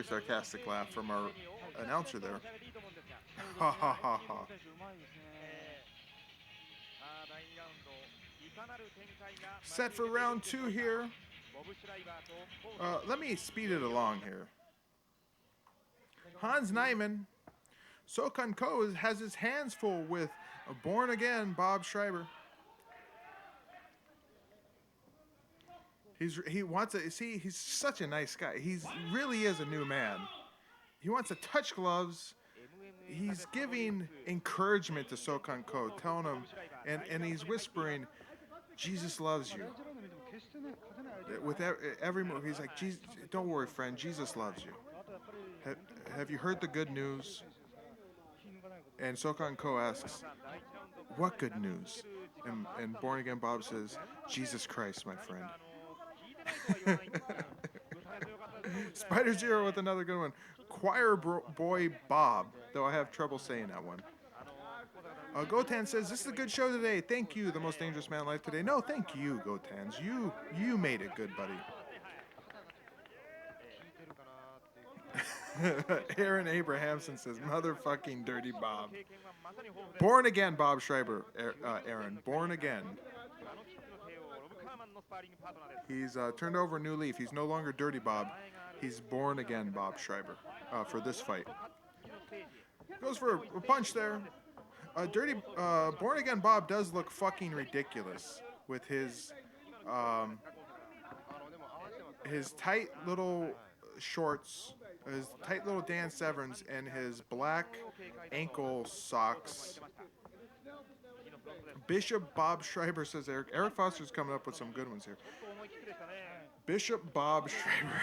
sarcastic laugh from our announcer there. Ha ha ha ha. Set for round two here. Let me speed it along here. Hans Nyman, Sokun Ko has his hands full with a Born Again Bob Schreiber. He wants to see. He's such a nice guy. He really is a new man. He wants to touch gloves. He's giving encouragement to Sokun Ko, telling him, and he's whispering, "Jesus loves you." With every move, he's like, "Jesus, don't worry, friend. Jesus loves you. Have you heard the good news?" And Sokun Ko asks, "What good news?" And Born Again Bob says, "Jesus Christ, my friend." Spider Zero with another good one. Choir Boy Bob, though I have trouble saying that one. Gotan says, "This is a good show today. Thank you, the most dangerous man alive today." No, thank you, Gotans. You made it good, buddy. Aaron Abrahamson says, "Motherfucking dirty Bob." Born Again Bob Schreiber, Aaron. Born Again. He's turned over a new leaf. He's no longer Dirty Bob. He's Born Again Bob Schreiber for this fight. Goes for a punch there. Born Again Bob does look fucking ridiculous with his tight little shorts, his tight little Dan Severns, and his black ankle socks. Bishop Bob Schreiber says Eric Foster's coming up with some good ones here. Bishop Bob Schreiber.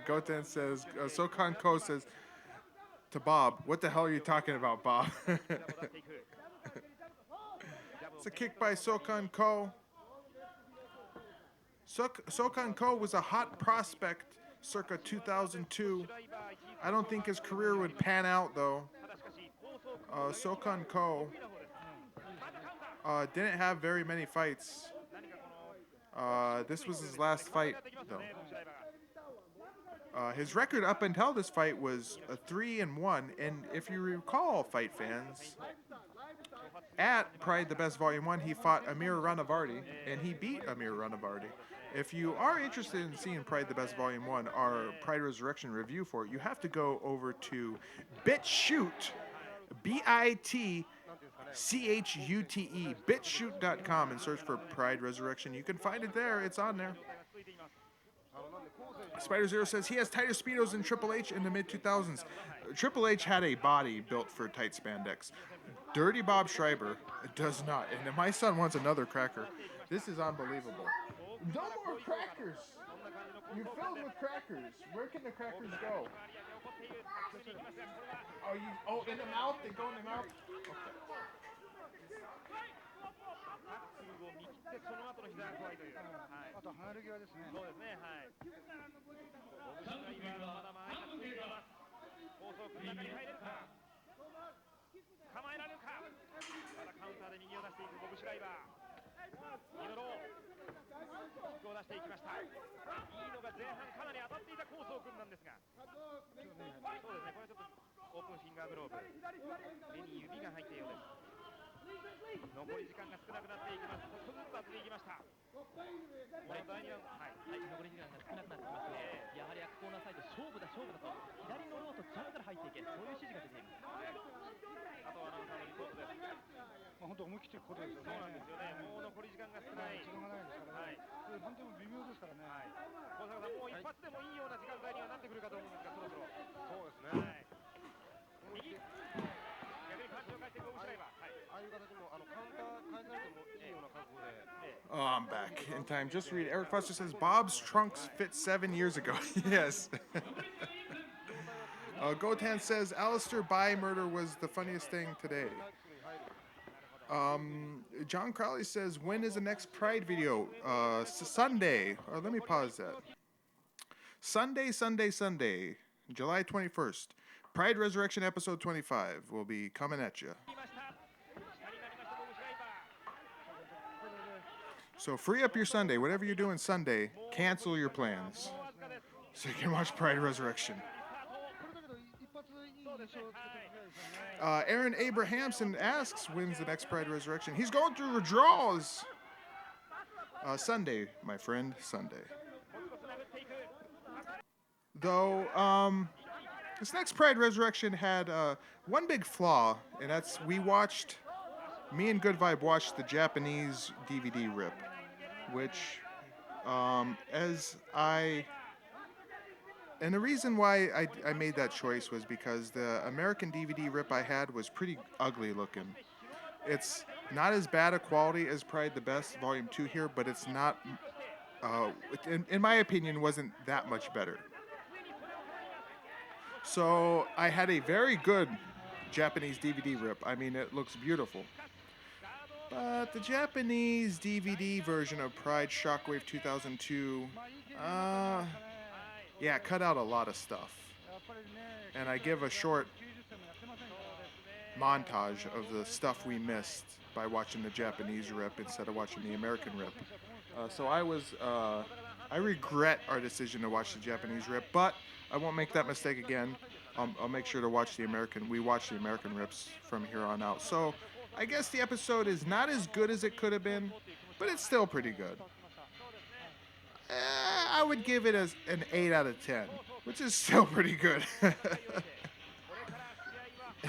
Goten says, Sokun Ko says to Bob, "What the hell are you talking about, Bob?" It's a kick by Sokun Ko. Sokun Ko was a hot prospect circa 2002. I don't think his career would pan out, though. Sokun Ko didn't have very many fights This was his last fight, though. His record up until this fight was a 3-1, and if you recall, fight fans, at Pride the Best Volume 1, he fought Amir Ranavardi, and he beat Amir Ranavardi. If you are interested in seeing Pride the Best Volume 1, our Pride Resurrection review for it, you have to go over to BitChute, BITCHUTE, BitChute.com, and search for Pride Resurrection. You can find it there. It's on there. Spider Zero says he has tighter speedos than Triple H in the mid-2000s. Triple H had a body built for tight spandex. Dirty Bob Schreiber does not. And my son wants another cracker. This is unbelievable. No more crackers. You're filled with crackers. Where can the crackers go? Oh, in the mouth? They go in the mouth? Okay. その後の膝が怖いという。あと離れ際ですね。そうですね。はい。まだ前が続いています。放送組み中に入れるか。構えられるか。まだカウンターで右を出していくボブ・シュライバー。ミドロー。キックを出していきました。いいのが前半かなり当たっていたコースを組んだんですが。そうですね。これちょっとオープンフィンガーグローブ。目に指が入ったようです。 残り時間が少なくなっていきます。ちょっとずつ当てていきました。この第2ラウンド、はい、残り時間が少なくなってきます。やはりコーナーサイド勝負だと左のローとジャブから入っていけ、そういう指示が出ています。あとはアナウンサーのリポートです。本当思い切ってここですよね。そうなんですよね。もう残り時間が少ない。時間がないですからね。判定も微妙ですからね。小坂さん、もう一発でもいいような時間帯にはなってくるかと思うんですが、そろそろ。そうですね。右。 Oh, I'm back in time. Just read. Eric Foster says Bob's trunks fit 7 years ago. Yes. Gotan says Alistair Bai murder was the funniest thing today. John Crowley says, when is the next Pride video? Sunday. Let me pause that. Sunday, July 21st. Pride Resurrection episode 25 will be coming at you. So free up your Sunday. Whatever you're doing Sunday, cancel your plans so you can watch Pride Resurrection. Aaron Abrahamson asks, when's the next Pride Resurrection? He's going through withdrawals. Sunday, my friend, Sunday. Though, this next Pride Resurrection had one big flaw, and that's me and Good Vibe watched the Japanese DVD rip, which, and the reason why I made that choice was because the American DVD rip I had was pretty ugly looking. It's not as bad a quality as Pride the Best Volume 2 here, but it's not, in my opinion, wasn't that much better. So I had a very good Japanese DVD rip. I mean, it looks beautiful. But the Japanese DVD version of Pride Shockwave 2002, yeah, cut out a lot of stuff. And I give a short montage of the stuff we missed by watching the Japanese rip instead of watching the American rip. So I regret our decision to watch the Japanese rip, but I won't make that mistake again. I'll make sure to watch the American. We watch the American rips from here on out. So I guess the episode is not as good as it could have been, but it's still pretty good. I would give it an 8 out of 10, which is still pretty good. And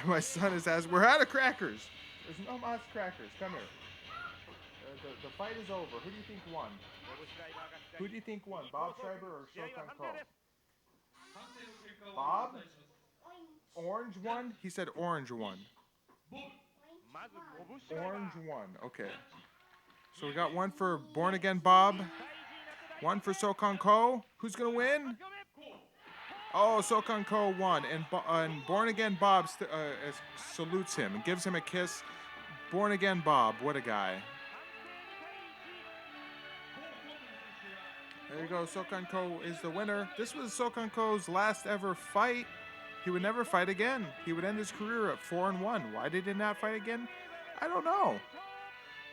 my son has asked, we're out of crackers. There's no Moss crackers. Come here. The fight is over. Who do you think won? Who do you think won, Bob Schreiber or Shokan Ko? Bob? Orange won? He said orange won. Orange won. Okay. So we got one for Born Again Bob. One for Shokan Ko. Who's going to win? Oh, Shokan Ko won. And Born Again Bob salutes him and gives him a kiss. Born Again Bob. What a guy. There you go. Shokan Ko is the winner. This was Shokan Ko's last ever fight. He would never fight again. He would end his career at 4-1. Why did he not fight again? I don't know.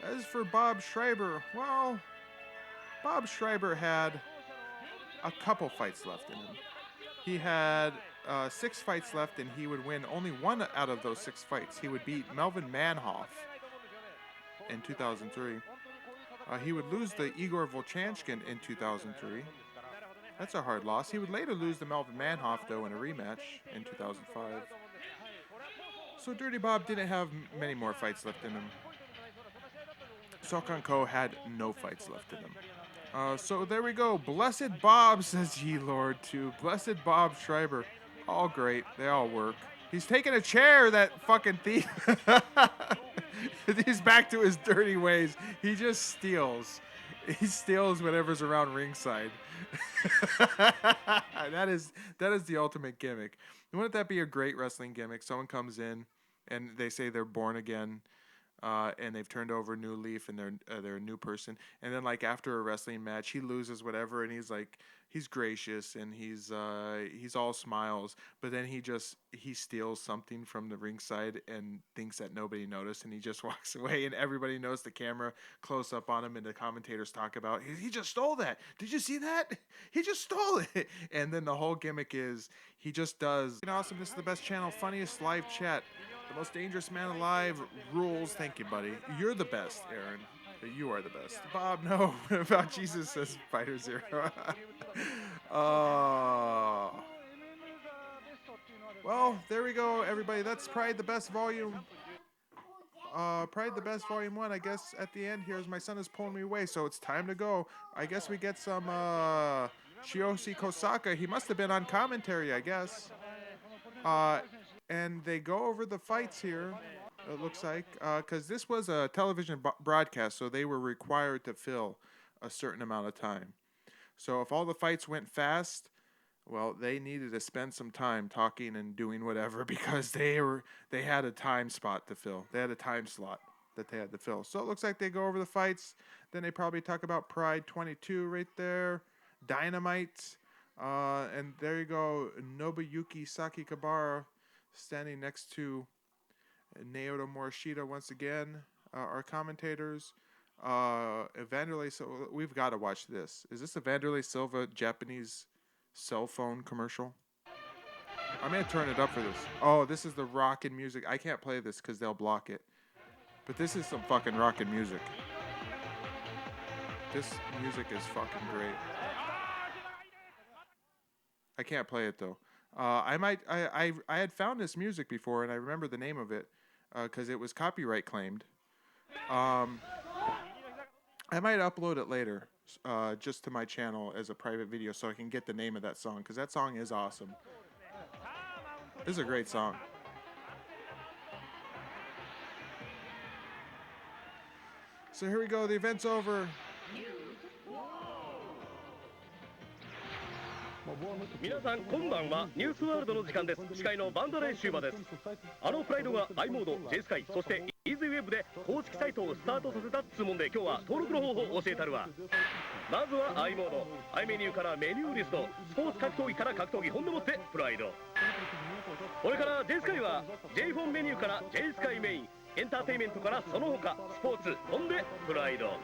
As for Bob Schreiber, well, Bob Schreiber had a couple fights left in him. He had 6 fights left, and he would win only 1 out of those 6 fights. He would beat Melvin Manhoff in 2003. He would lose to Igor Volchanchkin in 2003. That's a hard loss. He would later lose to Melvin Manhoff, though, in a rematch in 2005. So Dirty Bob didn't have many more fights left in him. Sokan Ko had no fights left in him. So there we go. Blessed Bob, says G-Lord, too. Blessed Bob Schreiber. All great. They all work. He's taking a chair, that fucking thief. He's back to his dirty ways. He just steals. He steals whatever's around ringside. That is the ultimate gimmick. Wouldn't that be a great wrestling gimmick? Someone comes in and they say they're born again. And they've turned over a new leaf, and they're a new person. And then, like, after a wrestling match, he loses whatever, and he's gracious, and he's all smiles. But then he steals something from the ringside and thinks that nobody noticed, and he just walks away, and everybody knows the camera close up on him, and the commentators talk about, he just stole that. Did you see that? He just stole it. And then the whole gimmick is he just does. Awesome. This is the best channel, funniest live chat. The most dangerous man alive rules. Thank you, buddy. You're the best, Aaron. You are the best. Bob, no. About Jesus, says Fighter Zero. Well, there we go, everybody. That's Pride the Best Volume. Pride the Best Volume 1. I guess at the end here, as my son is pulling me away, so it's time to go. I guess we get some Shioshi Kosaka. He must have been on commentary, I guess. And they go over the fights here, it looks like, because this was a television broadcast, so they were required to fill a certain amount of time. So if all the fights went fast, well, they needed to spend some time talking and doing whatever because they had a time spot to fill. They had a time slot that they had to fill. So it looks like they go over the fights. Then they probably talk about Pride 22 right there, Dynamite, and there you go, Nobuyuki Sakikibara standing next to Naoto Morishita once again, our commentators. Vanderlei Silva, we've got to watch this. Is this a Vanderlei Silva Japanese cell phone commercial? I'm going to turn it up for this. Oh, this is the rockin' music. I can't play this because they'll block it. But this is some fucking rockin' music. This music is fucking great. I can't play it though. I had found this music before, and I remember the name of it because it was copyright claimed. I might upload it later just to my channel as a private video so I can get the name of that song, because that song is awesome. This is a great song. So here we go. The event's over. 皆さんこんばんは。ニュースワールドの時間です。司会のバンダレイシューバです。あのプライドが i モード、J スカイ、そしてイーズウェブで公式サイトをスタートさせたっつうもんで、今日は登録の方法を教えたるわ。まずは i モード、i メニューからメニューリスト、スポーツ格闘技から格闘技、ほんでもってプライド。これから J スカイは J フォンメニューから J スカイメイン、エンターテイメントからその他スポーツ、ほんでプライド。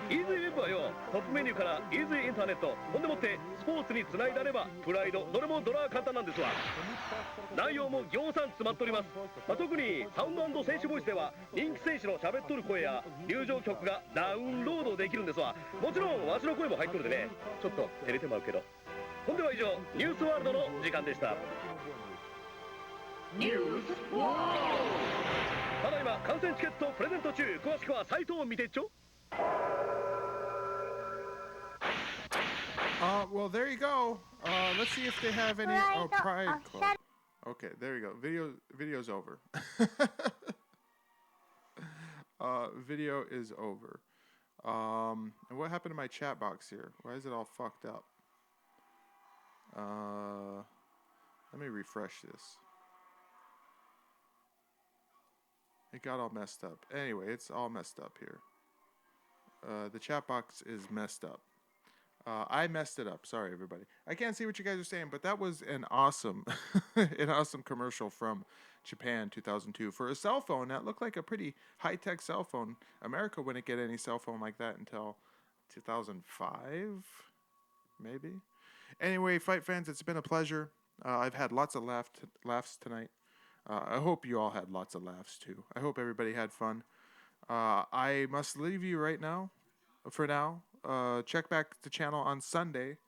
イーズイウェブはよ、トップメニューからイーズイインターネット、ほんでもってスポーツにつないだればプライド、どれもドラー簡単なんですわ。内容もぎょうさん詰まっております。特にサウンド&選手ボイスでは人気選手の喋っとる声や入場曲がダウンロードできるんですわ。もちろんわしの声も入っとるでね、ちょっと照れてまうけど。ほんでは以上、ニュースワールドの時間でした。ニュースワールド。ただいま観戦チケットプレゼント中。詳しくはサイトを見てちょ。Well, there you go. Let's see if they have any. Oh, Pride Club. Okay, there you go. Video's over. Video is over. And what happened to my chat box here? Why is it all fucked up? Let me refresh this. It got all messed up. Anyway, it's all messed up here. The chat box is messed up. I messed it up. Sorry, everybody. I can't see what you guys are saying, but that was an awesome, an awesome commercial from Japan 2002 for a cell phone that looked like a pretty high-tech cell phone. America wouldn't get any cell phone like that until 2005, maybe. Anyway, fight fans, it's been a pleasure. I've had lots of laughs tonight. I hope you all had lots of laughs too. I hope everybody had fun. I must leave you right now. For now, check back the channel on Sunday.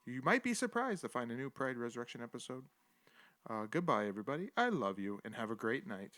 You might be surprised to find a new Pride Resurrection episode. Goodbye, everybody. I love you, and have a great night.